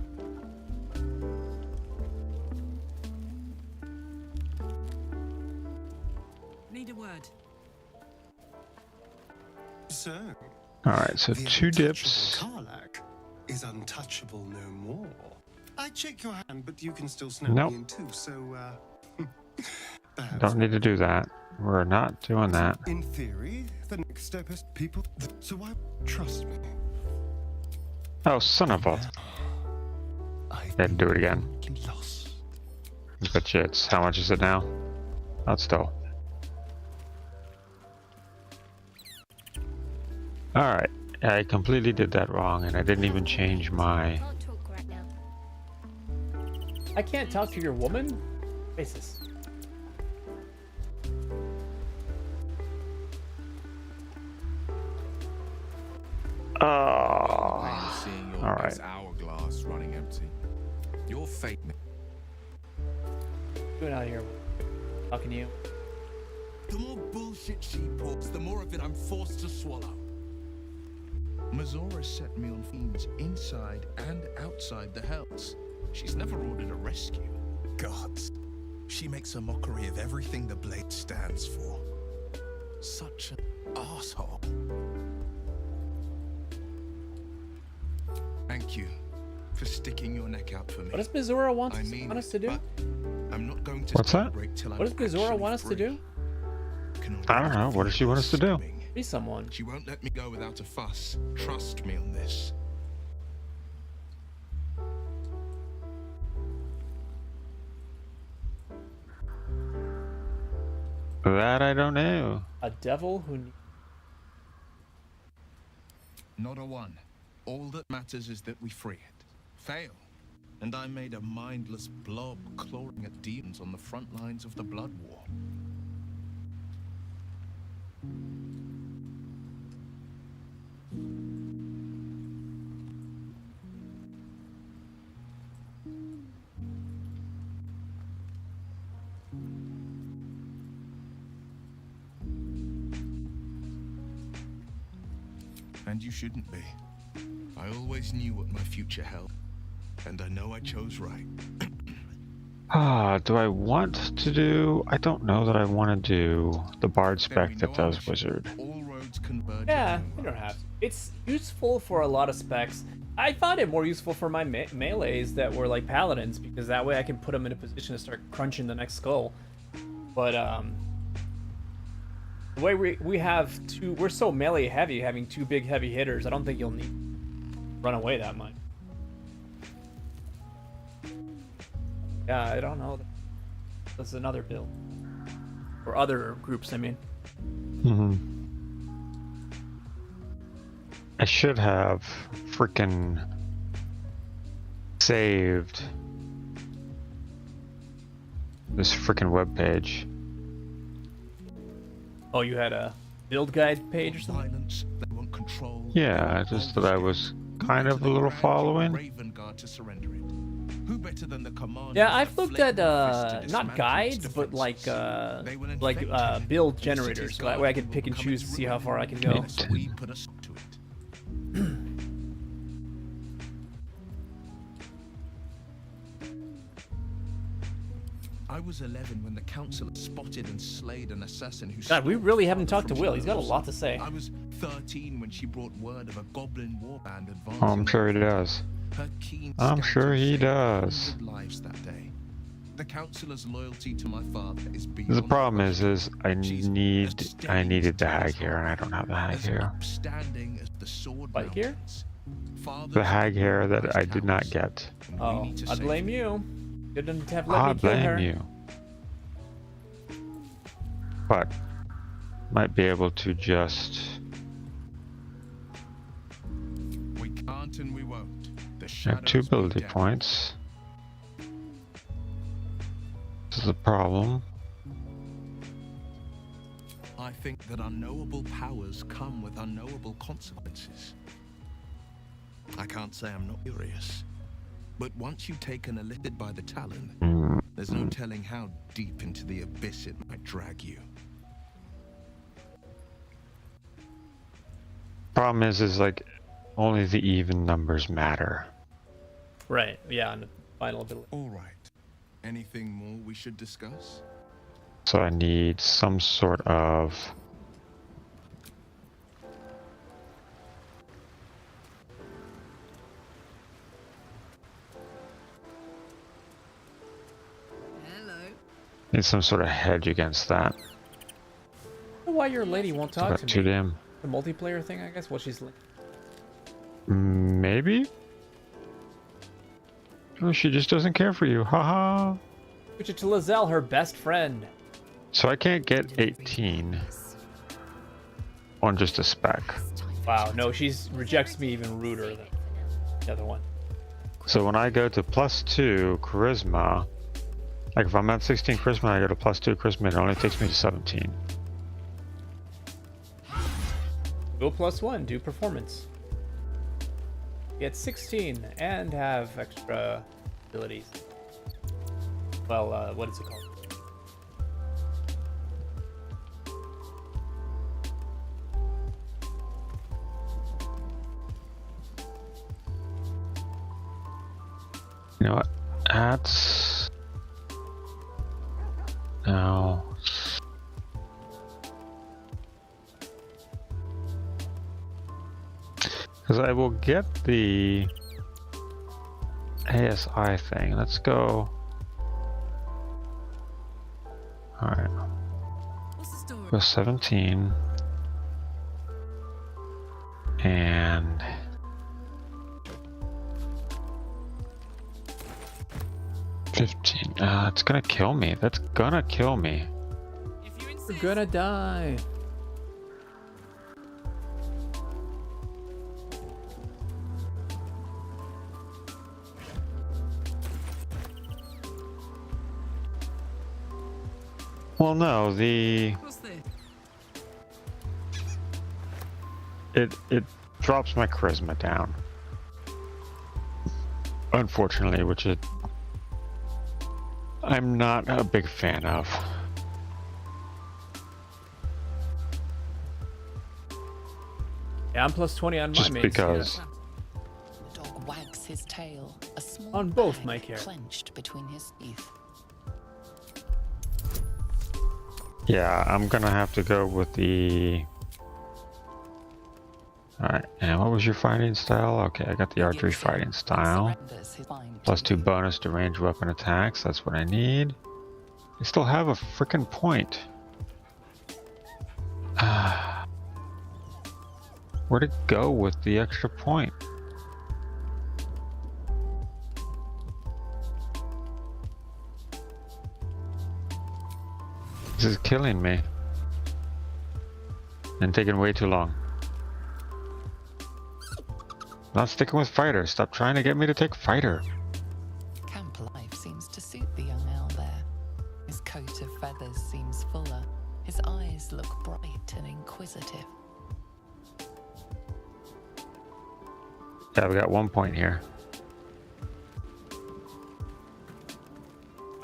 Need a word. So, All right, so the 2 untouchable dips. Karlak is untouchable no more. I check your hand, but you can still snap Nope. me in two, so, perhaps. Don't need to do that. We're not doing that. In theory, the next step is people. So why trust me? Oh, son of a. I Didn't do it again. lost. But shits. How much is it now? Not still. Alright. I completely did that wrong, and I didn't even change my... Can't talk right now. I can't talk to your woman? Faces. I'm seeing your all right. best hourglass running empty. Your fate. Doing out here. Talking to you. The more bullshit she pulls, the more of it I'm forced to swallow. Mazora set me on fiends inside and outside the hells. She's never ordered a rescue. Gods. She makes a mockery of everything the blade stands for. Such an asshole. Thank you for sticking your neck out for me. What does Bizarro want I mean us to do? but I'm not going to What's that? celebrate till What does I'm Bizarro actually want us to free. do? Can I don't know. What does she want us to do? screaming. Be someone. She won't let me go without a fuss. Trust me on this. That I don't know. A devil who... Not a one. All that matters is that we free it. Fail. And I'm made a mindless blob clawing at demons on the front lines of the blood war. And you shouldn't be. I always knew what my future held. And I know I chose right. Do I want to do... I don't know that I want to do the Bard There'll spec be that no does ownership. Wizard. All roads converge. Yeah, at you Nova. don't have to. It's useful for a lot of specs. I found it more useful for my melees that were like paladins, because that way I can put them in a position to start crunching the next skull. But the way we have two, we're so melee heavy, having 2 big heavy hitters. I don't think you'll need run away that much. Yeah, I don't know. That's another build, or other groups. I mean. I should have freaking saved this freaking webpage. Oh, you had a build guide page or something? Violence, they want control. Yeah, just that I was kind of a little following. Raven Guard to surrender it. Who better than the commander? Yeah, I've looked at not guides, but like build generators, so that way I can pick and choose to see how far I can go. We put a stop to it. I was 11 when the council spotted and slayed an assassin who... God, we stole really haven't father talked to from Will. He's got a Charles. lot to say. I was 13 when she brought word of a goblin warband advancing. Oh, I'm sure he does. Her keen I'm sure he saved does. 100 lives that day. The councillor's loyalty to my father is beyond... The problem is I She's needed as the hag hair, and I don't have the hag as hair. upstanding as the sword What hair? mountains. Fathers The hag hair that must I did not house, get. and we Oh, need to I save blame it. you. Couldn't have let I me kill her. blame you. But might be able to just We can't and we won't. The have 2 shadows be ability down. points. This is a problem. I think that unknowable powers come with unknowable consequences. I can't say I'm not curious. But once you've taken a lifted by the talon, there's no telling how deep into the abyss it might drag you. Problem is like only the even numbers matter. Right. Yeah. On the final ability. All right. Anything more we should discuss? So I need some sort of hedge against that. I don't know why your lady won't talk Got to too me. damn. The multiplayer thing, I guess. What she's like. Maybe? Oh, she just doesn't care for you. Haha. Switch it to Lizelle, her best friend. So I can't get 18 on just a spec. Wow. No, she's rejects me even ruder than the other one. So when I go to +2 charisma, like if I'm at 16 charisma, I go to +2 charisma, it only takes me to 17. Go +1, do performance. Get 16 and have extra abilities. Well, what is it called? You know what? That's no. Because I will get the ASI thing. Let's go. Alright. Go 17. And 15. It's gonna kill me. That's gonna kill me. You're gonna die. Well, no, it drops my charisma down. Unfortunately, which I'm not a big fan of. Yeah, I'm +20 on my Just main. because. The dog wags his tail, a small On both bag my characters. clenched between his teeth. Yeah, I'm gonna have to go with the. Alright, and what was your fighting style? Okay, I got the archery fighting style. +2 bonus to range weapon attacks, that's what I need. I still have a freaking point. Where'd it go with the extra point? This is killing me. And taking way too long. Not sticking with fighter. Stop trying to get me to take fighter. Camp life seems to suit the young owl there. His coat of feathers seems fuller. His eyes look bright and inquisitive. Yeah, we got 1 point here.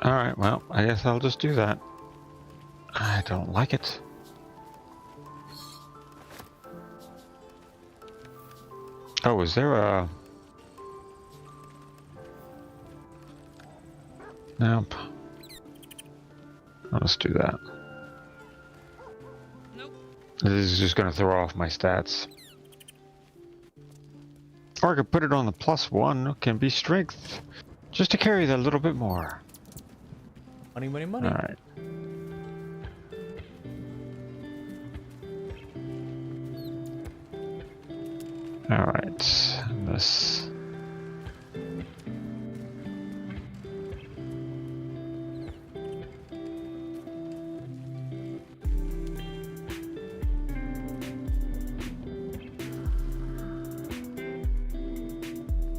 Alright, well, I guess I'll just do that. I don't like it. Oh, is there a... Nope. Let's do that. Nope. This is just going to throw off my stats. Or I could put it on the +1. It can be strength. Just to carry that a little bit more. Money, money, money. Alright. Alright. This.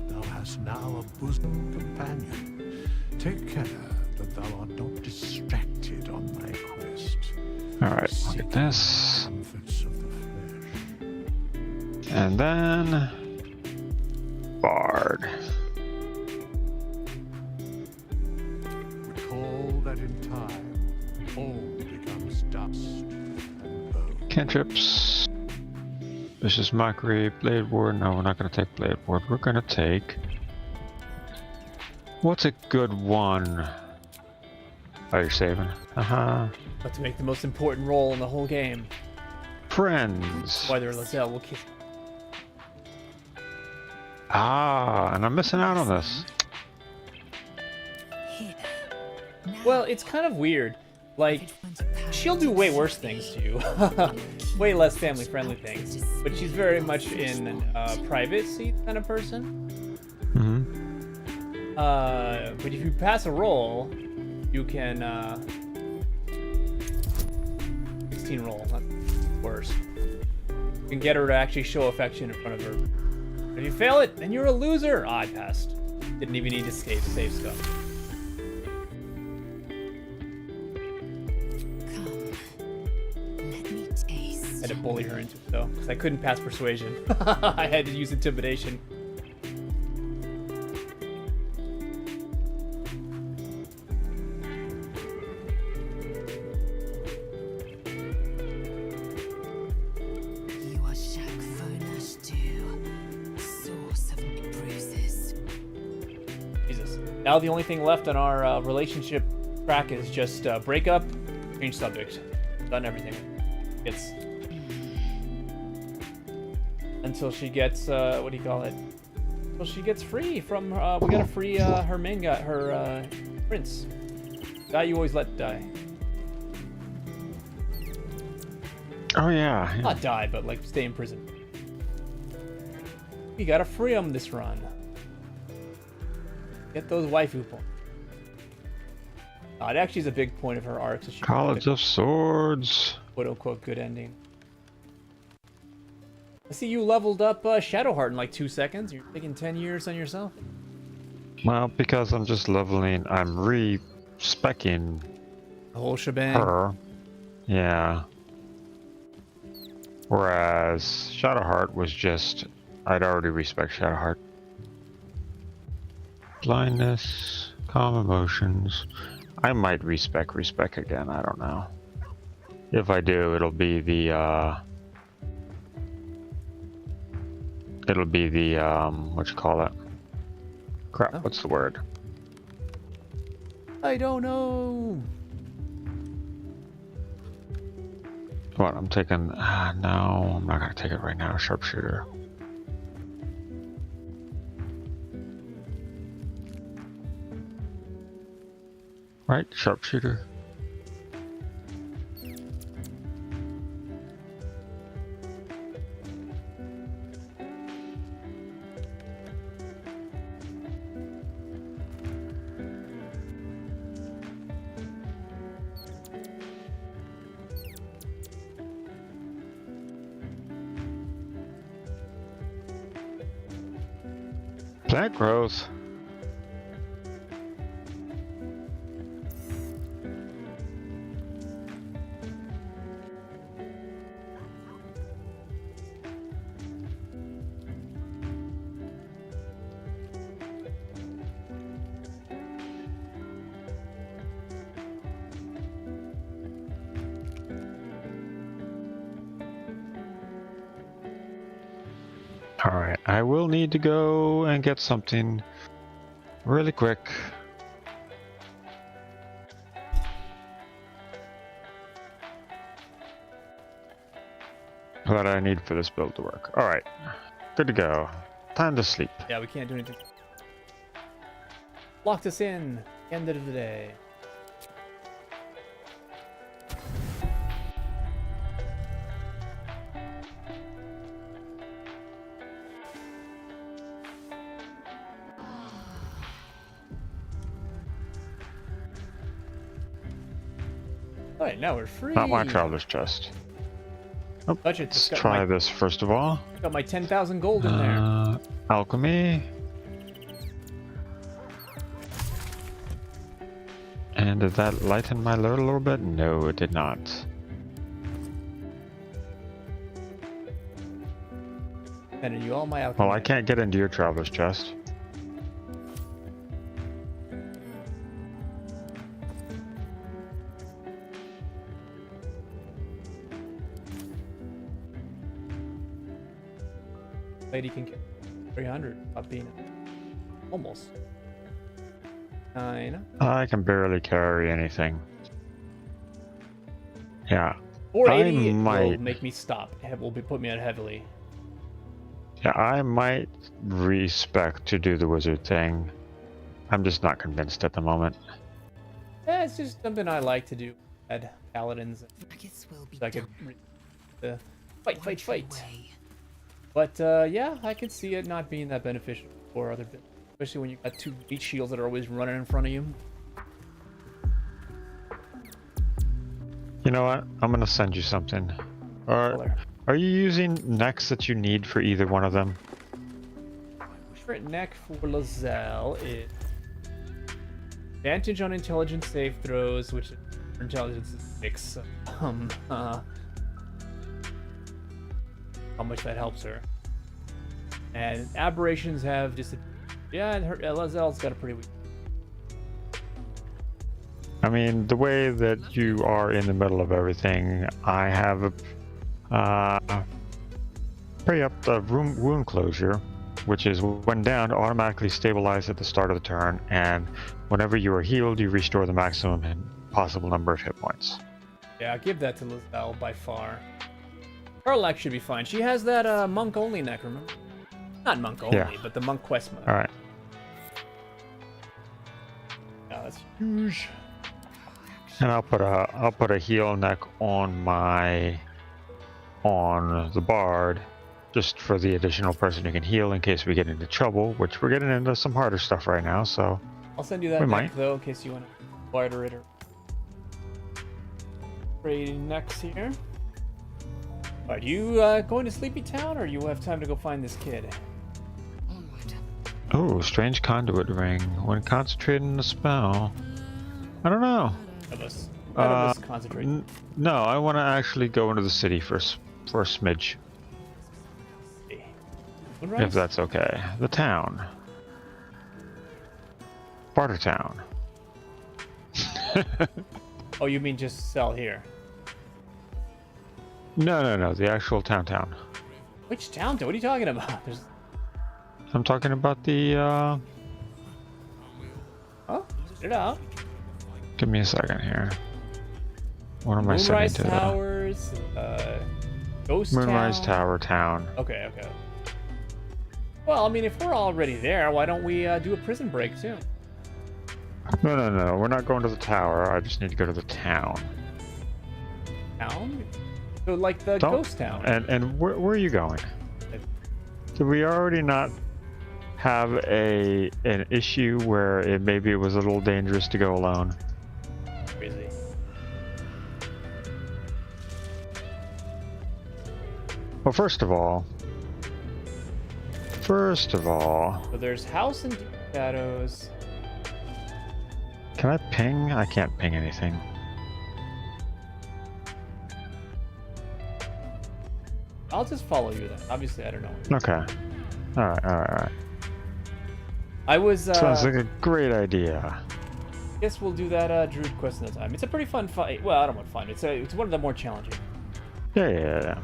Thou hast now a bosom companion. Take care that thou art not distracted on thy quest. Alright, look at this. Comforts of the flesh. And then... Bard. in time, all becomes dust and bone. Cantrips. Vicious Mockery, Blade Ward. No, we're not going to take Blade Ward. We're going to take... What's a good one? Oh, you're saving. Haha. But to make the most important role in the whole game. Friends. Whether Lizelle will kiss. Ah, and I'm missing out on this. Well, it's kind of weird. Like, she'll do way worse things to you. Way less family-friendly things. But she's very much in privacy kind of person. Mm-hmm. But if you pass a roll, you can 16 roll, not worse. You can get her to actually show affection in front of her. If you fail it, then you're a loser. Ah, I passed. Didn't even need to save stuff. I had to bully her into it though, because I couldn't pass persuasion. I had to use intimidation. You are Shaq stew, source of my bruises. Jesus. Now the only thing left on our relationship track is just break up, change subject. Done everything. It's until she gets what do you call it? Until she gets free from we gotta free her main guy, her prince. Guy you always let die. Oh yeah. Not die, but like stay in prison. We gotta free him this run. Get those waifu points. It actually is a big point of her arc, so she College of Swords. quote unquote good ending. I see you leveled up Shadowheart in like 2 seconds. You're taking 10 years on yourself. Well, because I'm just leveling, I'm re-speccing The whole shebang. her. Yeah. Whereas Shadowheart was just, I'd already respec Shadowheart. Blindness, calm emotions. I might respec again, I don't know. If I do, it'll be the what you call it? Crap, Oh. what's the word? I don't know. What, I'm taking, no, I'm not gonna take it right now, Sharpshooter. Right, Sharpshooter. Plant growth. Alright, I will need to go and get something really quick. What I need for this build to work. Alright, good to go. Time to sleep. Yeah, we can't do anything. Locked us in. End of the day. Alright, now we're free. Not my traveler's chest. Oh, Touch it. let's Got try my, this first of all. got my 10,000 gold in there. Alchemy. And did that lighten my load a little bit? No, it did not. And are you all my alchemy? Well, I can't get into your traveler's chest. lady can get 300 up being almost 9. I can barely carry anything. Yeah. 480 I will might. make me stop. It will put me on heavily. Yeah, I might respec to do the wizard thing. I'm just not convinced at the moment. Yeah, it's just something I like to do. Add paladins. Nuggets will be So I could done. fight. But yeah, I could see it not being that beneficial for other bits, especially when you got 2 meat shields that are always running in front of you. You know what? I'm gonna send you something. Are you using necks that you need for either one of them? Favorite neck for Lozelle is advantage on intelligence save throws, which intelligence is 6. How much that helps her. And aberrations have just Lozelle's got a pretty weak. I mean, the way that you are in the middle of everything, I have pray up the wound closure, which is when down, automatically stabilize at the start of the turn, and whenever you are healed, you restore the maximum possible number of hit points. Yeah, I'll give that to Lozelle by far. Karl should be fine. She has that monk only neck, remember? Not monk only, Yeah. but the monk quest mode. All right. Yeah, that's huge. And I'll put a heal neck on the bard, just for the additional person who can heal in case we get into trouble, which we're getting into some harder stuff right now. So I'll send you that We neck might. though, in case you want to barter it or trade necks here. Are you going to Sleepy Town, or you have time to go find this kid? Onward. oh, strange conduit ring when concentrating a spell. I don't know. Of us. None of us concentrate. No, I want to actually go into the city for a smidge, Moonrise? if that's okay. The town. Barter Town. Oh, you mean just sell here? No, the actual town. Which town? What are you talking about? There's... I'm talking about the, Oh, get it out. give me a second here. What am I setting Moonrise to? Towers, Ghost Moonrise Town. Tower Town. Okay. Well, I mean, if we're already there, why don't we do a prison break too? No, we're not going to the tower. I just need to go to the town. Town? So like the Don't- ghost town. And where are you going? Did we already not have an issue where maybe it was a little dangerous to go alone? Crazy. Well, first of all, So there's House and Deep Shadows. can I ping? I can't ping anything. I'll just follow you then. Obviously, I don't know. Okay. All right. I was. Sounds like a great idea. Guess we'll do that Druid quest another time. It's a pretty fun fight. Well, I don't want fun. It's one of the more challenging. Yeah.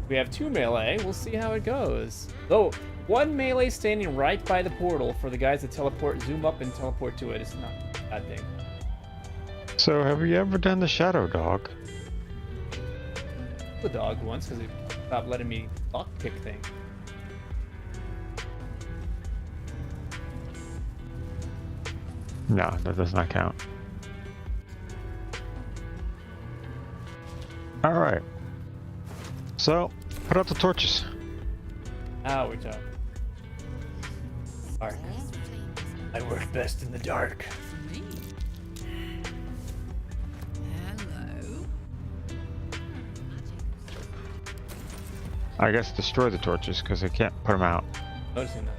We have 2 melee. We'll see how it goes. Though, 1 melee standing right by the portal for the guys that teleport, zoom up and teleport to it. It's not that big. So, have you ever done the Shadow Dog? The dog once because he stopped letting me lockpick things. No, that does not count. All right. So, put out the torches. Now we're talking. Dark. I work best in the dark. Hello. I guess destroy the torches because I can't put them out. Noticing that.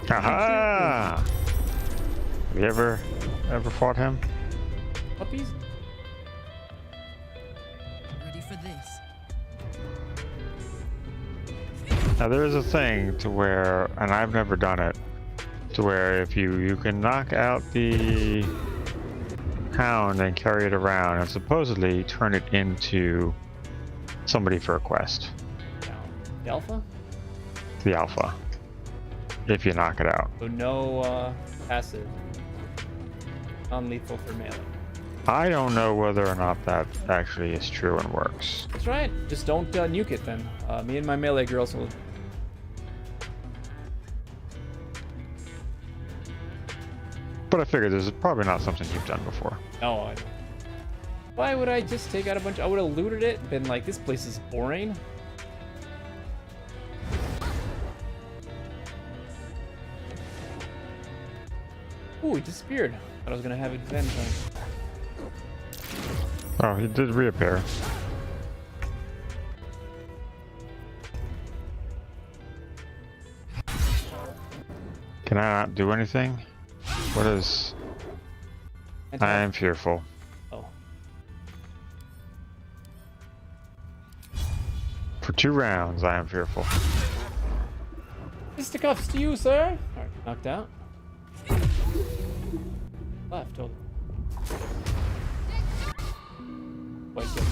Aha! Have you ever fought him? Puppies? Ready for this? Now there is a thing to where, and I've never done it, to where if you can knock out the hound and carry it around and supposedly turn it into somebody for a quest. The alpha? The alpha. If you knock it out. So no passive. Non-lethal for melee. I don't know whether or not that actually is true and works. That's right. Just don't nuke it then. Me and my melee girls will. But I figured this is probably not something you've done before. No, I don't. Why would I just take out a bunch? I would have looted it, been like, this place is boring. Ooh, he disappeared. Thought I was gonna have advantage on him. Oh, he did reappear. Can I not do anything? What is... I am fearful. Oh. For 2 rounds, I am fearful. Fisticuffs to you, sir. Alright, knocked out. Left, hold on. Wait, good.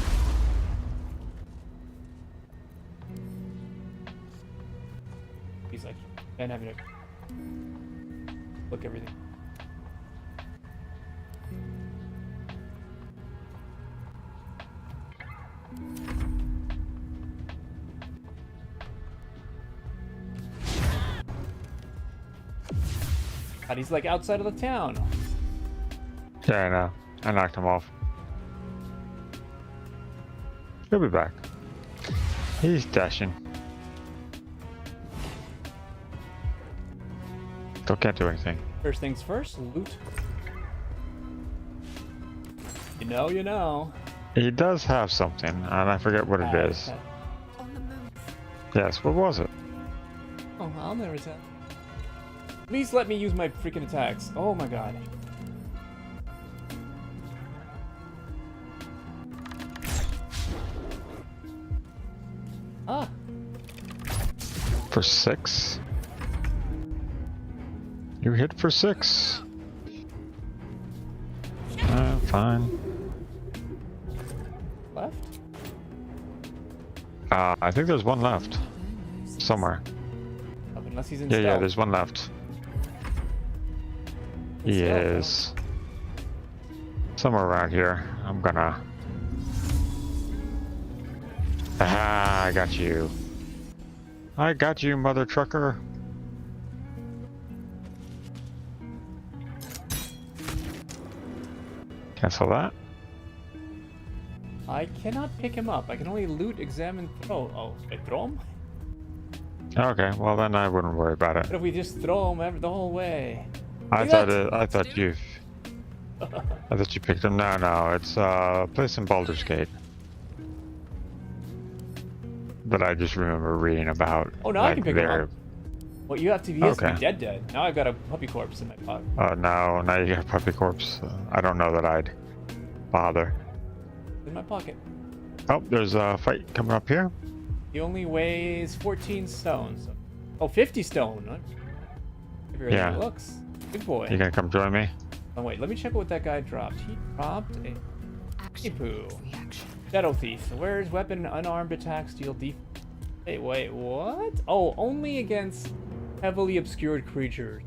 He's like, can't have it. Look everything. God, he's like outside of the town. Yeah, I know. I knocked him off. He'll be back. He's dashing. Still can't do anything. First things first, loot. You know, you know. He does have something, and I forget what it is. On the move. Yes, what was it? Oh, I'll never tell. Please let me use my freaking attacks. Oh my god. Ah. For 6? You hit for 6. Fine. Left? I think there's one left. Somewhere. Oh, unless he's in Yeah, stealth. there's one left. He Stealth, is somewhere around here. I'm gonna... Aha, I got you. I got you, mother trucker. Cancel that. I cannot pick him up. I can only loot, examine, throw. Oh, I throw him? Okay, well then I wouldn't worry about it. What if we just throw him the whole way? I Look thought at I thought you picked him. No, it's a place in Baldur's Gate that I just remember reading about. Oh, now I can pick him up. Well, you have to be Okay. dead. Now I've got a puppy corpse in my pocket. No, now you got a puppy corpse. I don't know that I'd bother. In my pocket. Oh, there's a fight coming up here. He only weighs 14 stones. Oh, 50 stone. Heavier than Yeah. it looks. Good boy. You gonna come join me? Oh, wait, let me check what that guy dropped. He dropped a Action. poo. Reaction. Shadow Thief. Wears weapon, unarmed attacks, deal wait, what? Oh, only against heavily obscured creatures.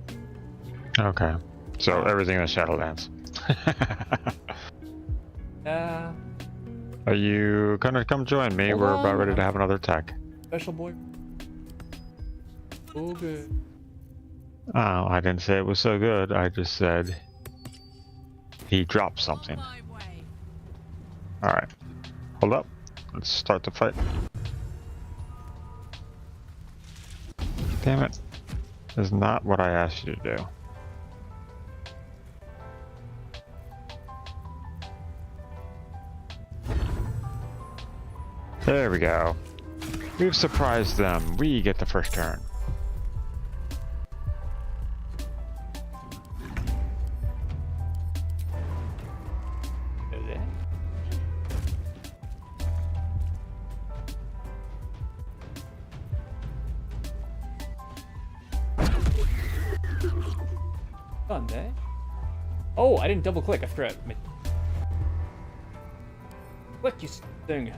Okay. So everything in the Shadowlands. Are you gonna come join me? Hold We're on. about ready to have another attack. Special boy. Oh, good. Oh, I didn't say it was so good. I just said he dropped something. Alright. Hold up. Let's start the fight. Damn it. Is not what I asked you to do. There we go. We've surprised them. We get the first turn. Sunday. Oh, I didn't double click. I forgot. Click, you thing.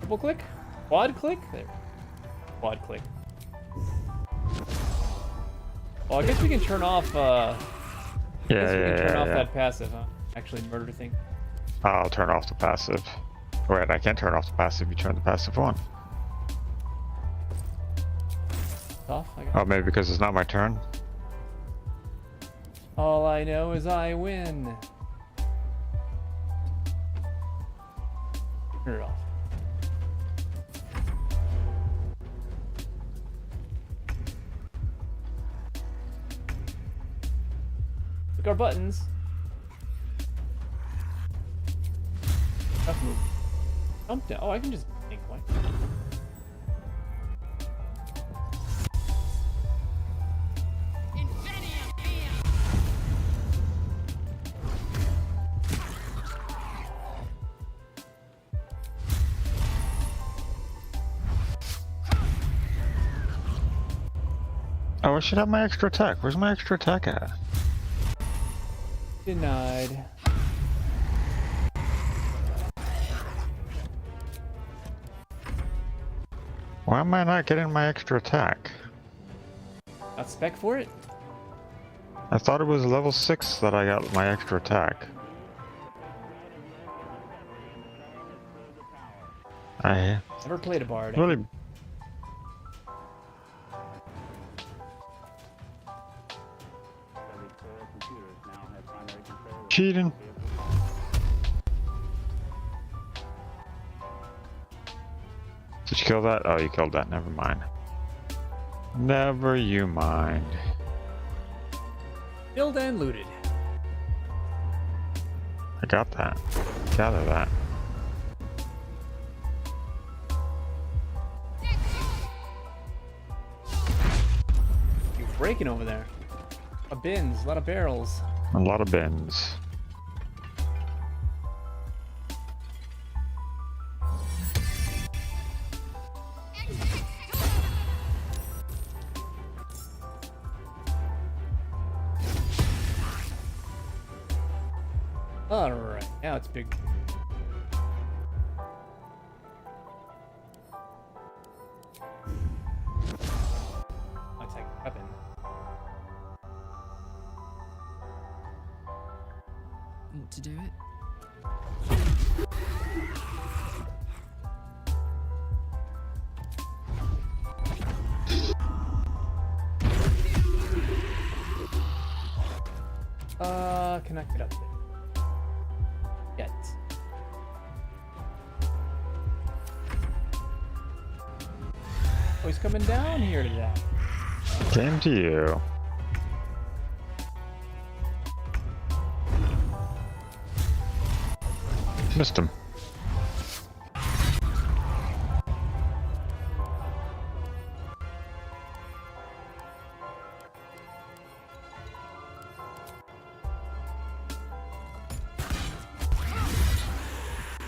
Double click? Quad click? There. Quad click. Oh, I guess we can turn off, turn off that passive, huh? Actually, murder thing. I'll turn off the passive. Wait, I can't turn off the passive. You turn the passive on. Off? Oh, maybe because it's not my turn? All I know is I win. Turn it off. Click our buttons. Tough move. Jump down. Oh, I can just think one. Oh, I should have my extra attack. Where's my extra attack at? Denied. Why am I not getting my extra attack? Got spec for it? I thought it was level 6 that I got my extra attack. I Never played a bard. really... Cheating. Did you kill that? Oh, you killed that. Never mind. Never you mind. Killed and looted. I got that. Gather that. You're breaking over there. A lot of bins, a lot of barrels. A lot of bins. Alright, now it's big. Looks like a weapon. Want to do it? Connect it up there. Yet. Oh, he's coming down here to that. Came to you. Missed him.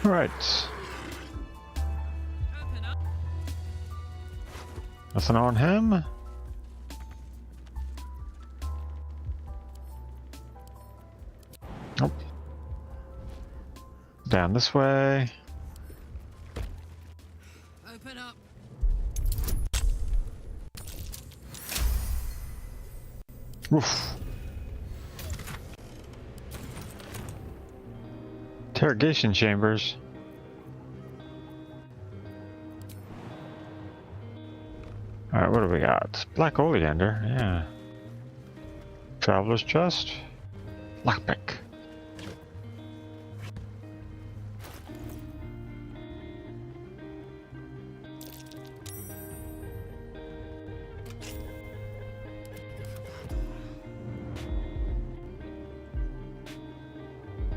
Right. Nothing on him. Nope. Down this way. Open up. Woof. Interrogation chambers. Alright, what do we got? Black oleander, yeah. Traveler's chest. Lockpick.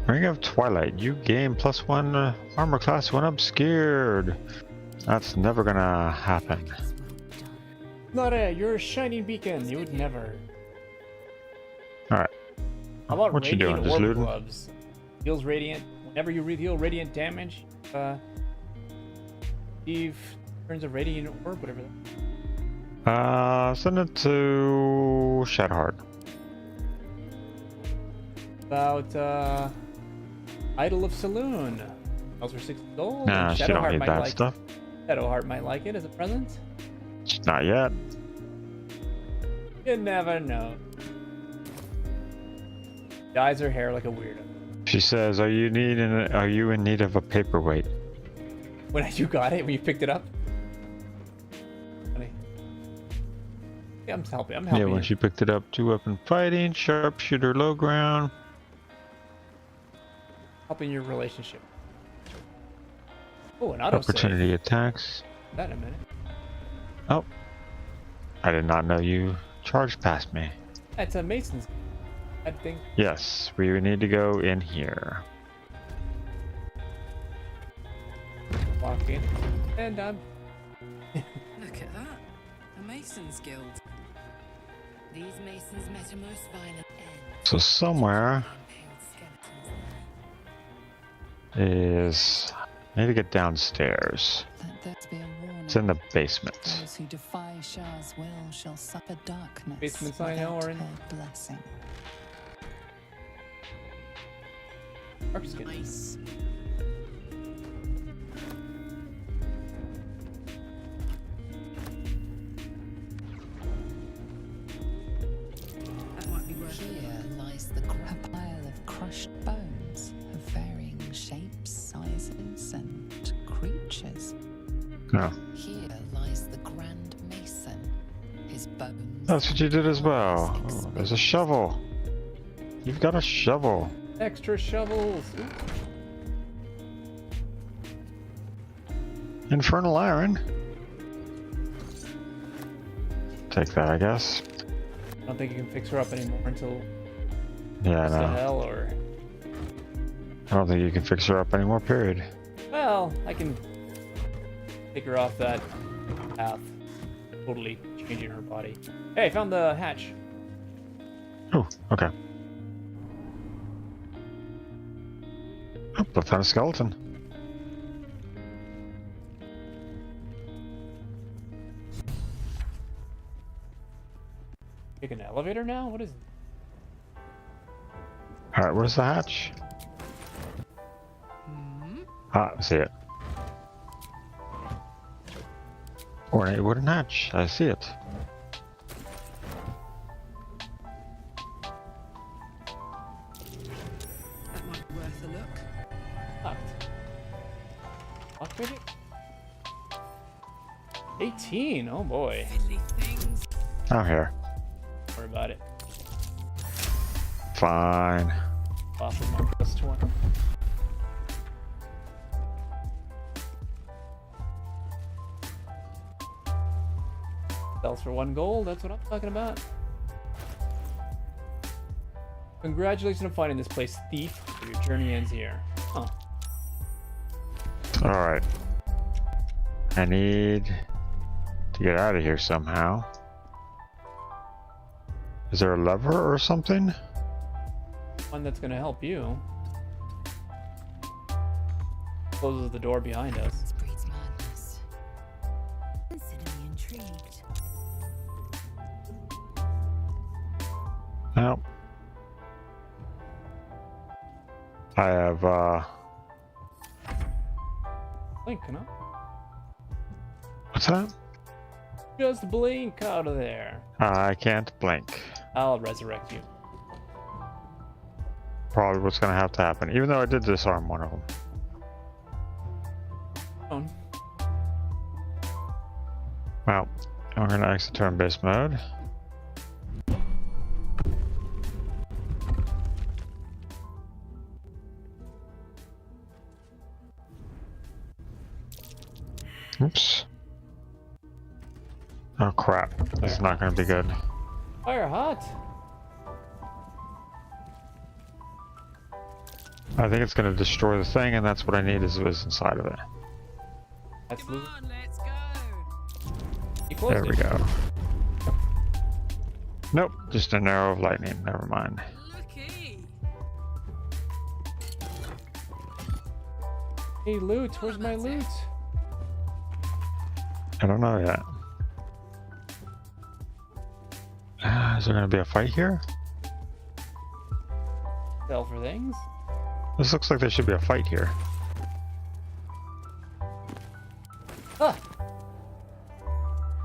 Ring of Twilight. You gain +1 armor class when obscured. That's never gonna happen. Nare, you're a shining beacon. You would never. Alright. How about What you radiant doing? Just orb looting? gloves? Deals radiant. Whenever you reveal radiant damage, Steve turns a radiant orb, whatever. Send it to Shadowheart. About Idol of Saloon. Those for 6 gold. Nah, and she don't Shadowheart need might that like stuff. Shadowheart might like it as a present. Not yet. You never know. Dyes her hair like a weirdo. She says, "Are you in need of a paperweight?" When you got it, when you picked it up. Funny. Yeah, I'm helping. I'm helping. Yeah, when you. she picked it up, 2-weapon fighting, sharpshooter, low ground. Helping your relationship. Oh, an autosave. Opportunity attacks. That in a minute. Oh, I did not know you charged past me. That's a Mason's. I think. Yes, we need to go in here. Walk in, and I'm. Look at that. A Mason's Guild. These Masons met a most violent end. So somewhere Impaled skeletons is. I need to get downstairs. Let there be a warning. It's in the basement. Those who defy Shah's will shall suffer darkness. Basements I know without are in- her blessing. Dark skin. Nice. That might be worth it. Here lies the a pile of crushed bones of varying shapes, sizes, and creatures. No, Here lies the Grand Mason. His bones. that's what you did as well. Oh, there's a shovel. You've got a shovel. Extra shovels. Ooh. Infernal iron. Take that, I guess. I don't think you can fix her up anymore until Yeah, the no. hell or. I don't think you can fix her up anymore, period. Well, I can take her off that path. Totally changing her body. Hey, I found the hatch. Oh, okay. Oh, I found a skeleton. Take an elevator now? What is it? Alright, where's the hatch? Ah, I see it. Ornate wooden hatch. I see it. That might be worth a look. Locked. Locked maybe? 18, oh boy. Fiddly things. Oh, here. Don't worry about it. Fine. Off of my plus 20. Sells for 1 gold, that's what I'm talking about. Congratulations on finding this place, thief. Your journey ends here. Oh, Alright. I need to get out of here somehow. Is there a lever or something? one that's gonna help you. Closes the door behind us. This breeds madness. Consider me intrigued. No. I have, Blink, huh? what's that? Just blink out of there. I can't blink. I'll resurrect you. Probably what's gonna have to happen, even though I did disarm one of them. Phone. Well, I'm gonna exit turn-based mode. Oops. Oh crap, this is not gonna be good. Fire hot. I think it's gonna destroy the thing, and that's what I need is inside of it. That's Come Luke. on, let's go. You closed There we it. go. Nope, just an arrow of lightning, never mind. Looky. Hey, loot. Where's my loot? I don't know yet. Is there gonna be a fight here? Sell for things. This looks like there should be a fight here. Ah!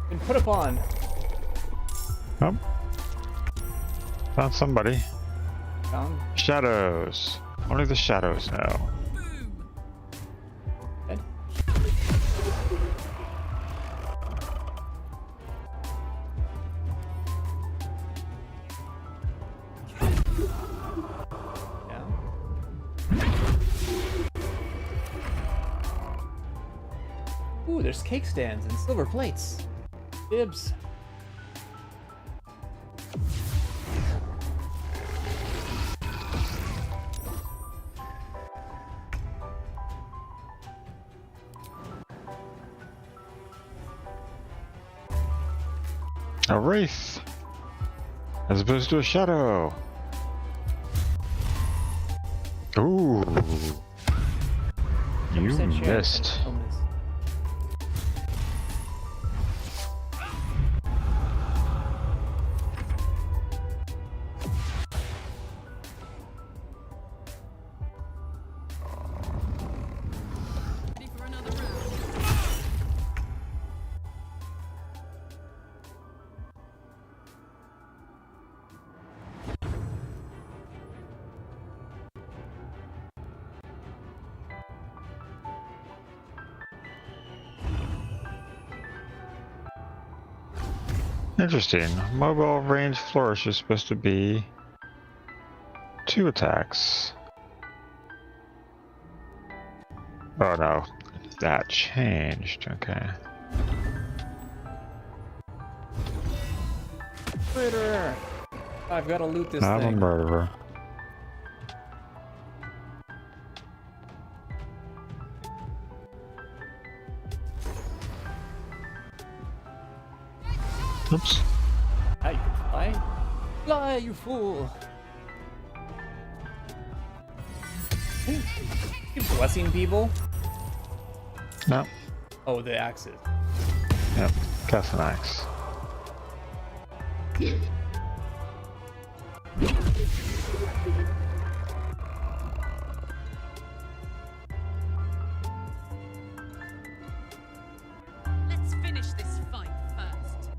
Been put upon. Oh. Found somebody. Found. Shadows. Only the shadows know. Dead. Ooh, there's cake stands and silver plates. Dibs. A wraith, as opposed to a shadow. Ooh, you 10% share. missed. Ready for another round? Interesting. Mobile range flourish is supposed to be 2 attacks. Oh no, that changed. Okay. Murderer! I've got to loot this Not a thing. murderer. Oops. Now you can fly. Fly, you fool! You blessing people? No. Oh, the axes. Yep. Cast an axe. Let's finish this fight first.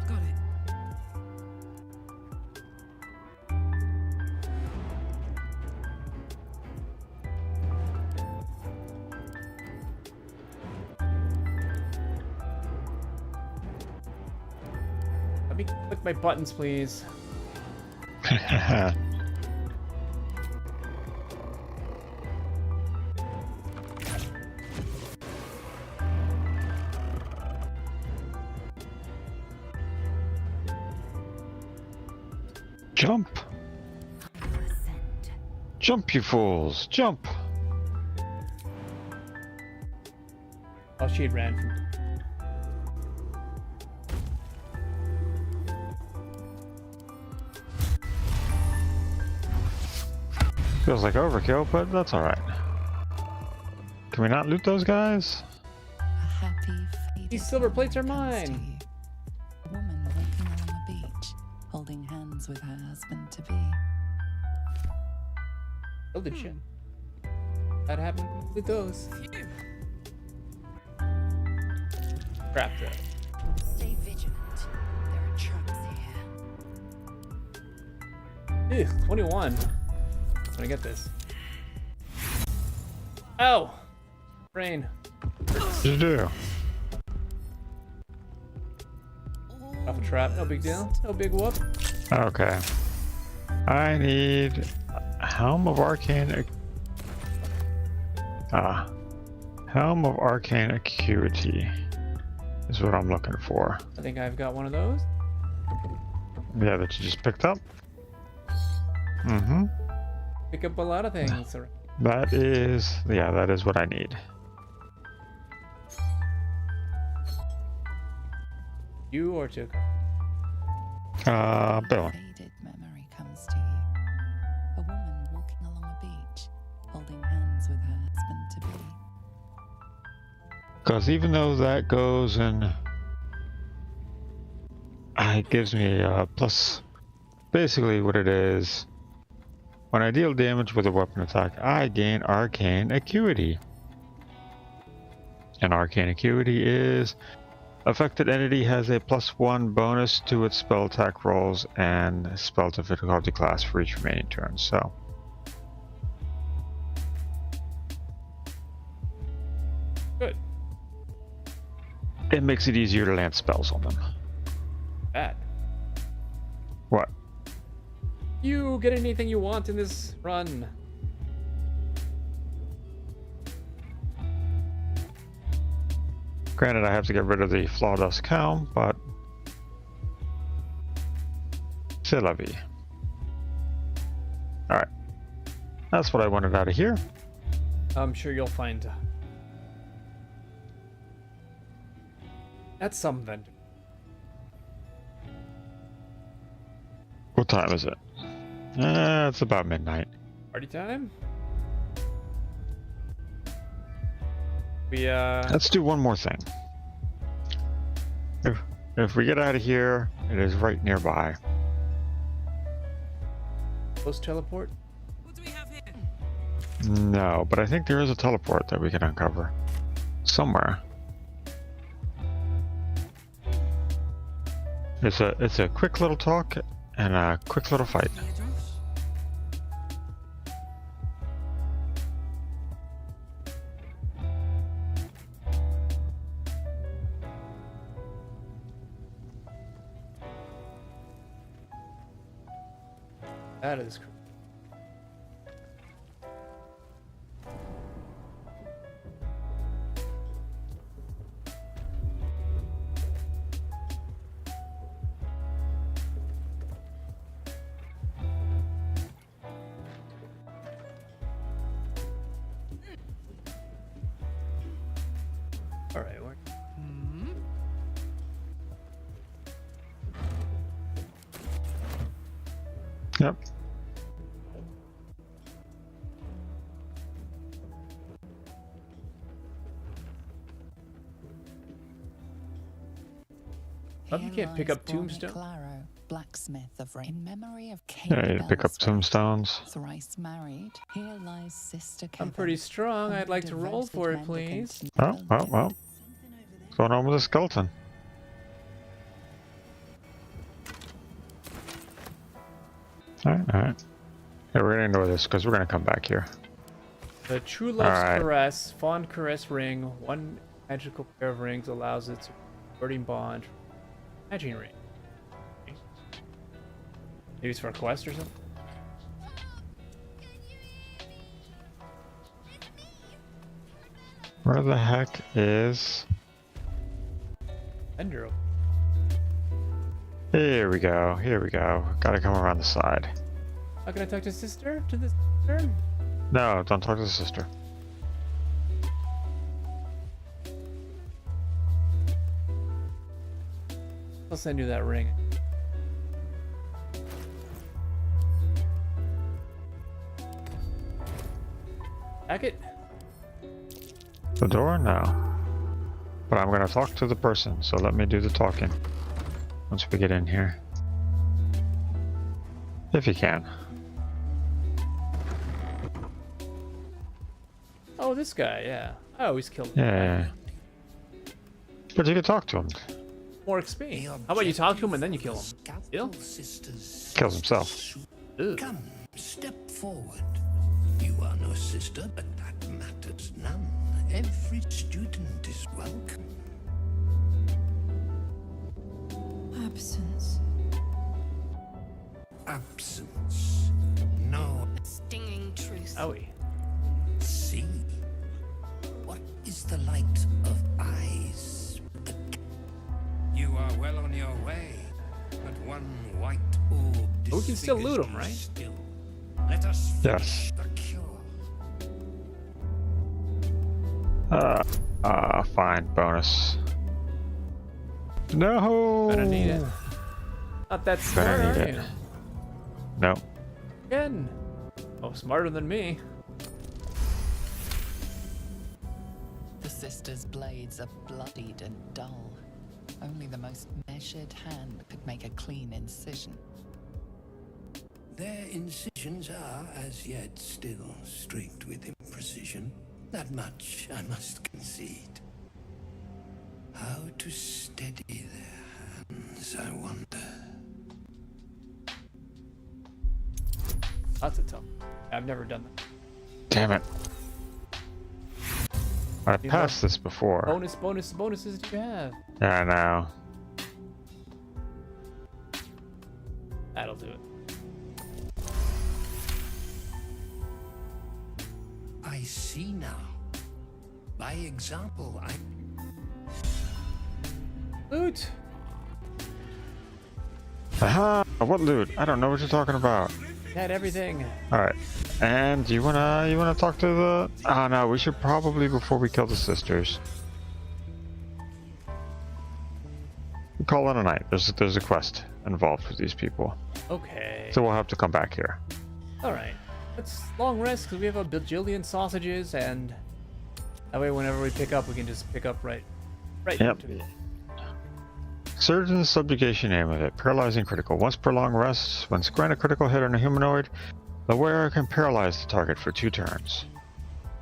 Got it. Let me click my buttons, please. Jump! Jump, you fools! Jump! Oh, she had ran from. Feels like overkill, but that's alright. Can we not loot those guys? A happy, faded These silver plates are moment comes to mine. you. A woman walking along a beach, holding hands with her husband-to-be. Oh, did shit. That happened with those. Phew. Crap, though. Stay vigilant. There are traps here. Ew, 21. I'm gonna get this. Ow! Brain. What did you do? Off a trap, no big deal. No big whoop. Okay. I need Helm of Arcane. Helm of Arcane Acuity is what I'm looking for. I think I've got one of those. Yeah, that you just picked up. Mm-hmm. Pick up a lot of things. That is, yeah, that is what I need. You or Tuka? Baelwyn. Faded memory comes to you. A woman walking along a beach, holding hands with her husband-to-be. Because even though that goes in, it gives me a plus. Basically, what it is When I deal damage with a weapon attack, I gain arcane acuity. And arcane acuity is affected entity has a +1 bonus to its spell attack rolls and spell difficulty class for each remaining turn. So Good. it makes it easier to land spells on them. Bad. What? You get anything you want in this run. Granted, I have to get rid of the Flawdust Cow, but c'est la vie. Alright. That's what I wanted out of here. I'm sure you'll find. That's something. What time is it? It's about midnight. Party time? We Let's do one more thing. If we get out of here, it is right nearby. post teleport? What do we have here? No, but I think there is a teleport that we can uncover. Somewhere. It's a quick little talk and a quick little fight. That is cool. All right, we're Yep. You can't pick up tombstone. Claro, blacksmith of in memory of King Yeah, you pick up Baelwyn, tombstones. thrice married. Here lies Sister I'm Kevin, pretty strong. I'd like to a roll devoted for it, mendicant please. Oh, well, well. What's going on with the skeleton? Alright. Yeah, we're gonna ignore this because we're gonna come back here. The True Love's Alright. Caress, Fond Caress ring, one magical pair of rings allows it to converting bond. Magic ring. Maybe it's for a quest or something? Where the heck is... Ender. Here we go, here we go. Gotta come around the side. How can I talk to sister? To the sister? No, don't talk to the sister. I'll send you that ring. Back it? The door? No. But I'm gonna talk to the person, so let me do the talking. Once we get in here. If you can. Oh, this guy, yeah. I always kill him. Yeah. But you can talk to him. More XP. How about you talk to him and then you kill him? Deal? Kills himself. Ugh. Come, step forward. You are no sister, but that matters none. Every student is welcome. Absence. Absence. No. Stinging truth. Owie. See. What is the light of eyes? You are well on your way, but one white orb But we can still disfigures loot 'em, you right? Still. Let us Yes. finish the cure. Fine. Bonus. No! Gonna need it. Not that smart, Gonna are need you? it. No. Again. Oh, smarter than me. The sister's blades are bloodied and dull. Only the most measured hand could make a clean incision. Their incision instructions are, as yet, still strict with imprecision. That much I must concede. How to steady their hands, I wonder. That's a tough. I've never done that. Damn it. I You passed this before. Bonuses do you have? Yeah, I know. That'll do it. I see now. By example, I... Loot! Aha! What loot? I don't know what you're talking about. Had everything. Alright. And you wanna talk to the... Oh no, we should probably, before we kill the sisters, call it a night. There's a quest involved with these people. Okay. So we'll have to come back here. Alright. Let's long rest because we have a bajillion sausages, and that way whenever we pick up, we can just pick up right Yep. to it. Surgeon's subjugation, name of it. Paralyzing critical. Once per long rest, when granted critical hit on a humanoid, the wearer can paralyze the target for 2 turns.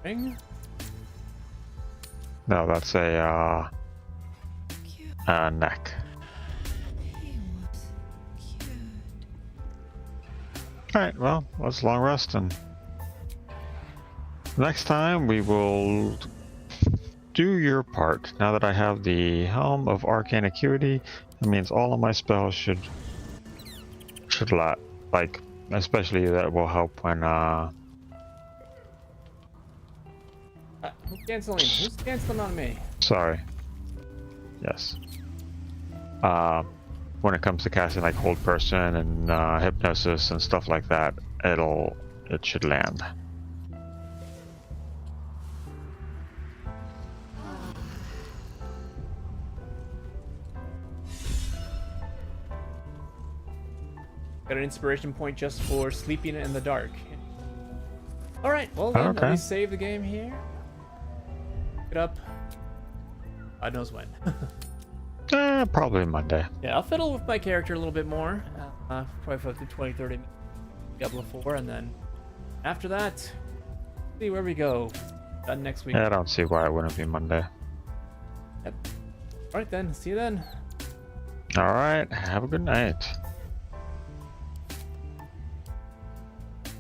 Ring? No, that's a neck. He was cured. Alright, well, let's long rest, and next time we will do your part. Now that I have the Helm of Arcane Acuity, it means all of my spells should like, especially that will help when Who's canceling? Who's canceling on me? sorry. Yes. When it comes to casting like Hold Person and Hypnosis and stuff like that, it should land. Got an inspiration point just for sleeping in the dark. Alright, well then, Okay. let me save the game here. Pick it up. God knows when. Probably Monday. Yeah, I'll fiddle with my character a little bit more. Probably for the 20-30 minutes. Diablo 4, and then after that, see where we go. Done next week. Yeah, I don't see why it wouldn't be Monday. Yep. Alright then, see you then. Alright, have a good night.